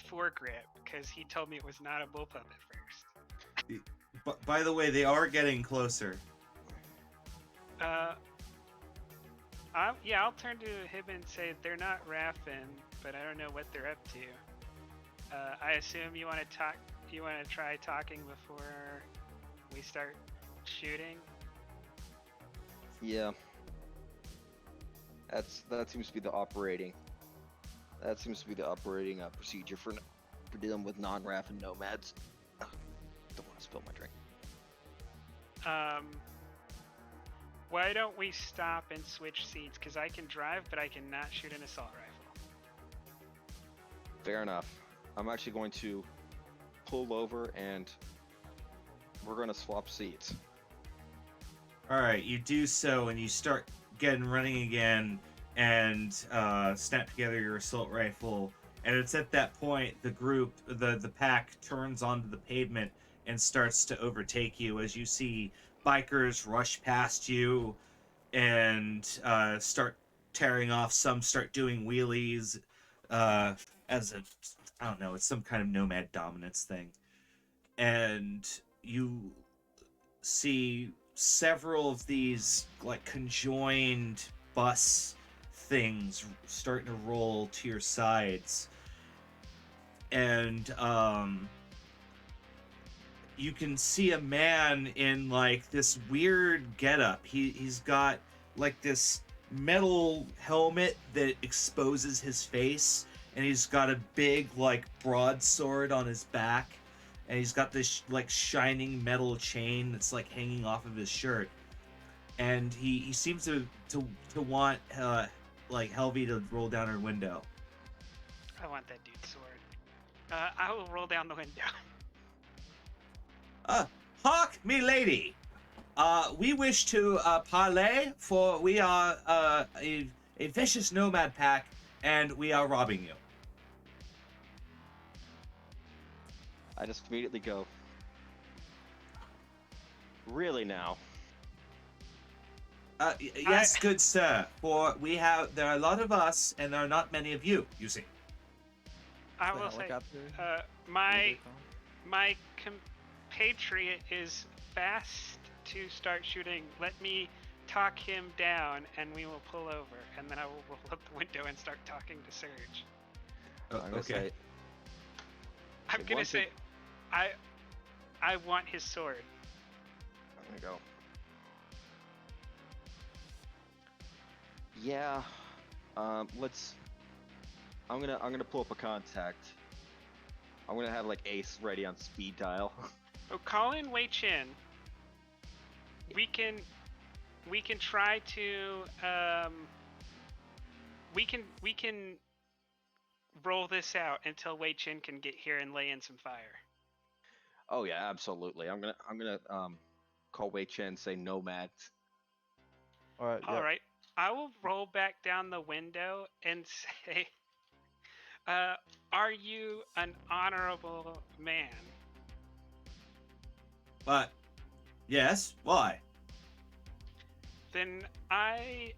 foregrip, because he told me it was not a bullpup at first. but by the way, they are getting closer. I'll turn to him and say they're not Raffin, but I don't know what they're up to. I assume you want to talk. You want to try talking before we start shooting. Yeah. That seems to be the operating. That seems to be the operating procedure for dealing with non-Raffin nomads. Ugh, don't want to spill my drink. Why don't we stop and switch seats? Because I can drive, but I cannot shoot an assault rifle. Fair enough. I'm actually going to pull over and we're going to swap seats. All right, you do so, and you start getting running again, and snap together your assault rifle. And it's at that point the pack turns onto the pavement and starts to overtake you as you see bikers rush past you and start tearing off. Some start doing wheelies as a, I don't know, it's some kind of nomad dominance thing. And you see several of these like conjoined bus things starting to roll to your sides, and you can see a man in like this weird getup. He's got like this metal helmet that exposes his face, and he's got a big like broadsword on his back, and he's got this like shining metal chain that's like hanging off of his shirt. and he seems to want like Helvy to roll down her window. I want that dude's sword. I will roll down the window. Hark, me lady. We wish to parley, for we are a vicious nomad pack, and we are robbing you. I just immediately go. Really now? Yes, good sir. For there are a lot of us, and there are not many of you. You see. I The will say, helicopter? my compatriot is fast to start shooting. Let me talk him down, and we will pull over, and then I will roll up the window and start talking to Surge. Oh, I'm gonna okay. say, I'm Okay, gonna one say, thing- I want his sword. I'm gonna go. Yeah. Let's. I'm gonna pull up a contact. I'm gonna have like Ace ready on speed dial. Oh, call in Wei Chin. We can try to we can roll this out until Wei Chin can get here and lay in some fire. Oh yeah, absolutely. I'm gonna call Wei Chen, say nomad. All right. All Yeah. right, I will roll back down the window and say, "Are you an honorable man?" But yes, why? Then I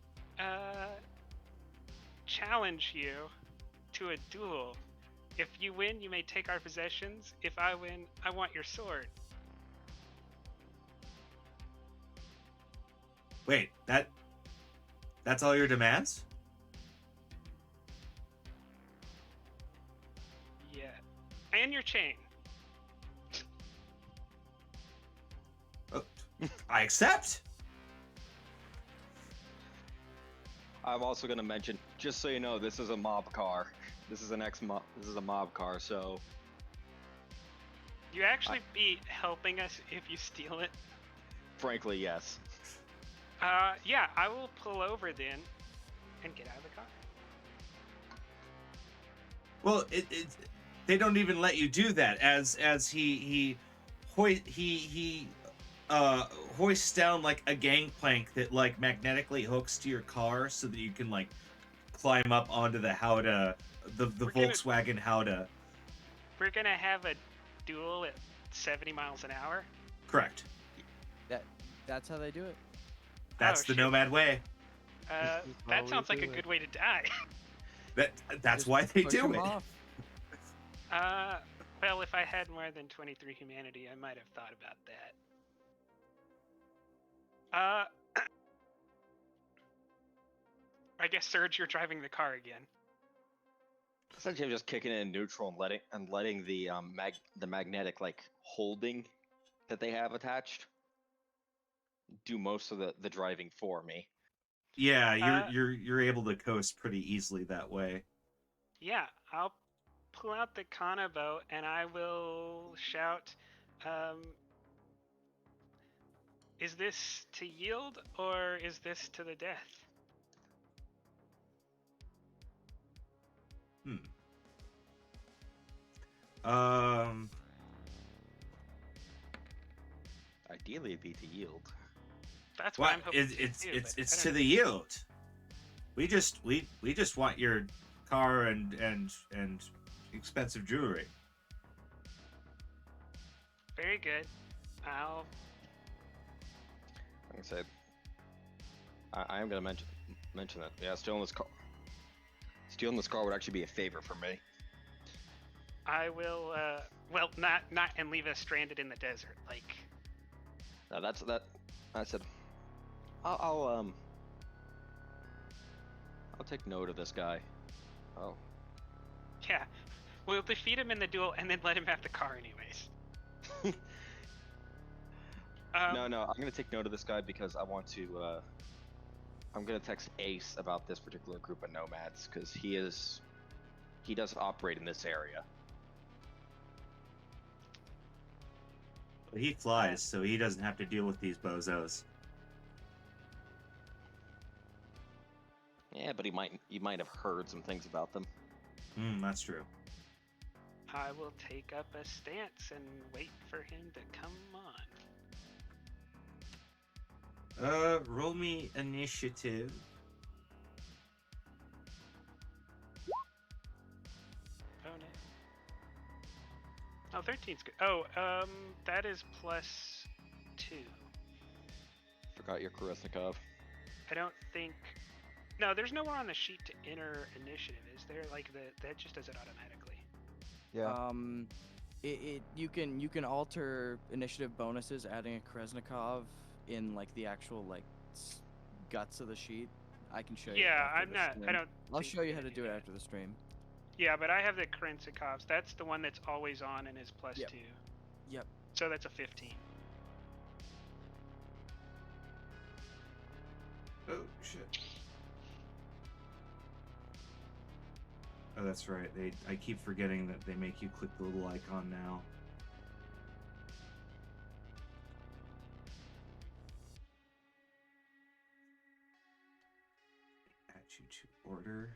challenge you to a duel. If you win, you may take our possessions. If I win, I want your sword. Wait, that's all your demands? Yeah. And your chain. Oh, I accept. I'm also gonna mention, just so you know, this is a mob car. This is This is a mob car. So You actually be helping us if you steal it. frankly, yes. Yeah, I will pull over then and get out of the car. Well, they don't even let you do that as he hoists down like a gangplank that like magnetically hooks to your car so that you can like climb up onto the Howdah, the Volkswagen Howdah. We're gonna have a duel at 70 miles an hour. Correct. That's how they do it. That's Oh, the shit. nomad way. That how we sounds like a do it. good way to die. That's Just why they push do 'em it. off. Well, if I had more than 23 humanity, I might have thought about that. I guess Surge, you're driving the car again. Essentially, I'm just kicking it in neutral and letting the magnetic like holding that they have attached do most of the driving for me. Yeah, Uh, you're able to coast pretty easily that way. Yeah, I'll pull out the Kana bow and I will shout, is this to yield or is this to the death? Ideally, it'd be to yield. That's what Well, I'm hoping to it's do, it's but I it's don't to know. the yield. We just want your car and expensive jewelry. Very good. I'll... Like I said, I am gonna mention that. Yeah, stealing this car would actually be a favor for me. I will, well, not and leave us stranded in the desert, like... Now that. I said, I'll take note of this guy. Oh, Yeah, we'll defeat him in the duel and then let him have the car anyways. no, I'm gonna take note of this guy because I want to. I'm gonna text Ace about this particular group of nomads because he does operate in this area. He flies, so he doesn't have to deal with these bozos. Yeah, but you might have heard some things about them. That's true. I will take up a stance and wait for him to come on. Roll me initiative. Oh no. Oh, 13's good. Oh, that is +2. Forgot your Korethnikov. I don't think. No, there's nowhere on the sheet to enter initiative, is there? Like that just does it automatically. Yeah. You can alter initiative bonuses, adding a Krasnikov in like the actual like guts of the sheet. I can show you. Yeah, after I'm the not. stream. I don't. I'll think show you we're how to gonna do it that. after the stream. Yeah, but I have the Krensikovs. That's the one that's always on and is +2. Yep. So that's a 15. Oh shit. Oh, that's right. I keep forgetting that they make you click the little icon now. Add you to order.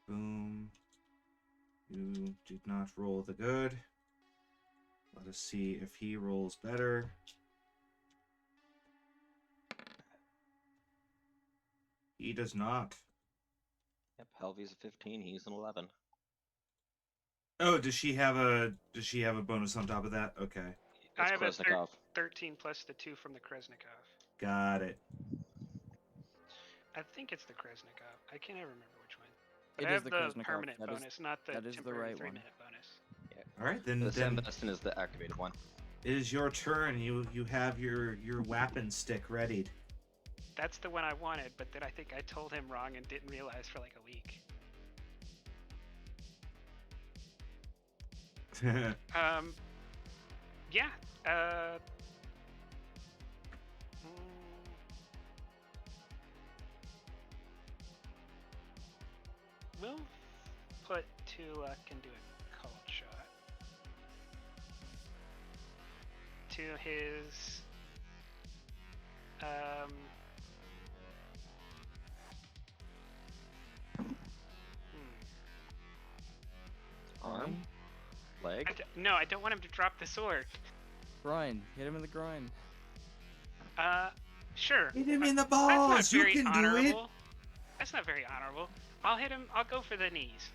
Boom. You did not roll the good. Let us see if he rolls better. He does not. Yep, Helvy's a 15. He's an 11. Oh, does she have a bonus on top of that? Okay. I It's have a Korethnikov. 13 plus the 2 from the Kresnikov. Got it. I think it's the Kresnikov. I can't ever remember which one. But It I is have the the Kresnikov. permanent That is- bonus, not the that is the temporary right one. 3-minute bonus. All right, then The then Sandbeston is the activated one. it is your turn. You have your weapon stick readied. That's the one I wanted, but then I think I told him wrong and didn't realize for like a week. Yeah. We'll put 2 luck and do a cold shot. To his Arm? Leg? No, I don't want him to drop the sword. Groin. Hit him in the groin. Sure. Hit him in the That's not balls. You very can do honorable. it. That's not very honorable. I'll hit him. I'll go for the knees.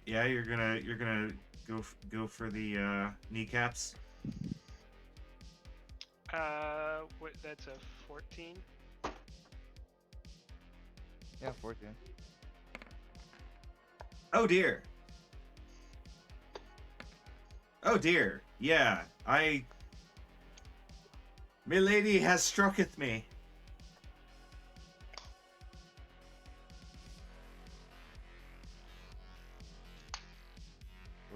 Yeah, you're gonna go for the kneecaps. That's a 14. Yeah, 14. Oh dear. Oh dear. Yeah, Milady has strucketh me.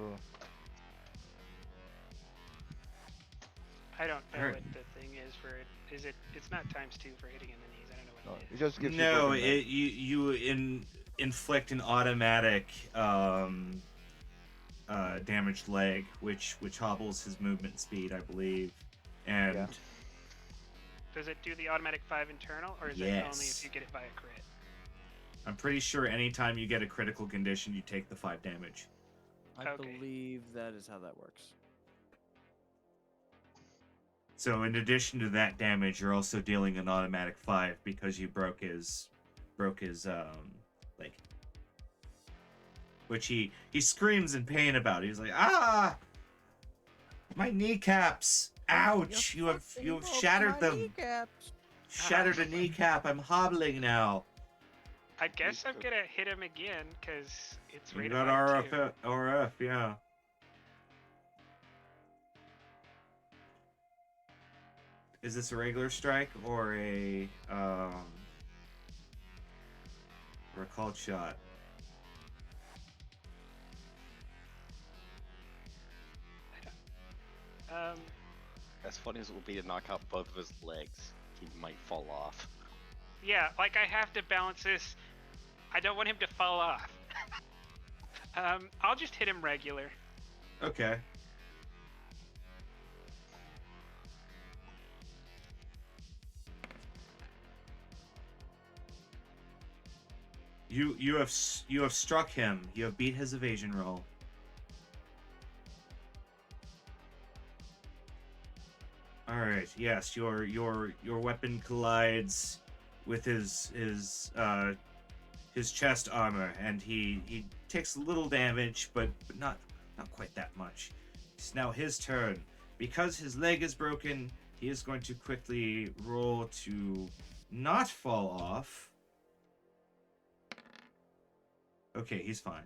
Ooh. I don't know Alright. what the thing is for it. Is it? It's not #2 for hitting in the knees. I don't know No, what it it is. just gives you No, broken leg. you inflict an automatic damaged leg, which hobbles his movement speed, I believe, and Yeah. Does it do the automatic 5 internal, or is it only if Yes. you get it by a crit? I'm pretty sure anytime you get a critical condition, you take the 5 damage. I Okay. believe that is how that works. So in addition to that damage, you're also dealing an automatic 5 because you broke his leg. Which he screams in pain about. He's like, "Ah! My kneecaps! Ouch! You have shattered them. Kneecaps. Shattered a kneecap. I'm hobbling now." I guess I'm gonna hit him again because it's You rated got by 2. RF, yeah. Is this a regular strike or a called shot? As funny as it will be to knock out both of his legs, he might fall off. Yeah, like I have to balance this. I don't want him to fall off. I'll just hit him regular. Okay. You have struck him. You have beat his evasion roll. All right. Yes, your weapon collides with his chest armor, and he takes a little damage, but not quite that much. It's now his turn. Because his leg is broken, he is going to quickly roll to not fall off. Okay, he's fine.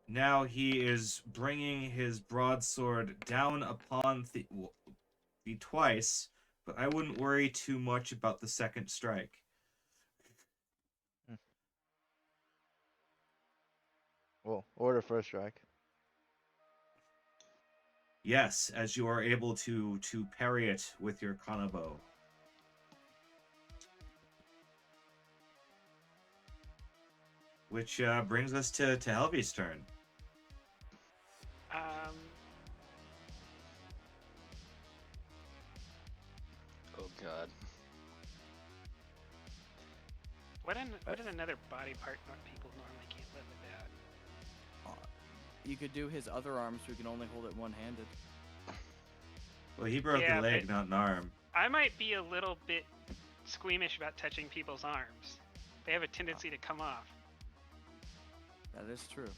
Now he is bringing his broadsword down upon the twice, but I wouldn't worry too much about the second strike. Well, or the first strike. Yes, as you are able to parry it with your kanabo. Which brings us to Helvy's turn. Oh god. What is another body part people normally can't live without? You could do his other arms, so we can only hold it one-handed. Well, he broke Yeah, a leg, but- not an arm. I might be a little bit squeamish about touching people's arms. They have a tendency to come off. That is true.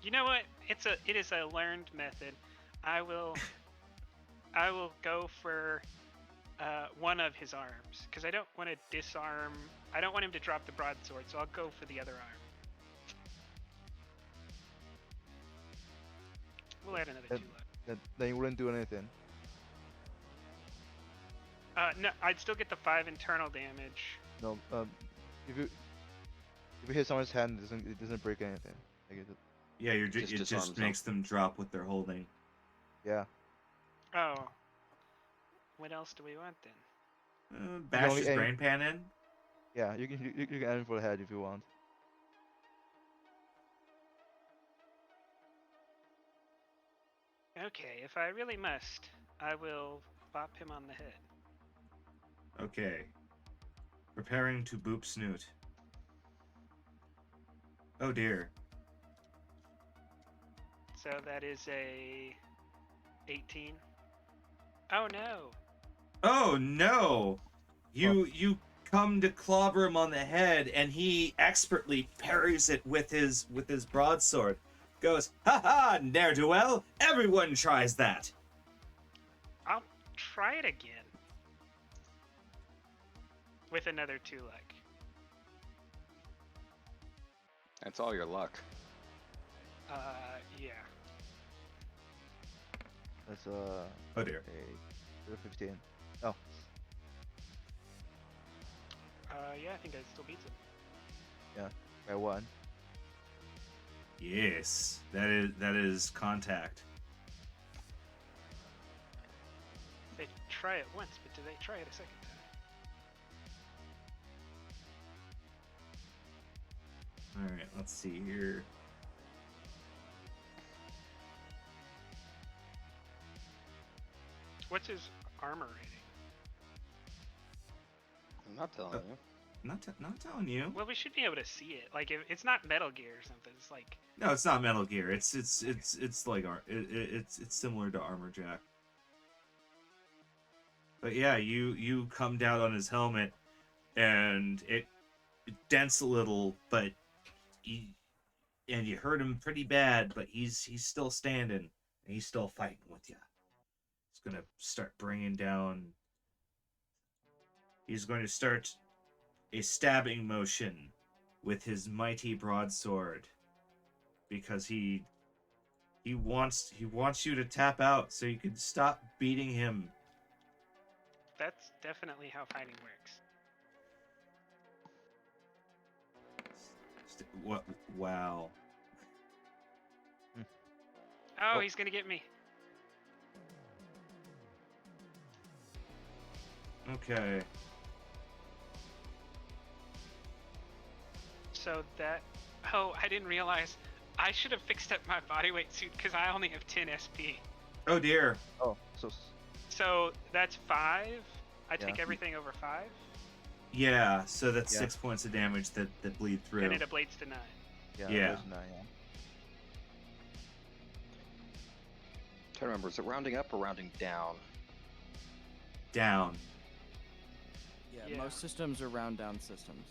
You know what? It is a learned method. I will go for one of his arms because I don't want to disarm. I don't want him to drop the broadsword, so I'll go for the other arm. We'll add another 2 luck. Then you wouldn't do anything. No, I'd still get the 5 internal damage. No, if you hit someone's hand, it doesn't break anything. Like Yeah, it Just just disarms them. makes them drop what they're holding. yeah. Oh. What else do we want then? Bash only his aim- brain pan in. Yeah, you can aim for the head if you want. Okay, if I really must, I will bop him on the head. Okay. Preparing to boop snoot. Oh dear. So that is a 18. Oh no. Oh no! You come to clobber him on the head, and he expertly parries it with his broadsword. Goes, ha ha, ne'er-do-well! Everyone tries that. I'll try it again. With another 2 luck. That's all your luck. Yeah. That's Oh dear. a 15. Oh, Yeah, I think I still beats him. by 1. Yes, that is contact. They try it once, but do they try it a second time? All right, let's see here. What's his armor rating? I'm not telling you. Not telling you. Well, we should be able to see it. Like, if it's not Metal Gear or something. It's like, No, it's not Metal Gear. It's like it's similar to Armor Jack. But yeah, you come down on his helmet, and it dents a little, but and you hurt him pretty bad. But he's still standing, and he's still fighting with you. He's gonna start bringing down. He's going to start a stabbing motion with his mighty broadsword, because he wants you to tap out so you can stop beating him. that's definitely how fighting works. What? Wow. Oh, Oh. he's gonna get me. Okay. So that. Oh, I didn't realize. I should have fixed up my bodyweight suit because I only have 10 SP. Oh dear. Oh, So that's 5. I take Yeah. everything over 5, Yeah, so that's Yeah. 6 points of damage that bleed through. and it ablates to 9. yeah. Yeah. There's 9, yeah. Trying to remember, is it rounding up or rounding down? Down. Yeah, Yeah. most systems are round down systems.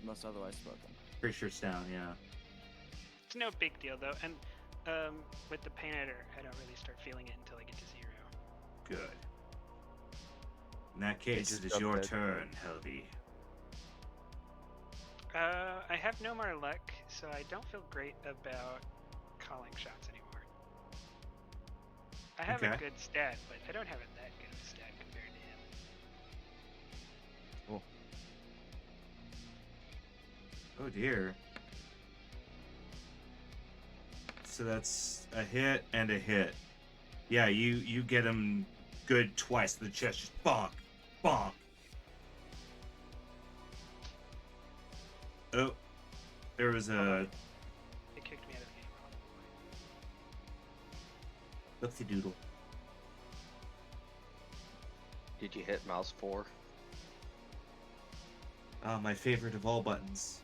Most otherwise spoken. Pretty sure it's down, yeah. It's no big deal though, and with the pain editor, I don't really start feeling it until I get to 0. Good. In that case, just it is drop your that. turn, Helby. I have no more luck, so I don't feel great about calling shots anymore. I have a Okay. good stat, but I don't have it that good of a stat compared to him. Cool. Oh dear. So that's a hit and a hit. Yeah, you get him good twice to the chest. Just bonk, bonk. Oh, there was a It kicked me out of the game. oopsie doodle. Did you hit mouse 4? My favorite of all buttons.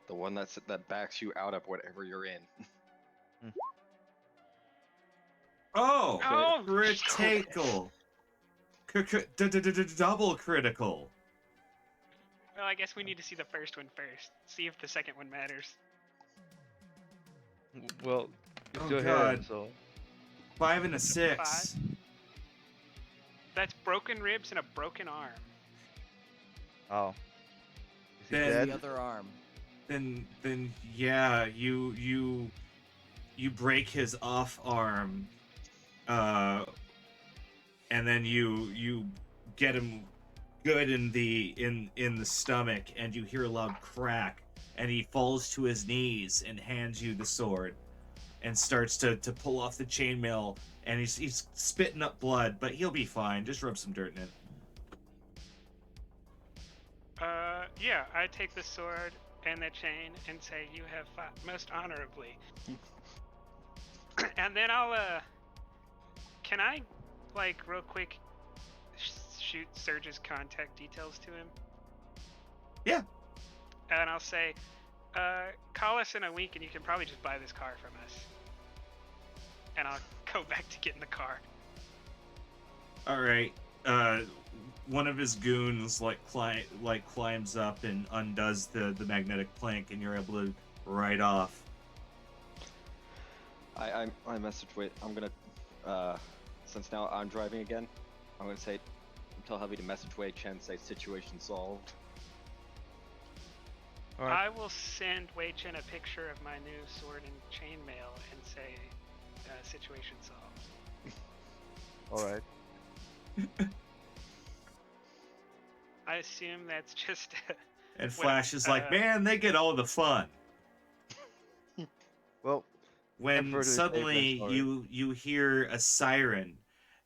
The one that backs you out of whatever you're in. Oh, Oh, critical. Double critical. Well, I guess we need to see the first one first. See if the second one matters. Well, you Oh, still hit God. him, so 5 and a 6. That's broken ribs and a broken arm. oh. Is he Then- dead? The other arm. Then yeah, you break his off arm, and then you get him good in the stomach, and you hear a loud crack, and he falls to his knees and hands you the sword, and starts to pull off the chainmail, and he's spitting up blood, but he'll be fine. Just rub some dirt in it. Yeah, I take the sword and the chain and say, "You have fought most honorably." And then I'll, can I, like, real quick, shoot Surge's contact details to him? Yeah. And I'll say, call us in a week and you can probably just buy this car from us. And I'll go back to getting the car. All right. One of his goons climbs up and undoes the magnetic plank, and you're able to ride off. I message Wait. I'm gonna since now I'm driving again. I'm gonna say tell Heavy to message Wei Chen, say situation solved. Alright. I will send Wei Chen a picture of my new sword and chainmail and say, situation solved. Alright. I assume that's just And Well, Flash is like, man, they get all the fun. Well, When further suddenly statements, you hear a siren,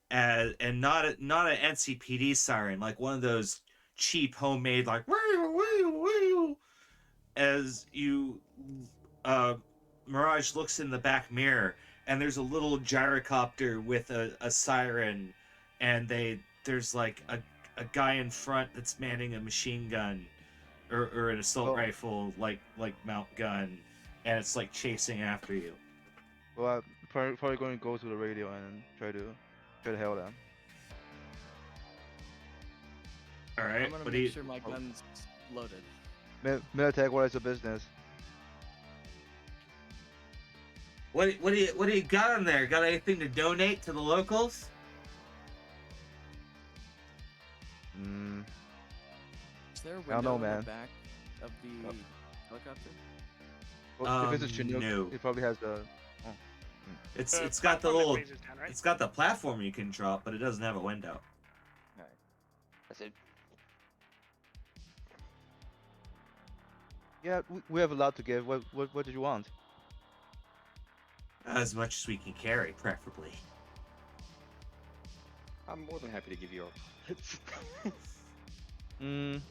and not an NCPD siren, like one of those cheap homemade like wee wee wee. As you, Mirage looks in the back mirror, and there's a little gyrocopter with a siren, and there's like a guy in front that's manning a machine gun, or an assault Oh. rifle like mount gun, and it's like chasing after you. well, I'm probably going to go to the radio and try to hail them. All right, I'm gonna what do you? make sure my gun's loaded. Militech, what is the business? What do you got on there? Got anything to donate to the locals? Mm, Is there a I don't know, window in man. the back of the helicopter? well, if it's a Chinook, no. it probably has the. It's got the platform that little, blazes down, right? it's got the platform you can drop, but it doesn't have a window. I said Yeah, we have a lot to give. What did you want? As much as we can carry, preferably. I'm more than happy to give you a Mm,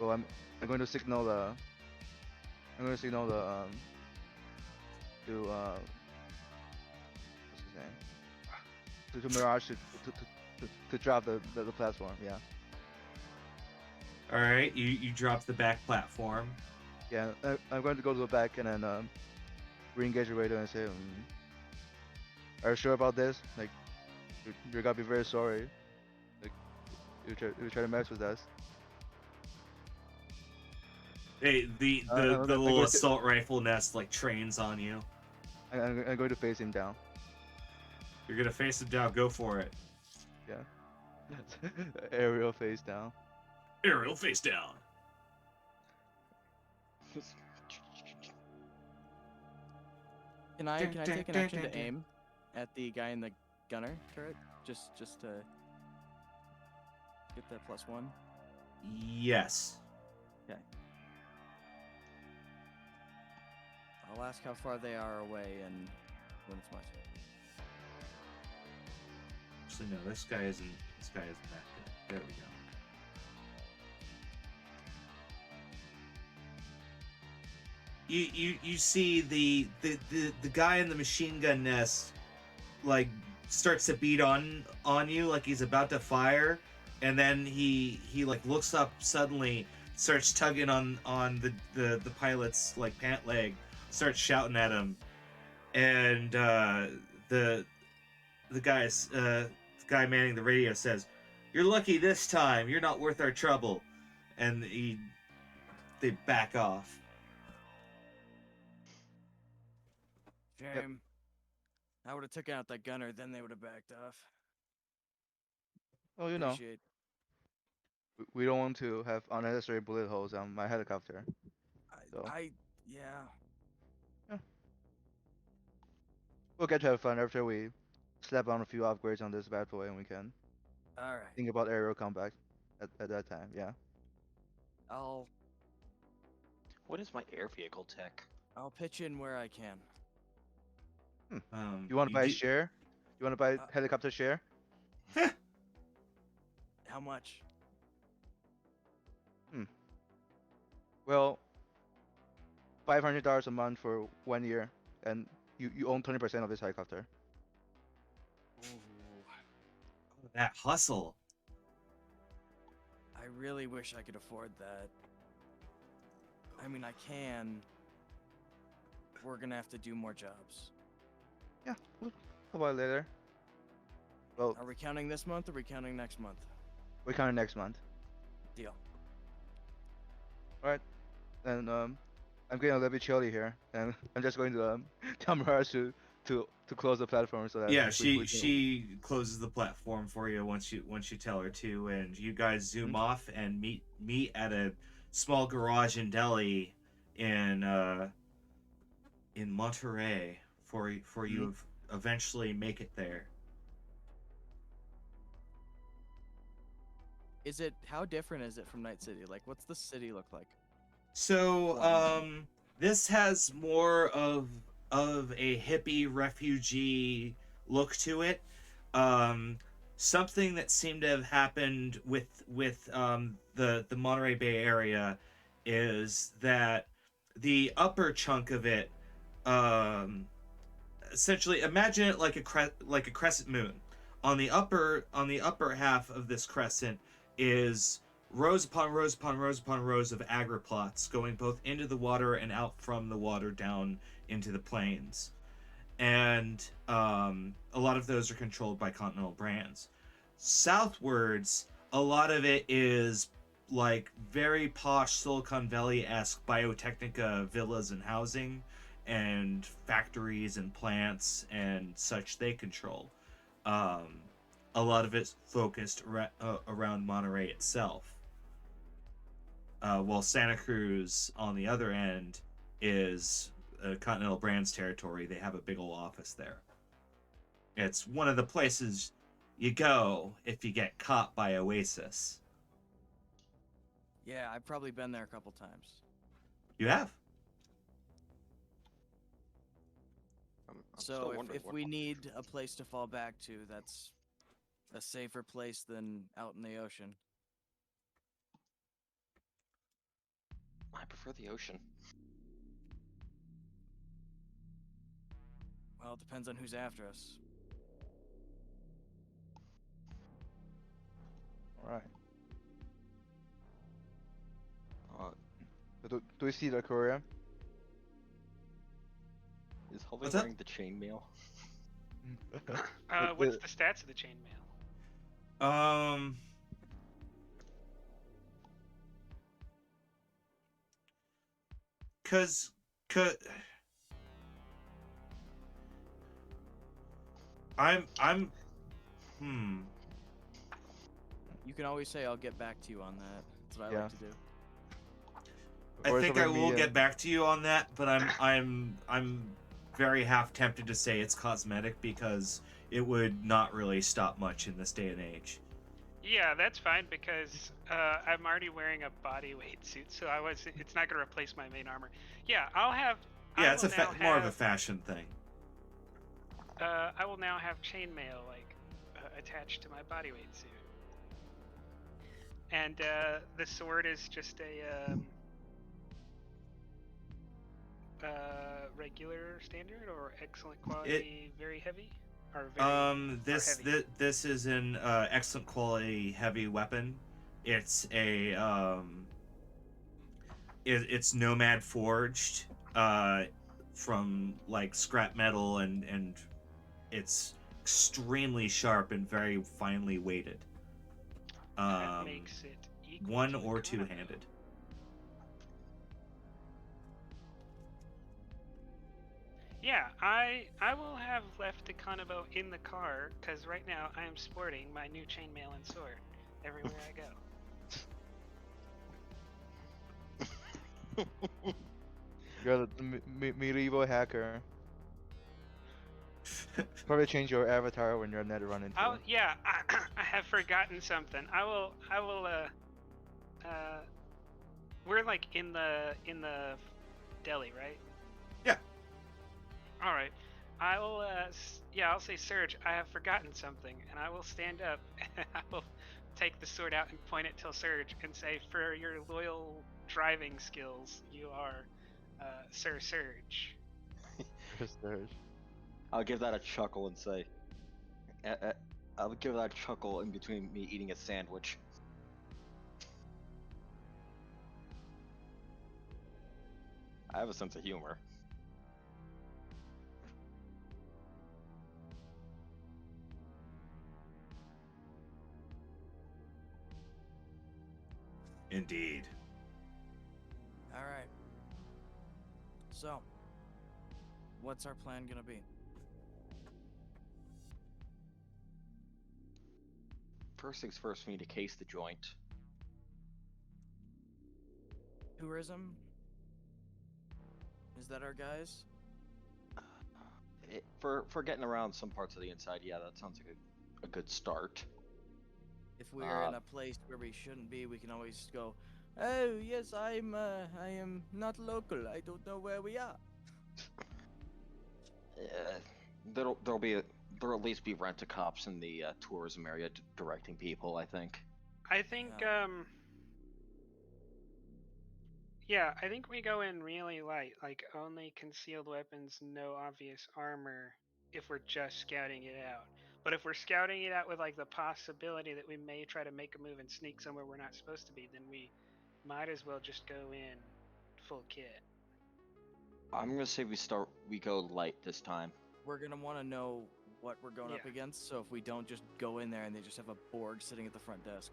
Well, I'm going to signal the to what's his name, to Mirage to drop the platform. Yeah. All right, you drop the back platform. Yeah, I'm going to go to the back and then re-engage the radio and say, "Are you sure about this? Like, you're gonna be very sorry. Like, you try to mess with us." Hey, the I'm little going to assault rifle nest like trains on you. I'm going to face him down. You're gonna face him down. Go for it. Yeah. Aerial face down. Aerial face down. Can I take an action to aim at the guy in the gunner turret? Just to get that +1? Yes. Okay. I'll ask how far they are away and when it's my turn. Actually, no. This guy isn't that good. There we go. You see the guy in the machine gun nest like starts to beat on you like he's about to fire, and then he like looks up suddenly, starts tugging on the pilot's like pant leg, starts shouting at him, and the guy manning the radio says, "You're lucky this time. You're not worth our trouble," and they back off. Shame. I would have taken out that gunner, then they would have backed off. Oh, you know, Appreciate. we don't want to have unnecessary bullet holes on my helicopter. So Yeah. we'll get to have fun after we slap on a few upgrades on this bad boy, and we can All right. think about aerial combat at that time. Yeah. I'll What is my air vehicle tech? pitch in where I can. You want to buy a do- share? You want to buy helicopter share? How much? Well, $500 a month for 1 year, and you own 20% of this helicopter. Ooh, that hustle. I really wish I could afford that. I mean, I can. We're gonna have to do more jobs. Yeah, we'll talk about it later. Well, Are we counting this month or are we counting next month? we're counting next month. Deal. And I'm getting a little bit chilly here, and I'm just going to tell Mirage to close the platform so that Yeah, we can- she closes the platform for you once you tell her to, and you guys zoom off and meet at a small garage in Delhi in Monterey for you eventually make it there. How different is it from Night City? Like, what's the city look like? So this has more of a hippie refugee look to it. Something that seemed to have happened with the Monterey Bay area is that the upper chunk of it, essentially imagine it like a crescent moon. On the upper half of this crescent is rows upon rows upon rows upon rows of agriplots going both into the water and out from the water down into the plains. And a lot of those are controlled by Continental brands. Southwards, a lot of it is like very posh Silicon Valley-esque Biotechnica villas and housing and factories and plants and such they control. A lot of it's focused around Monterey itself. While Santa Cruz, on the other end, is Continental Brands territory. They have a big old office there. It's one of the places you go if you get caught by Oasis. Yeah, I've probably been there a couple times. You have? I'm So still wondering if what we one- need a place to fall back to, that's a safer place than out in the ocean. I prefer the ocean. Well, it depends on who's after us. All right. Uh, Do we see the courier? is Holly What's that? wearing the chainmail? What's the stats of the chainmail? Um. Cause, cause I'm. You can always say I'll get back to you on that. That's what I Yeah. like to do. I Or think is it I gonna will be, get back to you on that, but I'm very half tempted to say it's cosmetic because it would not really stop much in this day and age. Yeah, that's fine because I'm already wearing a bodyweight suit, so it's not going to replace my main armor. Yeah, Yeah, I it's will now more of a have, fashion thing. I will now have chainmail attached to my bodyweight suit, and the sword is just a regular standard or excellent quality, very heavy, or very This or heavy. this is an excellent quality heavy weapon. It's a it's nomad forged from like scrap metal and it's extremely sharp and very finely weighted. That makes it equal One to or the two Konobo. handed. Yeah, I will have left the Konobo in the car because right now I am sporting my new chainmail and sword everywhere I go. You're the medieval hacker. Probably change your avatar when you're net running. Oh yeah, I have forgotten something. I will we're like in the deli, right? Yeah. All right. I will I'll say Surge, I have forgotten something, and I will stand up and I will take the sword out and point it till Surge and say, for your loyal driving skills, you are Sir Surge. I'll give that a chuckle and say, I'll give that a chuckle in between me eating a sandwich. I have a sense of humor. Indeed. All right. So, what's our plan gonna be? First things first, we need to case the joint. Tourism? Is that our guys? For getting around some parts of the inside, yeah, that sounds like a good start. If we are in a place where we shouldn't be, we can always go, "Oh yes, I am not local. I don't know where we are." There'll at least be rent-a-cops in the tourism area directing people, I think. I think I think we go in really light, like only concealed weapons, no obvious armor if we're just scouting it out. But if we're scouting it out with like the possibility that we may try to make a move and sneak somewhere we're not supposed to be, then we might as well just go in full kit. I'm gonna say we go light this time. We're gonna want to know what we're going up Yeah. against, so if we don't just go in there and they just have a Borg sitting at the front desk.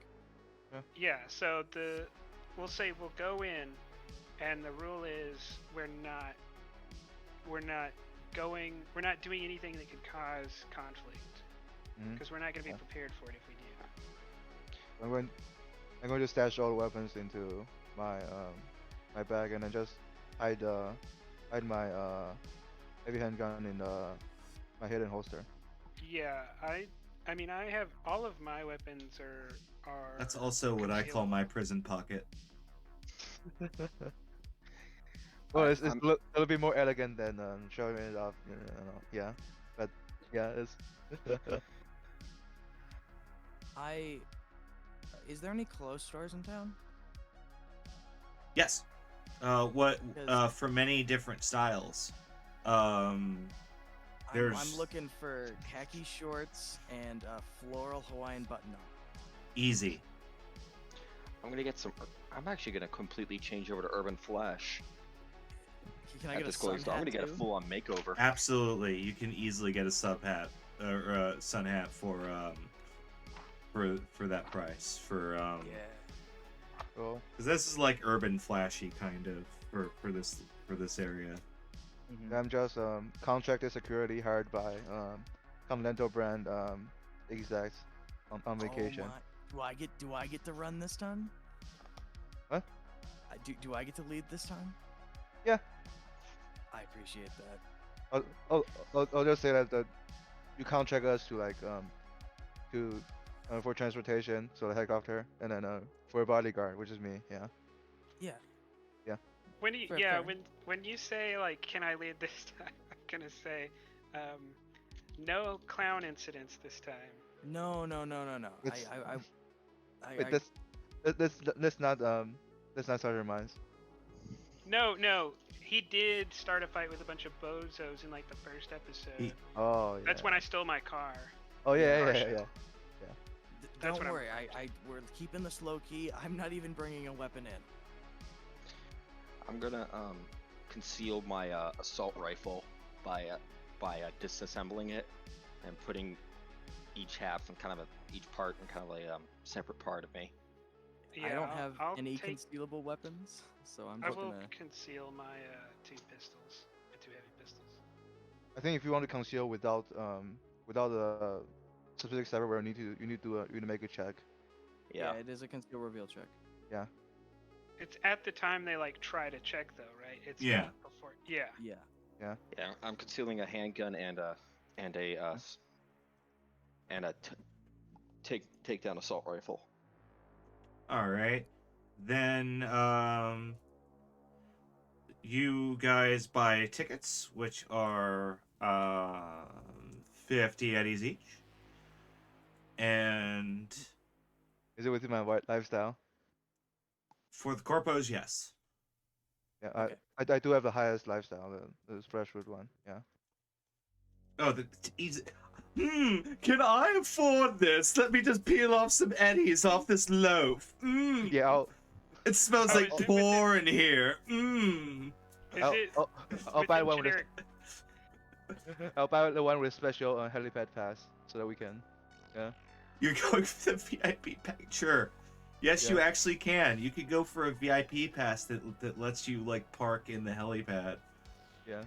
Yeah, so we'll say we'll go in, and the rule is we're not doing anything that could cause conflict, because we're not going to be prepared for it if we do. I'm going to stash all the weapons into my my bag and then just hide my heavy handgun in my hidden holster. Yeah, I mean I have all of my weapons are That's also what I call concealable. my prison pocket. Well, it's a little bit more elegant than showing it off. Yeah, but yeah, it's. Is there any clothes stores in town? Yes. What? 'Cause- For many different styles. I'm There's looking for khaki shorts and a floral Hawaiian button-up. easy. I'm gonna get some. I'm actually gonna completely change over to Urban Flash Can I at get a this sun closing store. I'm hat gonna get a too? full-on makeover. Absolutely, you can easily get a sub hat or sun hat for that price Yeah. Cool. because this is like urban flashy kind of for this area. I'm just contracted security hired by Continental brand execs on vacation. Oh my. Do I get to run this time? What? Do I get to lead this time? Yeah. I appreciate that. I'll just say that you contract us to for transportation, so the helicopter, and then for a bodyguard, which is me. Yeah. Yeah. When you Fair. when you say like, can I lead this time? I'm gonna say, no clown incidents this time. No. It's- I Wait, let's not start your minds. No, he did start a fight with a bunch of bozos in like the first episode. He- Oh yeah. That's when I stole my car. Oh yeah. Partial. That's That's don't what worry. We're keeping this low key. I'm not even bringing a weapon in. I'm gonna conceal my assault rifle by disassembling it and putting each half and each part in kind of a separate part of me. Yeah, I don't have I'll any take, concealable weapons, so I'm I just will gonna. conceal my two pistols, my two heavy pistols. I think if you want to conceal without a specific cyberware, you need to make a check. Yeah. It is a conceal reveal check. Yeah. It's at the time they like try to check though, right? It's Yeah. not before. Yeah. Yeah. Yeah. I'm concealing a handgun and a takedown assault rifle. All right, then you guys buy tickets, which are 50 eddies each, and Is it within my lifestyle? for the corpos, yes. Yeah. Okay. I do have the highest lifestyle, the fresh fruit one. Yeah. Oh, the easy. Can I afford this? Let me just peel off some eddies off this loaf. Yeah. It smells Oh, like is it pour in here. Is it? I'll buy within one with generic- I'll buy the one with special helipad pass so that we can. Yeah. You're going for the VIP pack? Sure. Yes, you Yeah. actually can. You could go for a VIP pass that lets you like park in the helipad. Yeah.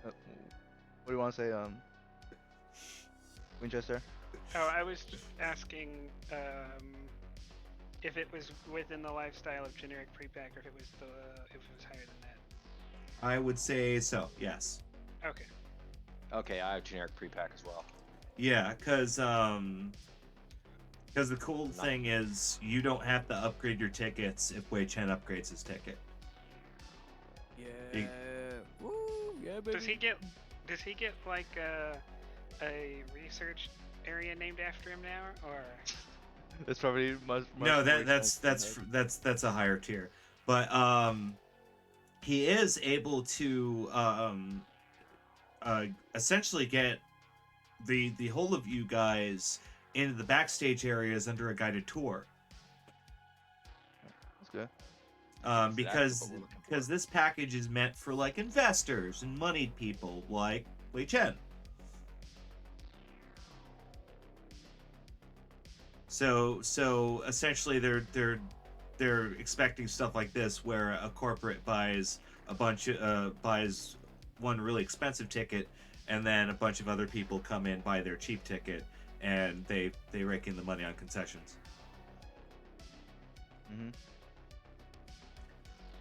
What do you want to say, Winchester? Oh, I was just asking if it was within the lifestyle of generic prepack, or if it was higher than that. I would say so. Yes. Okay. Okay, I have generic pre-pack as well. Yeah, because the cool thing is you don't have to upgrade your tickets if Wei Chen upgrades his ticket. Yeah. Woo, yeah, baby. Does he get like a research area named after him now, or? It's probably much. No, more that's expensive. that's a higher tier, but he is able to essentially get the whole of you guys into the backstage areas under a guided tour. That's good. Exactly Because what we're looking for. this package is meant for like investors and moneyed people like Wei Chen. So essentially they're expecting stuff like this where a corporate buys buys one really expensive ticket, and then a bunch of other people come in, buy their cheap ticket, and they rake in the money on concessions. Mm-hmm.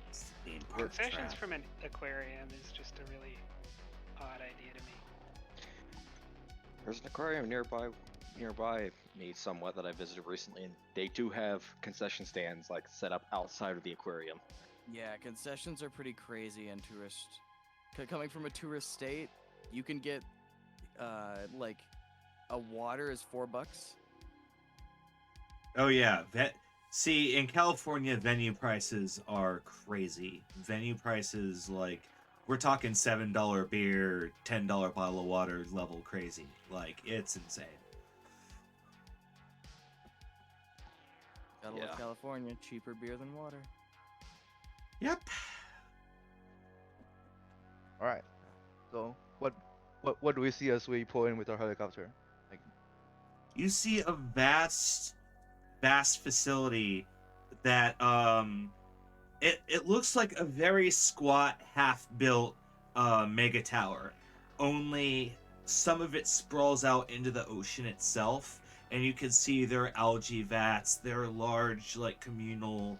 It's the main part of the Concessions trap. from an aquarium is just a really odd idea to me. There's an aquarium nearby me somewhat that I visited recently, and they do have concession stands like set up outside of the aquarium. Yeah, concessions are pretty crazy in tourist. Coming from a tourist state, you can get like a water is $4, Oh yeah, see, in California, venue prices are crazy. Venue prices, like, we're talking $7 beer, $10 bottle of water level crazy. Like, it's insane. Gotta Yeah. love California. Cheaper beer than water. Yep. All right. So what do we see as we pull in with our helicopter? Like, You see a vast facility that it looks like a very squat, half-built mega tower. Only some of it sprawls out into the ocean itself, and you can see there are algae vats. There are large, like, communal,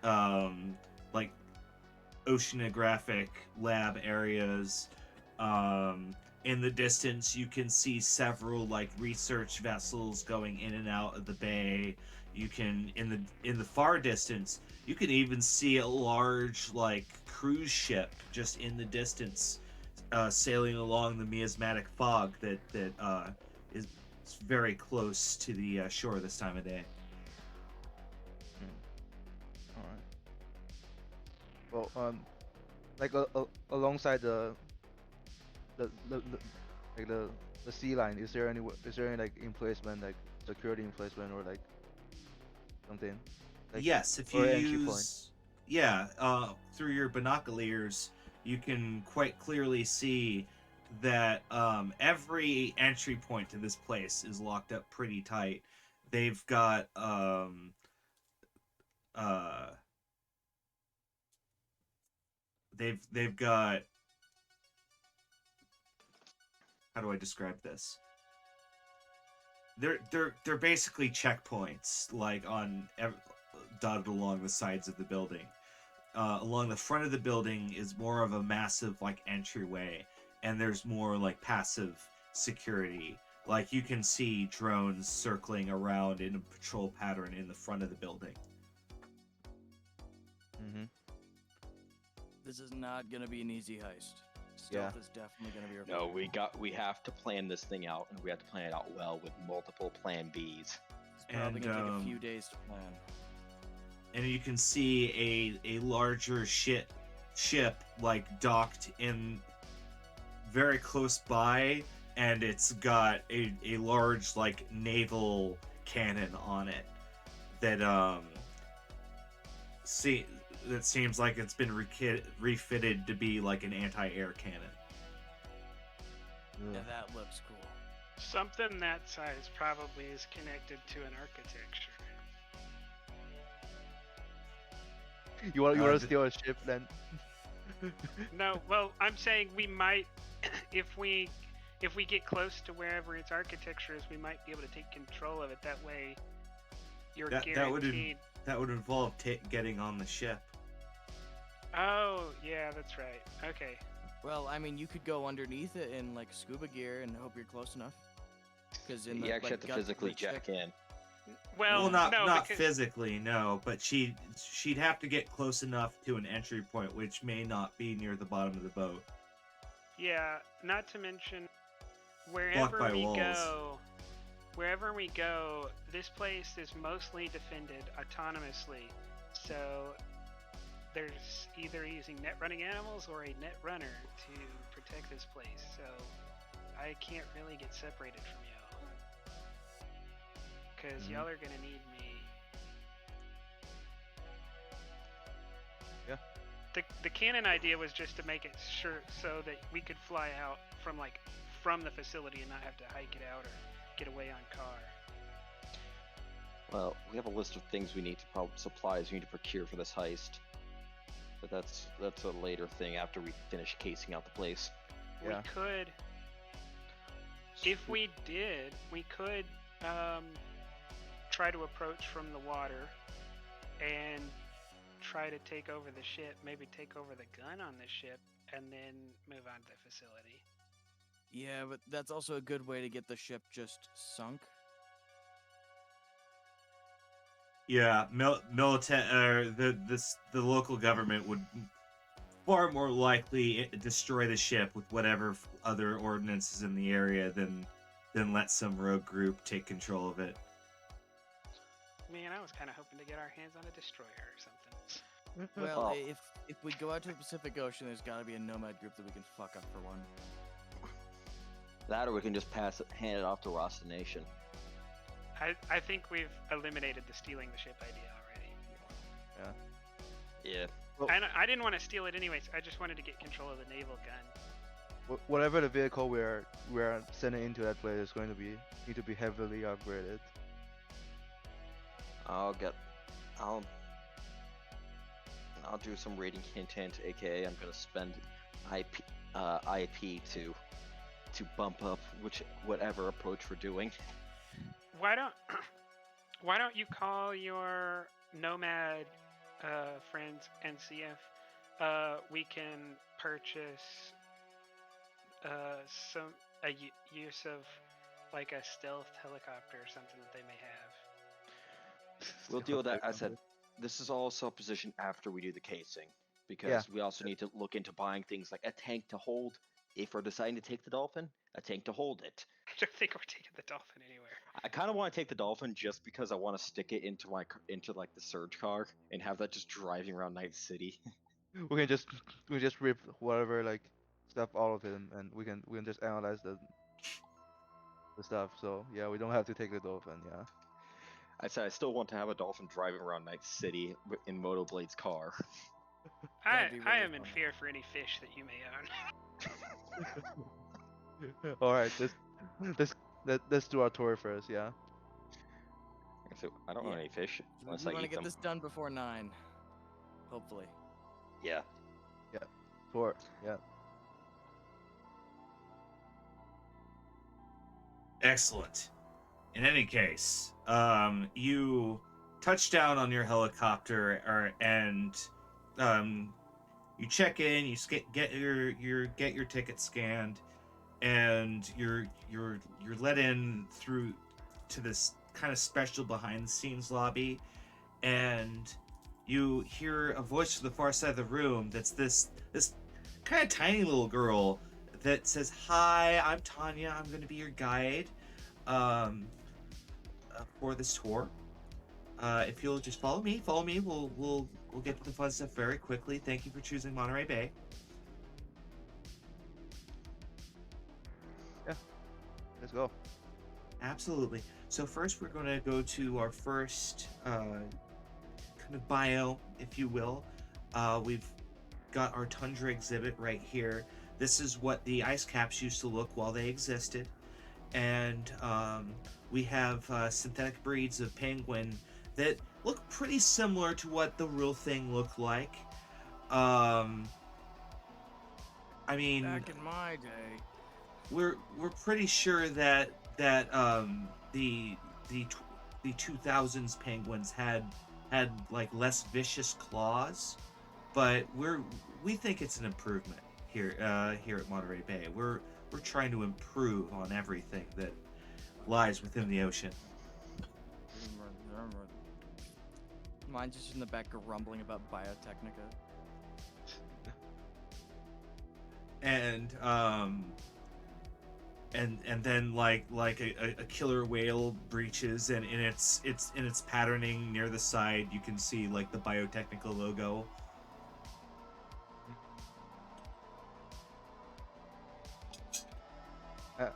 like, oceanographic lab areas. In the distance, you can see several, like, research vessels going in and out of the bay. You can, in the far distance, you can even see a large, like, cruise ship just in the distance, sailing along the miasmatic fog that is very close to the shore this time of day. all right. Well, like alongside the like the sea line, is there any like emplacement, like security emplacement or like something? Like, Yes, if or you entry point. use, yeah, through your binoculars, you can quite clearly see that every entry point to this place is locked up pretty tight. They've got uh, they've got, how do I describe this? They're basically checkpoints, like, dotted along the sides of the building. Along the front of the building is more of a massive, like, entryway, and there's more, like, passive security. Like, you can see drones circling around in a patrol pattern in the front of the building. Mm-hmm. This is not gonna be an easy heist. Yeah. Stealth is definitely gonna be our No, favorite. we have to plan this thing out, and we have to plan it out well with multiple plan Bs. It's probably And, gonna take a few days to plan. And you can see a larger ship, like, docked in very close by, and it's got a large, like, naval cannon on it that that seems like it's been refitted to be like an anti-air cannon. Yeah, that looks cool. Something that size probably is connected to an architecture. You want Uh, to steal a ship then? No, well, I'm saying we might, if we get close to wherever its architecture is, we might be able to take control of it. That way, you're That guaranteed. would involve getting on the ship. Oh, yeah, that's right. Okay. Well, I mean, you could go underneath it in like scuba gear and hope you're close enough. Because in the You actually like, have to gut physically check- jack in. Well, not no, because, physically, no, but she'd have to get close enough to an entry point, which may not be near the bottom of the boat. yeah, not to mention Blocked by walls. wherever we go, this place is mostly defended autonomously. So there's either using net running animals or a net runner to protect this place. So I can't really get separated from y'all. Because y'all are gonna need me. Yeah. The cannon idea was just to make it sure so that we could fly out from the facility and not have to hike it out or get away on car. Well, we have a list of things we need to supplies we need to procure for this heist. But that's a later thing after we finish casing out the place. We Yeah. could, if we did, we could try to approach from the water and try to take over the ship, maybe take over the gun on the ship, and then move on to the facility. Yeah, but that's also a good way to get the ship just sunk. Yeah, the local government would far more likely destroy the ship with whatever other ordinances in the area than let some rogue group take control of it. Man, I was kind of hoping to get our hands on a destroyer or something. Well, Oh. if we go out to the Pacific Ocean, there's got to be a nomad group that we can fuck up for one. That, or we can just hand it off to Rasta Nation. I think we've eliminated the stealing the ship idea already. Yeah. Well, I didn't want to steal it anyways. I just wanted to get control of the naval gun. whatever the vehicle we're sending into that place is going to need to be heavily upgraded. I'll do some rating content, aka I'm gonna spend IP to bump up whatever approach we're doing. Why don't you call your nomad friends and see if we can purchase use of like a stealth helicopter or something that they may have. We'll deal with that. I said this is all supposition after we do the casing, because Yeah. we also need to look into buying things like a tank to hold. If we're deciding to take the Dolphin, a tank to hold it. I don't think we're taking the Dolphin anywhere. I kind of want to take the Dolphin just because I want to stick it into like the surge car and have that just driving around Night City. We can just rip whatever like stuff out of it, and we can just analyze the stuff. So yeah, we don't have to take the Dolphin. Yeah. I said I still want to have a Dolphin driving around Night City in Motoblade's car. I That'd be really am in fun. fear for any fish that you may own. All right, let's do our tour first. Yeah. So I don't know Yeah. any fish unless We I want to eat get them. this done before 9. Hopefully. Yeah. Tour. Yeah. Excellent. In any case, you touch down on your helicopter, and you check in. You get your ticket scanned, and you're let in through to this kind of special behind the scenes lobby, and you hear a voice from the far side of the room. That's this kind of tiny little girl that says, "Hi, I'm Tanya. I'm going to be your guide for this tour. If you'll just follow me, we'll get to the fun stuff very quickly. Thank you for choosing Monterey Bay." Let's go. Absolutely. So first, we're going to go to our first kind of bio, if you will. We've got our tundra exhibit right here. This is what the ice caps used to look while they existed, and we have synthetic breeds of penguin that look pretty similar to what the real thing looked like. I mean, Back in my day. we're pretty sure that the 2000s penguins had like less vicious claws, but we think it's an improvement here at Monterey Bay. We're trying to improve on everything that lies within the ocean. Mine's just in the back grumbling about Biotechnica. And then like a killer whale breaches, and in its patterning near the side you can see like the Biotechnical logo.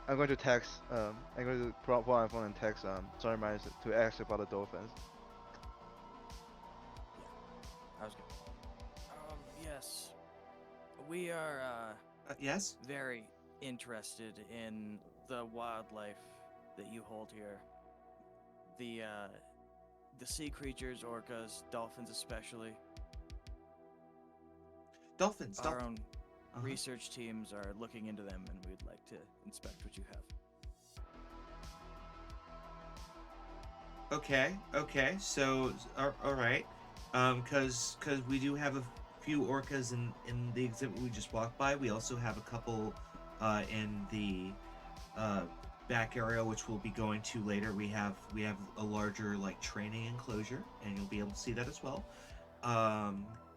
I'm going to text. I'm going to pull out my phone and text. Sorry, Miles, to ask about the Dolphins. I was good. Yes. We are Yes. very interested in the wildlife that you hold here. The sea creatures, orcas, dolphins especially. Dolphins. Our own Uh-huh. research teams are looking into them, and we'd like to inspect what you have. Okay. So, all right. Cause we do have a few orcas in the exhibit we just walked by. We also have a couple in the back area, which we'll be going to later. We have a larger like training enclosure, and you'll be able to see that as well.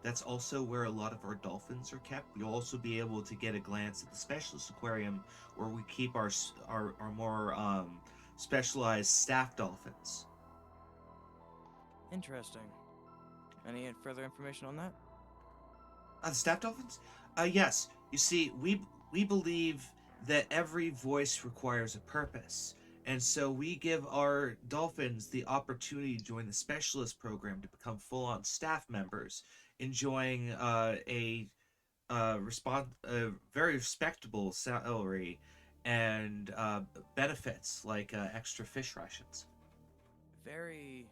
That's also where a lot of our dolphins are kept. You'll also be able to get a glance at the specialist aquarium, where we keep our more specialized staff dolphins. Interesting. Any further information on that? The staff dolphins? Yes. You see, we believe that every voice requires a purpose, and so we give our dolphins the opportunity to join the specialist program to become full-on staff members, enjoying a very respectable salary and benefits like extra fish rations. Very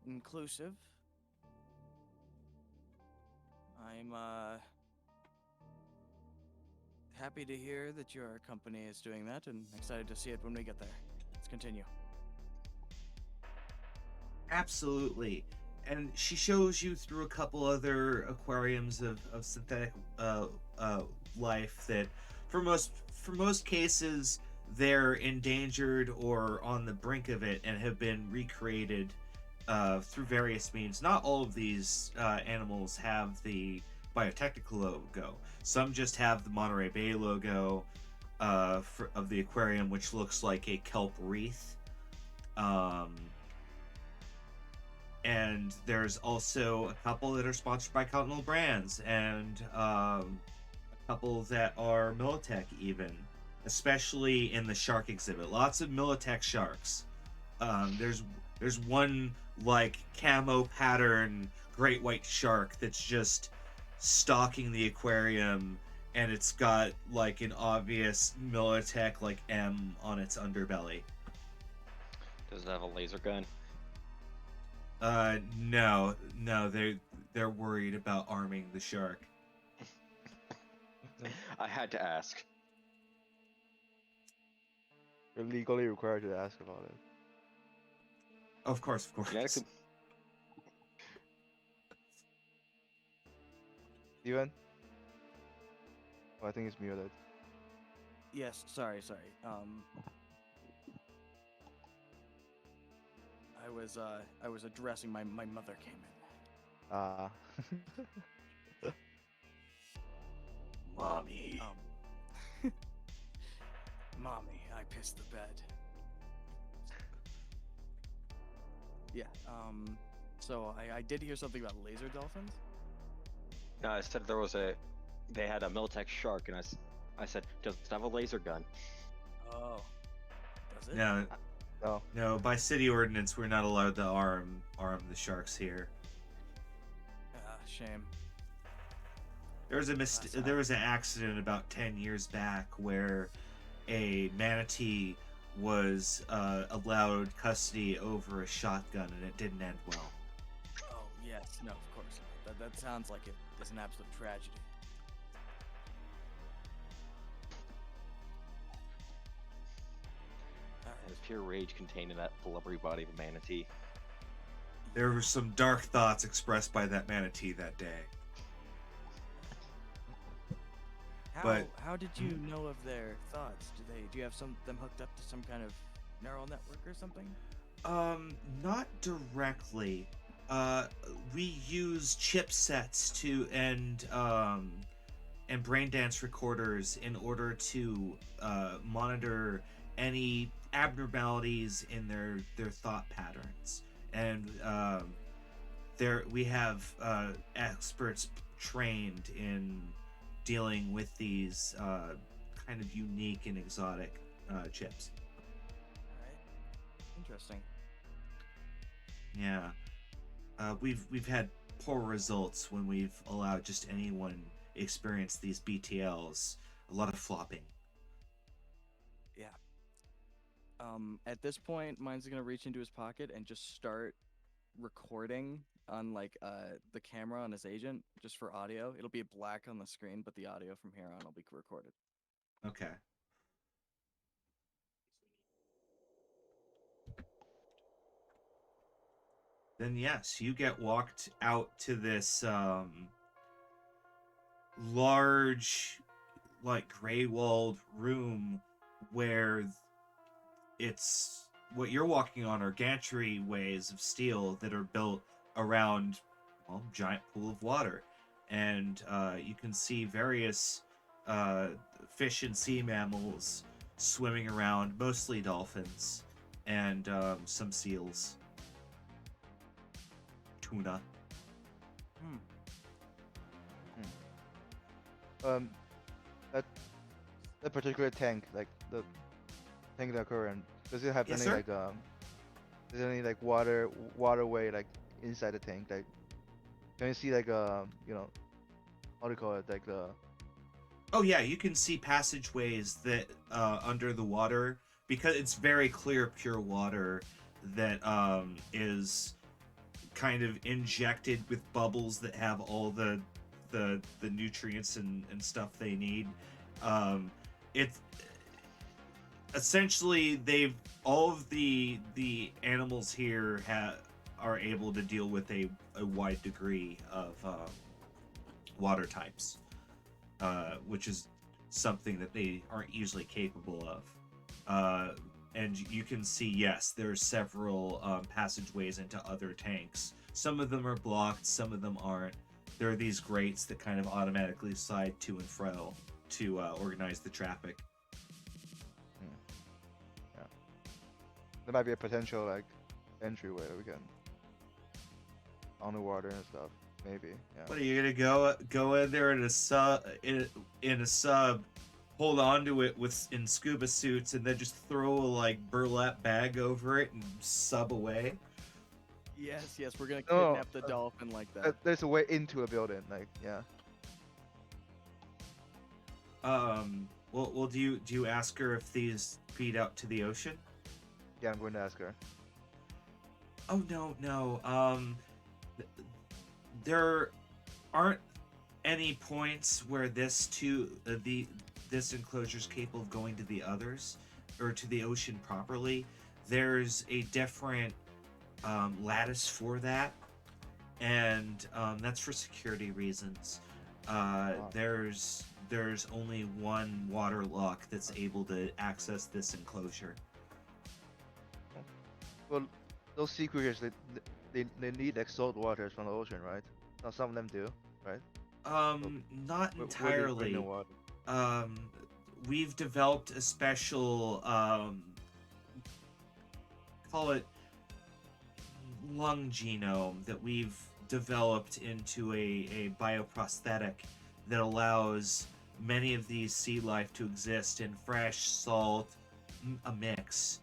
inclusive. I'm happy to hear that your company is doing that and excited to see it when we get there. Let's continue. Absolutely. And she shows you through a couple other aquariums of synthetic life that for most cases they're endangered or on the brink of it and have been recreated through various means. Not all of these animals have the biotechnical logo. Some just have the Monterey Bay logo of the aquarium, which looks like a kelp wreath. And there's also a couple that are sponsored by Continental Brands, and a couple that are Militech even, especially in the shark exhibit. Lots of Militech sharks. There's one like camo pattern great white shark that's just stalking the aquarium, and it's got like an obvious Militech like M on its underbelly. Does it have a laser gun? No, they're worried about arming the shark. I had to ask. You're legally required to ask about it. Of course. Genetically, Steven? Oh, I think it's muted. Yes, sorry. I was addressing my mother came in. Mommy. Mommy, I pissed the bed. Yeah, so I did hear something about laser dolphins. No, I said they had a Militech shark, and I said, does it have a laser gun? Oh, does it? No, Oh, no. By city ordinance, we're not allowed to arm the sharks here. Shame. There was there was an accident about 10 years back where a manatee was allowed custody over a shotgun, and it didn't end well. Oh yes, no, of course not. That sounds like it is an absolute tragedy. There's pure rage contained in that blubbery body of a manatee. There were some dark thoughts expressed by that manatee that day. How did you know of their thoughts? Do you have them hooked up to some kind of neural network or something? Not directly. We use chipsets and brain dance recorders in order to monitor any abnormalities in their thought patterns. And we have experts trained in dealing with these kind of unique and exotic chips. Alright. Interesting. Yeah. We've had poor results when we've allowed just anyone experience these BTLs. A lot of flopping. Yeah. At this point, mine's gonna reach into his pocket and just start recording on like the camera on his agent just for audio. It'll be black on the screen, but the audio from here on will be recorded. Okay. Then yes, you get walked out to this large, like gray-walled room where it's what you're walking on are gantryways of steel that are built around a giant pool of water, and you can see various fish and sea mammals swimming around, mostly dolphins and some seals. tuna. Hmm. That that particular tank, like the tank that current, does it have Yes, any sir? like is there any like waterway like inside the tank? Like, can you see like how do you call it? Like the Oh yeah, you can see passageways that under the water because it's very clear, pure water that is kind of injected with bubbles that have all the nutrients and stuff they need. It's essentially they've all of the animals here are able to deal with a wide degree of water types, which is something that they aren't usually capable of. And you can see, yes, there are several passageways into other tanks. Some of them are blocked, some of them aren't. There are these grates that kind of automatically slide to and fro to organize the traffic. yeah, there might be a potential like entryway that we can on the water and stuff. Maybe, yeah. What are you gonna go in there in a sub, hold on to it in scuba suits, and then just throw a like burlap bag over it and sub away? Yes, yes, we're gonna No, kidnap the dolphin like that. There's a way into a building, like yeah. Well, do you ask her if these feed out to the ocean? Yeah, I'm going to ask her. Oh no. Th- there aren't any points where this enclosure is capable of going to the others or to the ocean properly. There's a different lattice for that, and that's for security reasons. Wow. There's only one water lock that's able to access this enclosure. Well, those sea creatures, they need like salt waters from the ocean, right? Now some of them do, right? Not Where do you bring the entirely. water? Um, we've developed a special call it lung genome that we've developed into a bioprosthetic that allows many of these sea life to exist in fresh salt, a mix.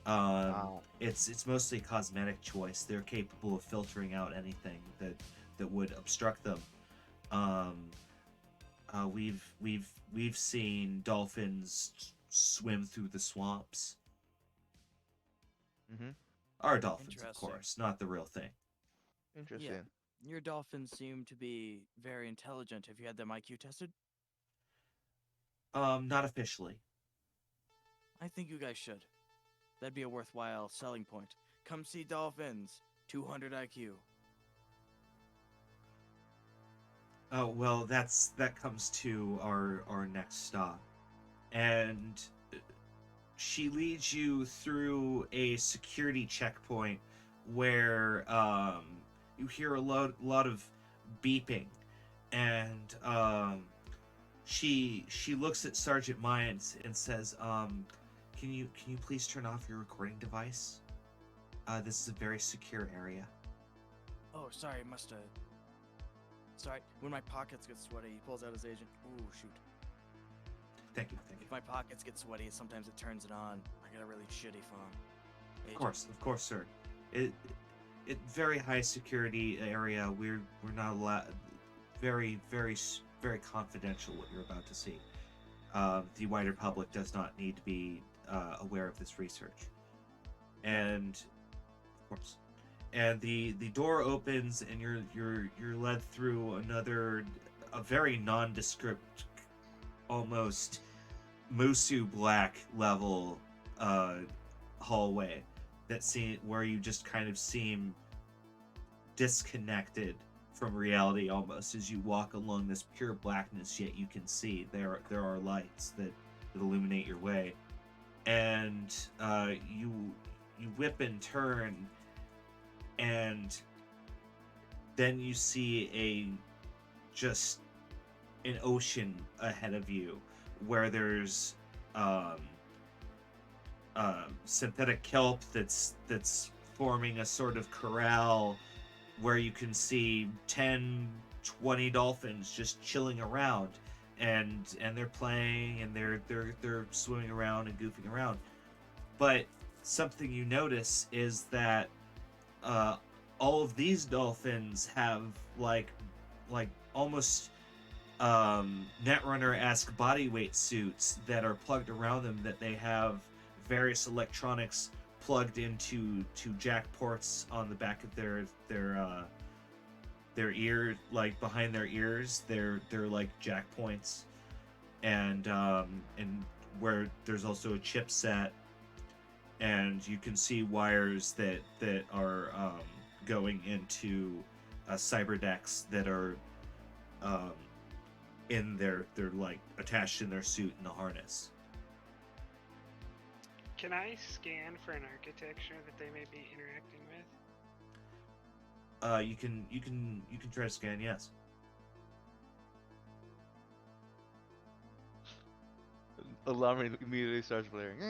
Wow. It's mostly a cosmetic choice. They're capable of filtering out anything that would obstruct them. Um, we've seen dolphins swim through the swamps. Mm-hmm. Our dolphins, of Interesting. course, not the real thing. Interesting. Your dolphins seem to be very intelligent. Have you had them IQ tested? Not officially. I think you guys should. That'd be a worthwhile selling point. Come see dolphins. 200 IQ. Oh well, that comes to our next stop, and she leads you through a security checkpoint where you hear a lot of beeping, and she looks at Sergeant Mines and says, can you please turn off your recording device? This is a very secure area. Oh, sorry, must've... Sorry, when my pockets get sweaty, he pulls out his agent. Ooh, shoot. Thank you. If my pockets get sweaty, sometimes it turns it on. I got a really shitty phone. Of course, sir. It very high security area. We're not allowed. Very confidential what you're about to see. The wider public does not need to be aware of this research. And of course, and the door opens and you're led through a very nondescript, almost Musu Black level hallway where you just kind of seem disconnected from reality almost as you walk along this pure blackness, yet you can see there are lights that illuminate your way, and you whip and turn, and then you see just an ocean ahead of you where there's synthetic kelp that's forming a sort of corral where you can see 10, 20 dolphins just chilling around, and they're playing and they're swimming around and goofing around. But something you notice is that all of these dolphins have like almost Netrunner-esque body weight suits that are plugged around them, that they have various electronics plugged into jack ports on the back of their ear, like behind their ears. They're like jack points, and where there's also a chipset, and you can see wires that are going into cyber decks that are they're like attached in their suit in the harness. Can I scan for an architecture that they may be interacting with? You can try to scan, yes. Alarm immediately starts blaring.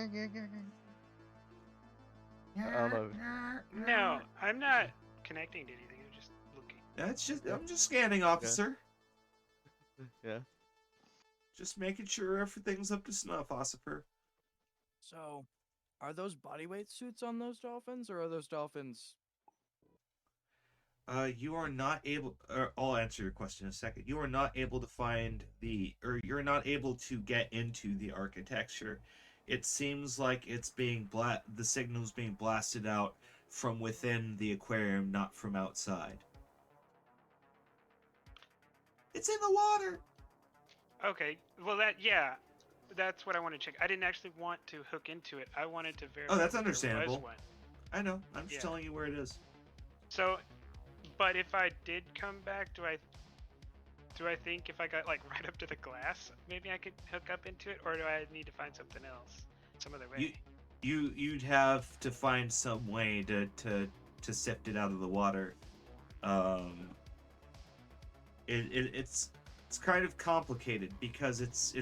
I don't know. No, I'm not connecting to anything. I'm just looking. I'm just scanning, officer. Yeah. Just making sure everything's up to snuff, officer. So, are those bodyweight suits on those dolphins, or are those dolphins? You are not able. I'll answer your question in a second. You are not able to find you're not able to get into the architecture. It seems like it's being the signal's being blasted out from within the aquarium, not from outside. It's in the water. Okay, well that's what I want to check. I didn't actually want to hook into it. I wanted to verify. Oh, that's that there was understandable. one. I know. I'm just Yeah. telling you where it is. So, but if I did come back, do I think if I got like right up to the glass, maybe I could hook up into it, or do I need to find something else, some other way? You'd have to find some way to sift it out of the water. It's kind of complicated because it's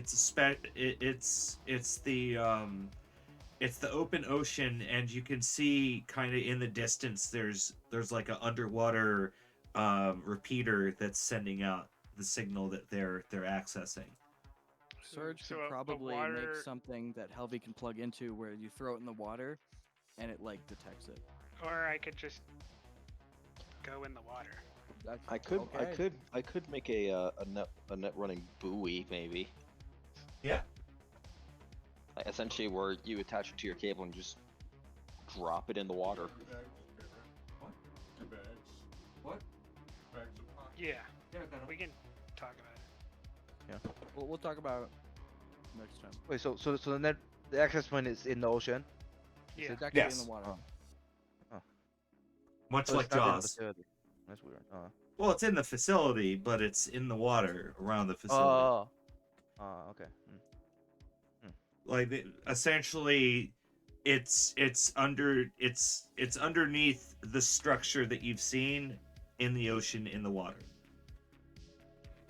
the open ocean, and you can see kind of in the distance there's like an underwater repeater that's sending out the signal that they're accessing. Surge So could a probably water- make something that Helvey can plug into where you throw it in the water, and it like detects it. Or I could just go in the water. That's, I could okay. make a net running buoy maybe. Yeah. Essentially, where you attach it to your cable and just drop it in the water. What? Yeah, Yeah, we can talk about it. We'll talk about it next time. Wait, so the access point is in the ocean? Yeah. So it's actually Yes. in the water. Much So like it's not in the Jaws. facility. That's weird. Well, it's in the facility, but it's in the water around the facility. Okay. Like essentially, it's underneath the structure that you've seen in the ocean in the water.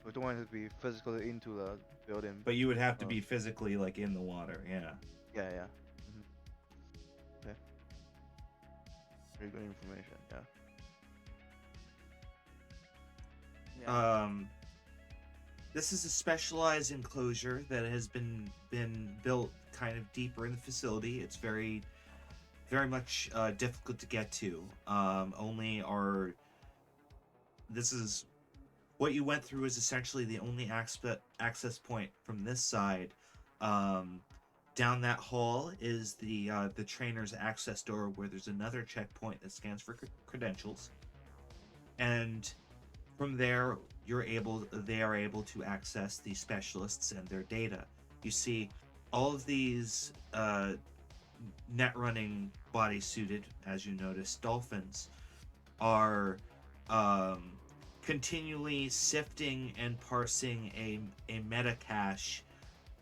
We don't want it to be physically into the building. But you would have to be physically like in the water. Yeah. Yeah. Okay. Very good information. Yeah. Yeah. This is a specialized enclosure that has been built kind of deeper in the facility. It's very much difficult to get to. This is what you went through is essentially the only access point from this side. Down that hall is the trainer's access door, where there's another checkpoint that scans for credentials, and from there they are able to access the specialists and their data. You see, all of these net running bodysuited, as you notice, dolphins are continually sifting and parsing a meta cache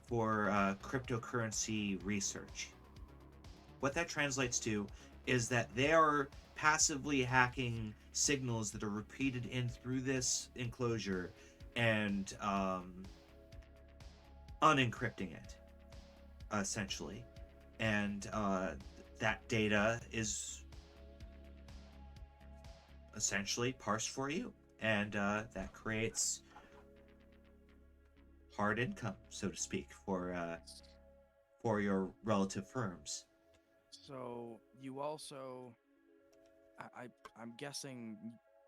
for cryptocurrency research. What that translates to is that they are passively hacking signals that are repeated in through this enclosure and unencrypting it, essentially. And that data is essentially parse for you, and that creates hard income, so to speak, for your relative firms. So you also, I'm guessing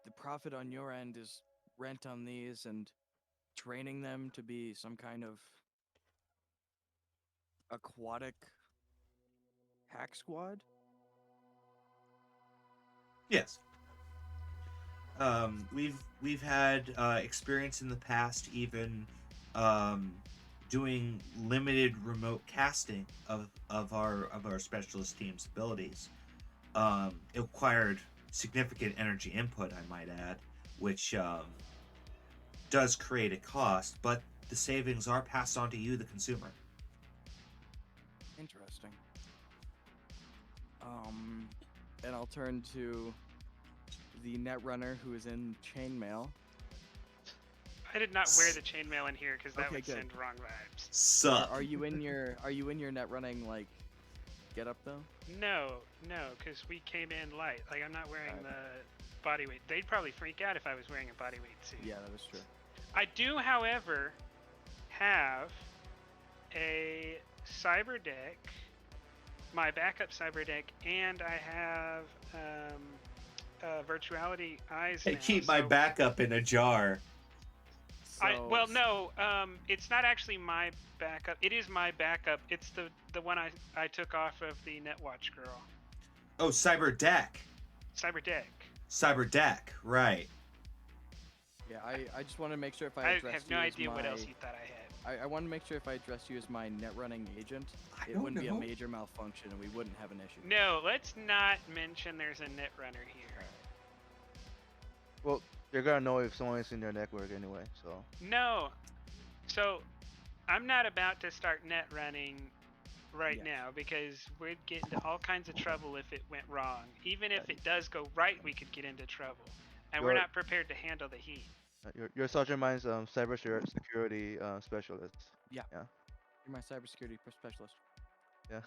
the profit on your end is rent on these and training them to be some kind of aquatic hack squad. Yes. We've had experience in the past, even doing limited remote casting of our specialist team's abilities. It required significant energy input, I might add, which does create a cost, but the savings are passed on to you, the consumer. Interesting. And I'll turn to the netrunner who is in chainmail. I did not wear the chainmail in here because that Okay, would good. send wrong vibes. Sup? Are you in your net running like get up though? No, because we came in light. Like I'm not wearing Alright. the body weight. They'd probably freak out if I was wearing a body weight suit. Yeah, that was true. I do, however, have a cyber deck, my backup cyber deck, and I have virtuality eyes. I now, keep my so backup in a jar. well, no, it's not actually my backup. It is my backup. It's the one I took off of the Netwatch girl. Oh, Cyber Deck. Cyber deck. Cyber Deck, right. Yeah, I just want to make sure if I I addressed have no you as idea what my- else you thought I had. I want to make sure if I addressed you as my net running agent, I it don't wouldn't be a know. major malfunction and we wouldn't have an issue. No, let's not mention there's a netrunner here. Well, you're gonna know if someone is in their network anyway. So No. So, I'm not about to start net running right Yes. now because we'd get into all kinds of trouble if it went wrong. Even if it does go right, we could get into trouble. And we're You're- not prepared to handle the heat. you're Sergeant Mine's security specialist. You're my cybersecurity specialist. Yeah.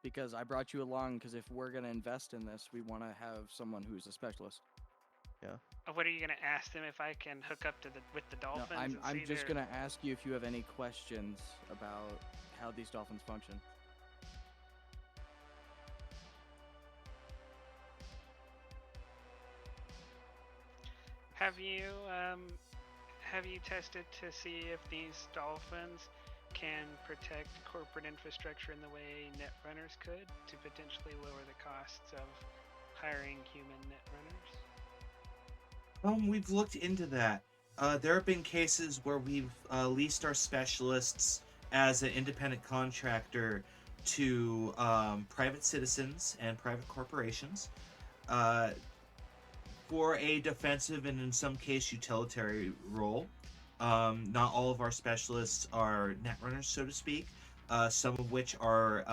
Because I brought you along because if we're gonna invest in this, we want to have someone who's a specialist. What are you gonna ask them if I can hook up to with the No, dolphins? I'm just gonna ask you if you have any questions about how these dolphins function. Have you tested to see if these dolphins can protect corporate infrastructure in the way netrunners could to potentially lower the costs of hiring human netrunners? We've looked into that. There have been cases where we've leased our specialists as an independent contractor to private citizens and private corporations for a defensive and in some case utilitarian role. Not all of our specialists are netrunners, so to speak. Some of which are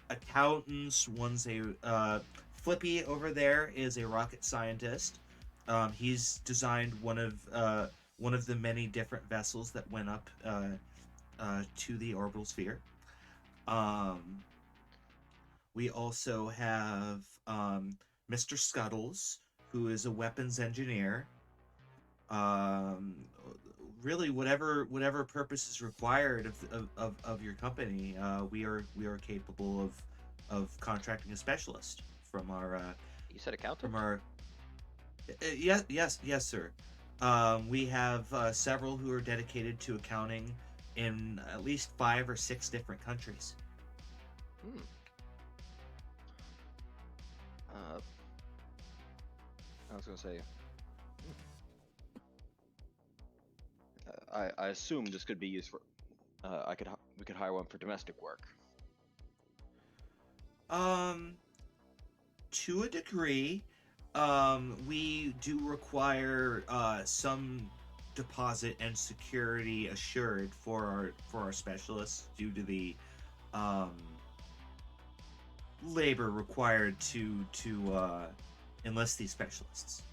accountants. One's a Flippy over there is a rocket scientist. He's designed one of the many different vessels that went up to the orbital sphere. We also have Mr. Scuttles, who is a weapons engineer. Really, whatever purpose is required of your company, we are capable of contracting a specialist from our. You said accountant? From our. Yes, sir. We have several who are dedicated to accounting in at least 5 or 6 different countries. Hmm. I was gonna say. I assume this could be used for. We could hire one for domestic work. To a degree, we do require some deposit and security assured for our specialists due to the labor required to enlist these specialists.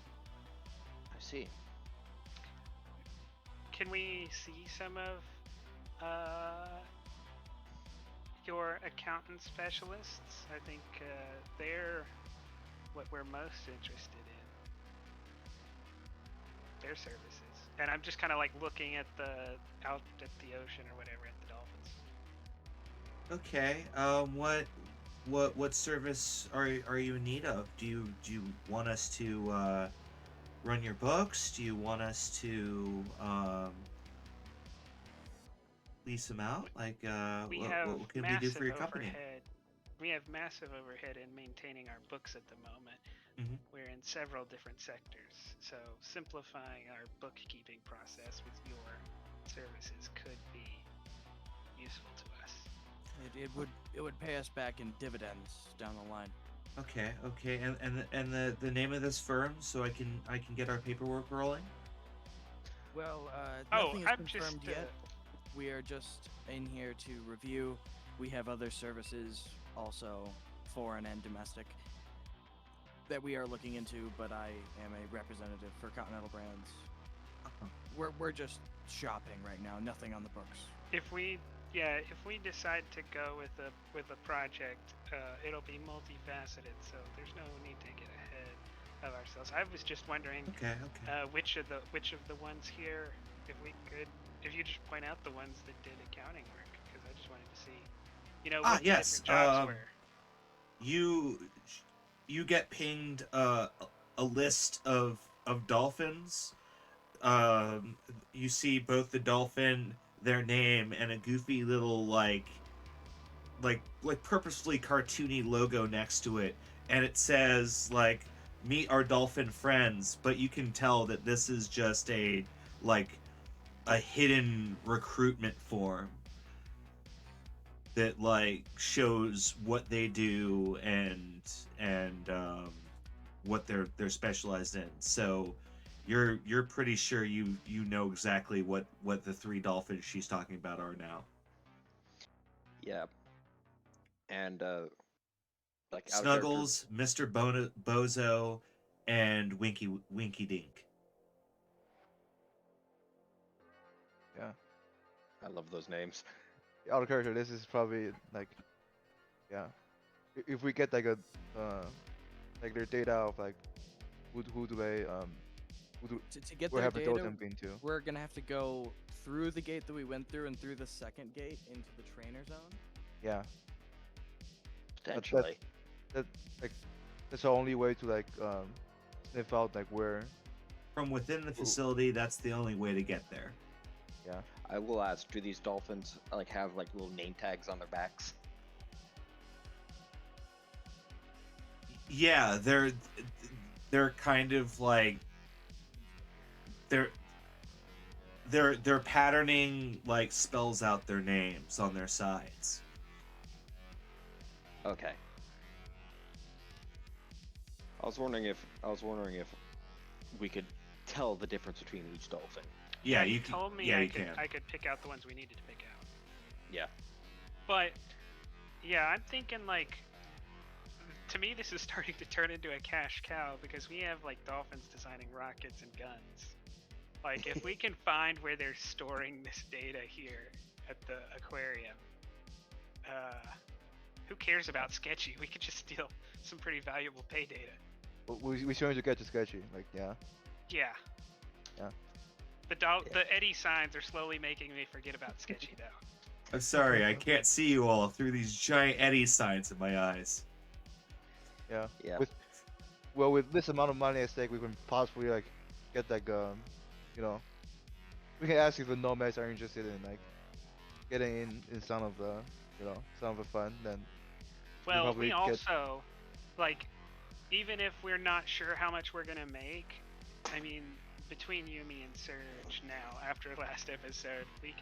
I see. Can we see some of your accountant specialists? I think they're what we're most interested in. their services. And I'm just kind of like looking at the out at the ocean or whatever at the dolphins. Okay. What service are you in need of? Do you want us to run your books? Do you want us to lease them out? Like We what have what can we do for massive your company? overhead. We have massive overhead in maintaining our books at the moment. Mhm. We're in several different sectors, so simplifying our bookkeeping process with your services could be useful to us. It would pay us back in dividends down the line. Okay. And the name of this firm, so I can get our paperwork rolling. Well, Oh, nothing is I'm confirmed just yet. We are just in here to review. We have other services, also foreign and domestic, that we are looking into. But I am a representative for Continental Brands. Uh-huh. We're just shopping right now. Nothing on the books. if we decide to go with a project, it'll be multifaceted, so there's no need to get ahead of ourselves. I was just wondering Okay. which of the ones here, if you just point out the ones that did accounting work, because I just wanted to see, what the Yes. different jobs were. You get pinged a list of dolphins. You see both the dolphin, their name, and a goofy little like purposefully cartoony logo next to it, and it says like "Meet our dolphin friends," but you can tell that this is just a hidden recruitment form that shows what they do and what they're specialized in. So you're pretty sure you know exactly what the three dolphins she's talking about are now. Yeah. And like out of character. Snuggles, Mr. Bozo, and Winky Dink. Yeah. I love those names. Out of character, this is probably like, yeah. If we get like a like their data of like who do they who do To get where their have the data, totem been to? we're gonna have to go through the gate that we went through and through the second gate into the trainer zone. Yeah. Potentially. That like that's the only way to like sniff out like where. From within the facility, that's the only way to get there. Yeah. I will ask, do these dolphins like have like little name tags on their backs? Yeah, they're kind of like they're patterning like spells out their names on their sides. Okay. I was wondering if we could tell the difference between each dolphin. Yeah, you you can. told me Yeah, I you could can. I could pick out the ones we needed to pick out. Yeah. But yeah, I'm thinking like, to me this is starting to turn into a cash cow, because we have like dolphins designing rockets and guns. Like if we can find where they're storing this data here at the aquarium, who cares about Sketchy? We could just steal some pretty valuable pay data. We should to get to sketchy. Like yeah. Yeah. Yeah. The Eddie signs are slowly making me forget about Sketchy though. I'm sorry, I can't see you all through these giant Eddie signs in my eyes. Yeah. Yeah. With this amount of money at stake, we can possibly like get like we can ask if the nomads are interested in like getting in some of the some of the fun. Then Well, probably we get- also, like, even if we're not sure how much we're gonna make, I mean, between Yumi and Surge now, after last episode, we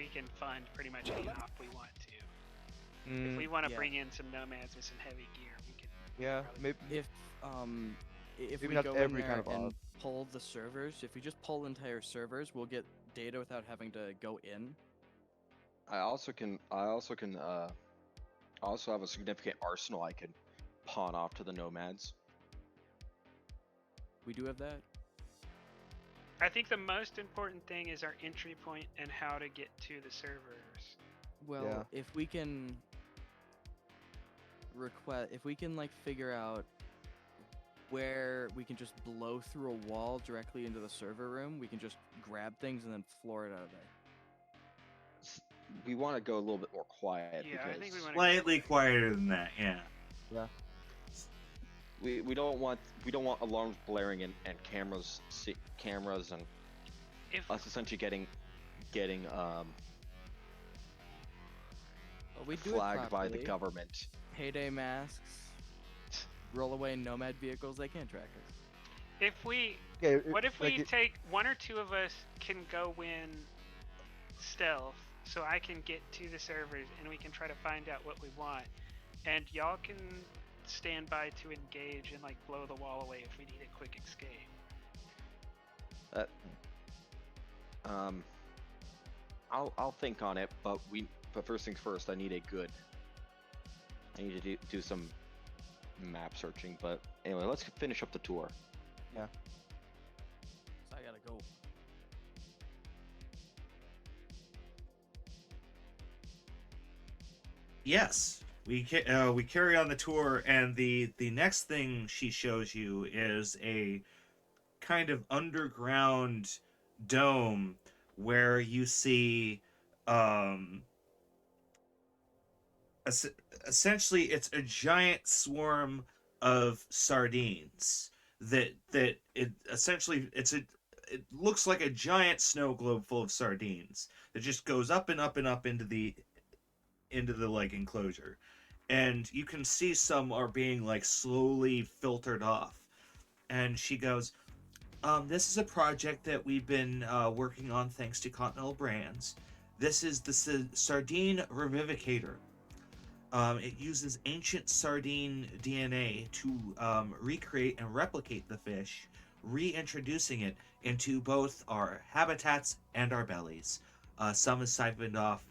can fund pretty much any op we want to. If we want to yeah. bring in some nomads with some heavy gear, we can. yeah, probably- maybe If Maybe we not go every in kind there of and op. pull the servers, if we just pull entire servers, we'll get data without having to go in. I also have a significant arsenal I could pawn off to the nomads. We do have that. I think the most important thing is our entry point and how to get to the servers. Well, Yeah. if we can like figure out where we can just blow through a wall directly into the server room. We can just grab things and then floor it out of there. We want to go a little bit more quiet Yeah, I because think we want to Slightly quieter than that, yeah. we don't want alarms blaring and cameras and If us essentially getting But we do flagged it by the properly. government. Payday masks, roll away nomad vehicles. They can't track us. if we Yeah, what if like we it- take one or two of us can go in stealth, so I can get to the servers and we can try to find out what we want, and y'all can stand by to engage and like blow the wall away if we need a quick escape. I'll think on it, but first things first, I need to do some map searching. But anyway, let's finish up the tour. So I gotta go. Yes, we carry on the tour, and the next thing she shows you is a kind of underground dome where you see es- essentially it's a giant swarm of sardines that it essentially it looks like a giant snow globe full of sardines that just goes up and up and up into the like enclosure, and you can see some are being like slowly filtered off. And she goes, this is a project that we've been working on thanks to Continental Brands. This is the sardine revivificator. It uses ancient sardine DNA to recreate and replicate the fish, reintroducing it into both our habitats and our bellies. Some is siphoned off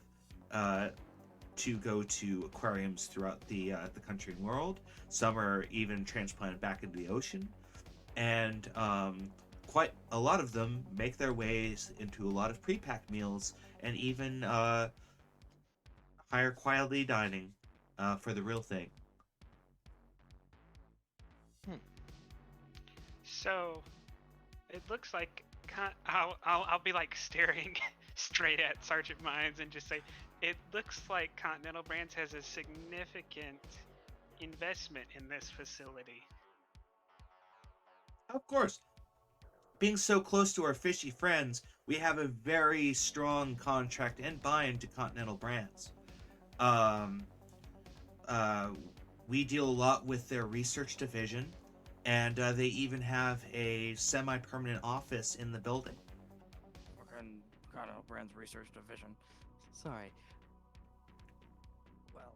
to go to aquariums throughout the country and world. Some are even transplanted back into the ocean, and quite a lot of them make their ways into a lot of pre-packed meals and even higher quality dining for the real thing. So it looks like I'll be like staring straight at Sergeant Mines and just say, it looks like Continental Brands has a significant investment in this facility. Of course, being so close to our fishy friends, we have a very strong contract and buy-in to Continental Brands. We deal a lot with their research division, and they even have a semi-permanent office in the building. Working Continental Brands Research Division. Sorry. Well,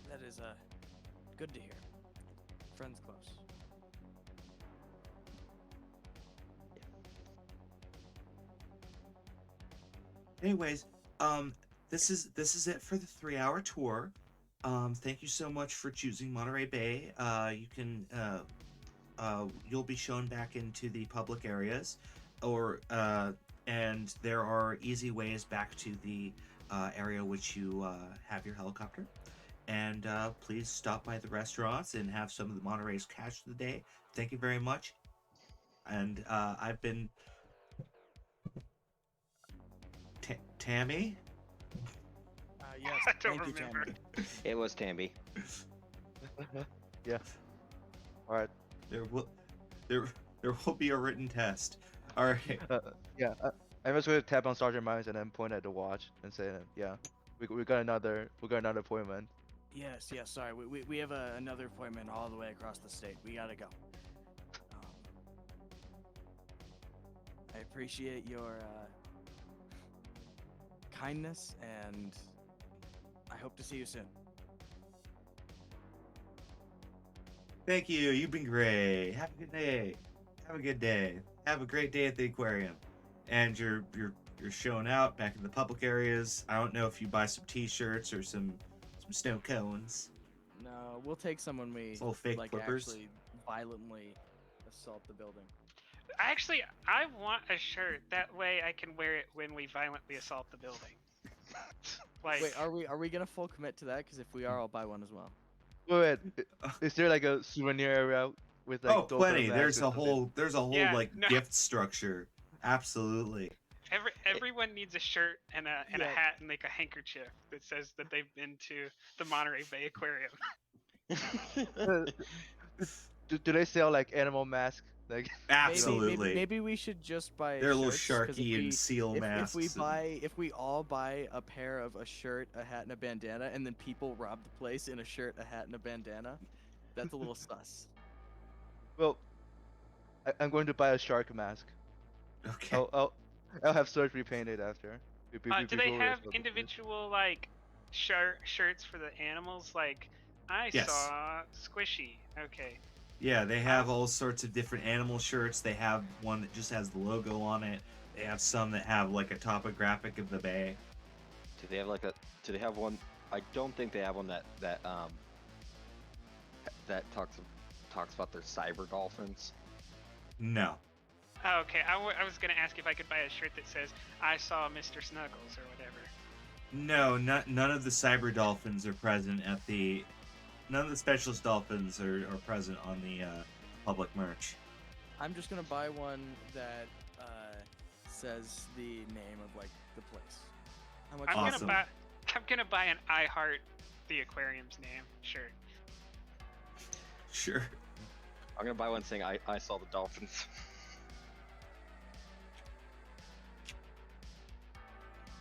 that is good to hear. Friends close. Anyways, this is it for the 3-hour tour. Thank you so much for choosing Monterey Bay. You can you'll be shown back into the public areas, or and there are easy ways back to the area which you have your helicopter. And please stop by the restaurants and have some of the Monterey's cash of the day. Thank you very much. And I've been Tammy. Yes. I don't thank you, remember. Tammy. It was Tambi. yeah. All right. There will be a written test. All right. Yeah. I'm just gonna tap on Sergeant Mines and then point at the watch and say, yeah, we got another appointment. Yes. Sorry, we have another appointment all the way across the state. We gotta go. I appreciate your kindness, and I hope to see you soon. Thank you. You've been great. Have a good day. Have a good day. Have a great day at the aquarium. And you're showing out back in the public areas. I don't know if you buy some T-shirts or some snow cones. No, we'll take some when we Little fake like flippers. actually violently assault the building. Actually, I want a shirt. That way I can wear it when we violently assault the building. Like, Wait, are we gonna full commit to that? Because if we are, I'll buy one as well. Wait, is there like a souvenir area with like Oh, Dolphin plenty. masks There's or a something? whole Yeah, like no. gift structure. Absolutely. everyone needs a shirt and a Yeah. hat and like a handkerchief that says that they've been to the Monterey Bay Aquarium. Do they sell like animal masks? Like Absolutely. Maybe we should just buy They're little shirts, 'cause sharky and seal masks. if we all buy a pair of a shirt, a hat, and a bandana, and then people rob the place in a shirt, a hat, and a bandana, that's a little sus. well, I'm going to buy a shark mask. Okay. I'll have surgery painted after. Do they before we have explode the place. individual like shirts for the animals? Like, I Yes. saw Squishy. Okay. Yeah, they have all sorts of different animal shirts. They have one that just has the logo on it. They have some that have like a topographic of the bay. Do they have like a? Do they have one? I don't think they have one that talks about their cyber dolphins. No. Oh, okay. I was gonna ask if I could buy a shirt that says "I saw Mr. Snuggles" or whatever. No, none of the cyber dolphins are present at the. None of the specialist dolphins are present on the public merch. I'm just gonna buy one that says the name of like the place. How much? I'm Awesome. gonna buy an "I Heart the Aquarium's Name" shirt. Sure. I'm gonna buy one saying I saw the dolphins.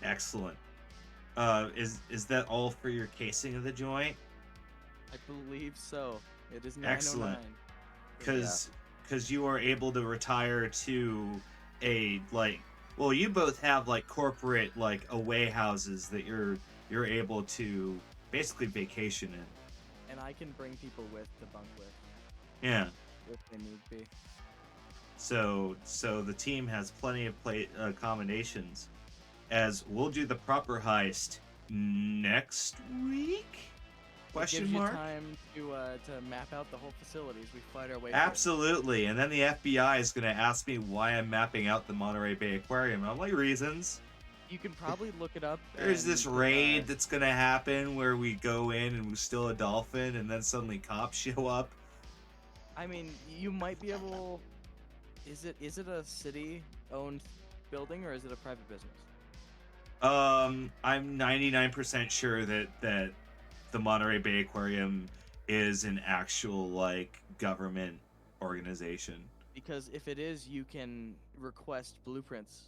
Excellent. Is that all for your casing of the joint? I believe so. It is 909. Excellent. Because you are able to retire to a like. Well, you both have like corporate like away houses that you're able to basically vacation in. And I can bring people with to bunk with Yeah. if they need be. So the team has plenty of accommodations. As we'll do the proper heist next week? It gives Question you mark. time to map out the whole facilities. We fight our way. Absolutely. And then the FBI is going to ask me why I'm mapping out the Monterey Bay Aquarium. I'm like, reasons. You can probably look it up. There's and, this raid that's going to happen where we go in and we steal a dolphin and then suddenly cops show up. I mean, you might be able. Is it a city-owned building or is it a private business? I'm 99% sure that the Monterey Bay Aquarium is an actual like government organization. Because if it is, you can request blueprints.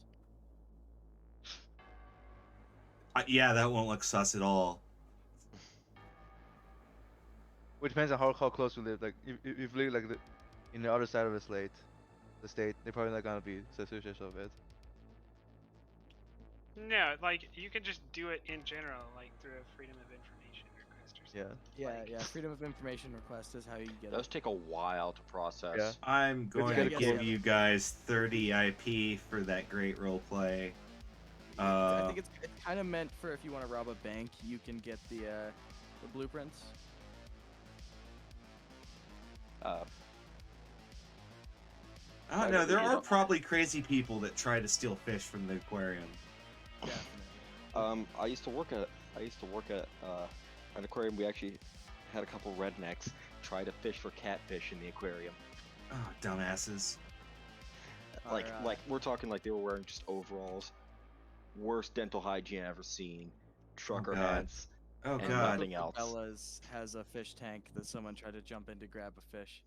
Yeah, that won't look sus at all. It depends on how close we live. Like if we live like in the other side of the state, they're probably not gonna be suspicious of it. No, like you can just do it in general, like through a Freedom of Information request or something. Yeah. Yeah. Freedom of Information request is how you get Those it. take a while to process. Yeah. I'm going good to to give get- you guys 30 IP for that great role play. I think it's kind of meant for if you want to rob a bank, you can get the blueprints. I don't know. There are probably crazy people that try to steal fish from the aquarium. Definitely. I used to work at an aquarium. We actually had a couple rednecks try to fish for catfish in the aquarium. Oh, dumbasses. Like we're talking like they were wearing just overalls, worst dental hygiene I've ever seen, trucker God. hats, Oh and god. nothing else. Bella's has a fish tank that someone tried to jump in to grab a fish.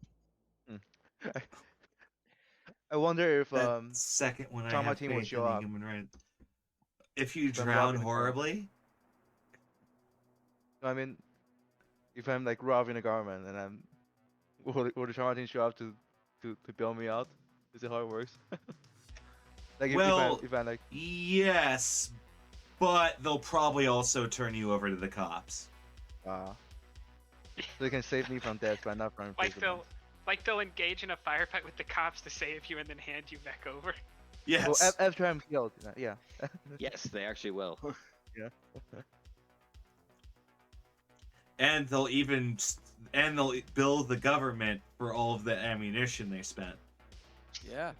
I wonder if That second one I Tom, my have team will faith show in the up. human right. If you If I'm drown robbing a car. horribly, I mean, if I'm like robbing a garment and will the trauma team show up to bail me out? Is it how it works? Like Well, if I'm like yes, but they'll probably also turn you over to the cops. so they can save me from death by not from Like they'll engage in a firefight with the cops to save you and then hand you back over. Yes. Well, after I'm killed, yeah. Yes, they actually will. And they'll bill the government for all of the ammunition they spent. Yeah.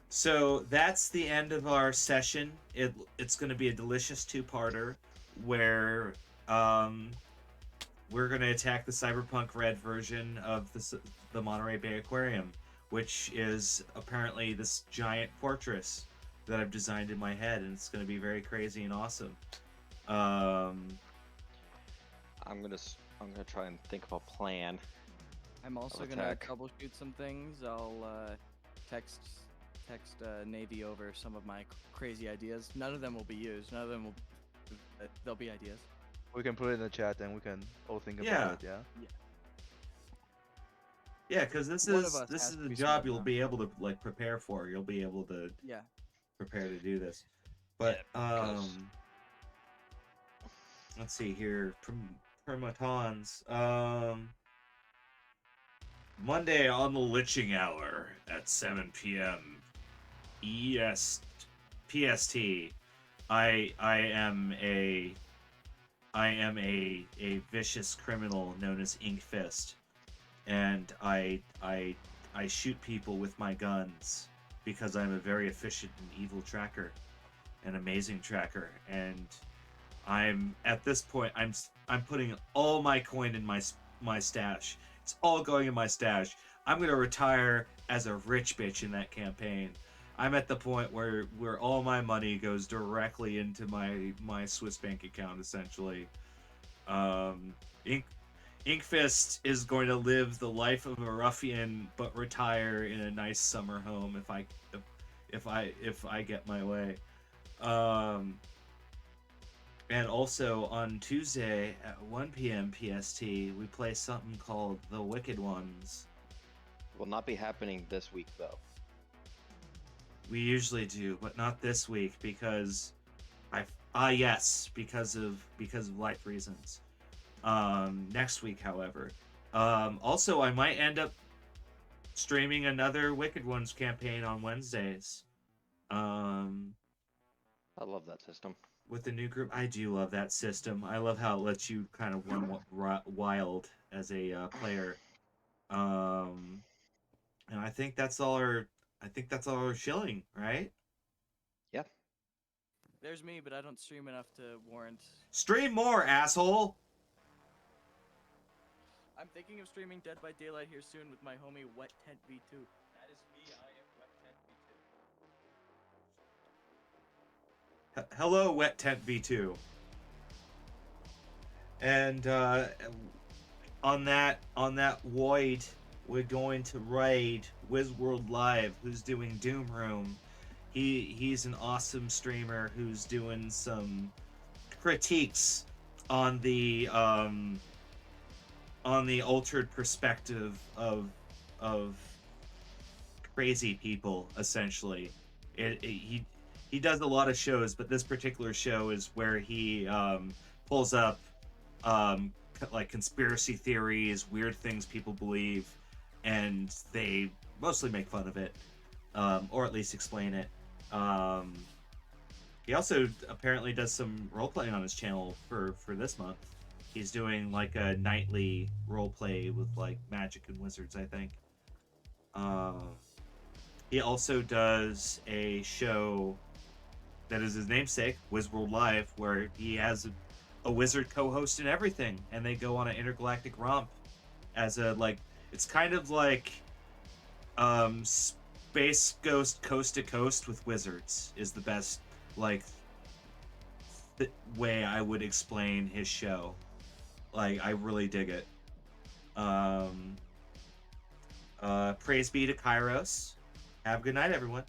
So that's the end of our session. It's going to be a delicious two-parter where we're going to attack the Cyberpunk Red version of the Monterey Bay Aquarium, which is apparently this giant fortress that I've designed in my head, and it's going to be very crazy and awesome. I'm gonna try and think of a plan. I'm also I'll gonna attack. troubleshoot some things. I'll text Navy over some of my crazy ideas. None of them will be used. None of them will. They'll be ideas. We can put it in the chat and we can all think Yeah. about it. Yeah. Yeah, because this One of is us has to a be job smart you'll enough. be able to like prepare for. You'll be able to Yeah. prepare to do this. But Yeah, because- let's see here. Permatons. Monday on the Liching Hour at 7 p.m. PST. I am a vicious criminal known as Ink Fist, and I shoot people with my guns because I'm a very efficient and evil tracker, an amazing tracker, and I'm at this point I'm putting all my coin in my stash. It's all going in my stash. I'm gonna retire as a rich bitch in that campaign. I'm at the point where all my money goes directly into my Swiss bank account, essentially. Inkfist is going to live the life of a ruffian, but retire in a nice summer home if I get my way. And also on Tuesday at 1 p.m. PST, we play something called The Wicked Ones. Will not be happening this week though. We usually do, but not this week because because of life reasons. Next week, however. Also, I might end up streaming another Wicked Ones campaign on Wednesdays. I love that system. With the new group, I do love that system. I love how it lets you kind of run wild as a player. And I think that's all our shilling, right? Yeah. There's me, but I don't stream enough to warrant. Stream more, asshole. I'm thinking of streaming Dead by Daylight here soon with my homie Wet Tent V2. That is me. I am Wet Tent V2. Hello, Wet Tent V2. And on that void, we're going to raid Wizworld Live, who's doing Doom Room. He's an awesome streamer who's doing some critiques on the altered perspective of crazy people, essentially. He does a lot of shows, but this particular show is where he pulls up like conspiracy theories, weird things people believe, and they mostly make fun of it, or at least explain it. He also apparently does some role playing on his channel for this month. He's doing like a nightly role play with like magic and wizards, I think. He also does a show that is his namesake, Wizworld Live, where he has a wizard co-host and everything, and they go on an intergalactic romp as a like. It's kind of like Space Ghost Coast to Coast with wizards is the best like way I would explain his show. Like, I really dig it. Praise be to Kairos. Have a good night, everyone.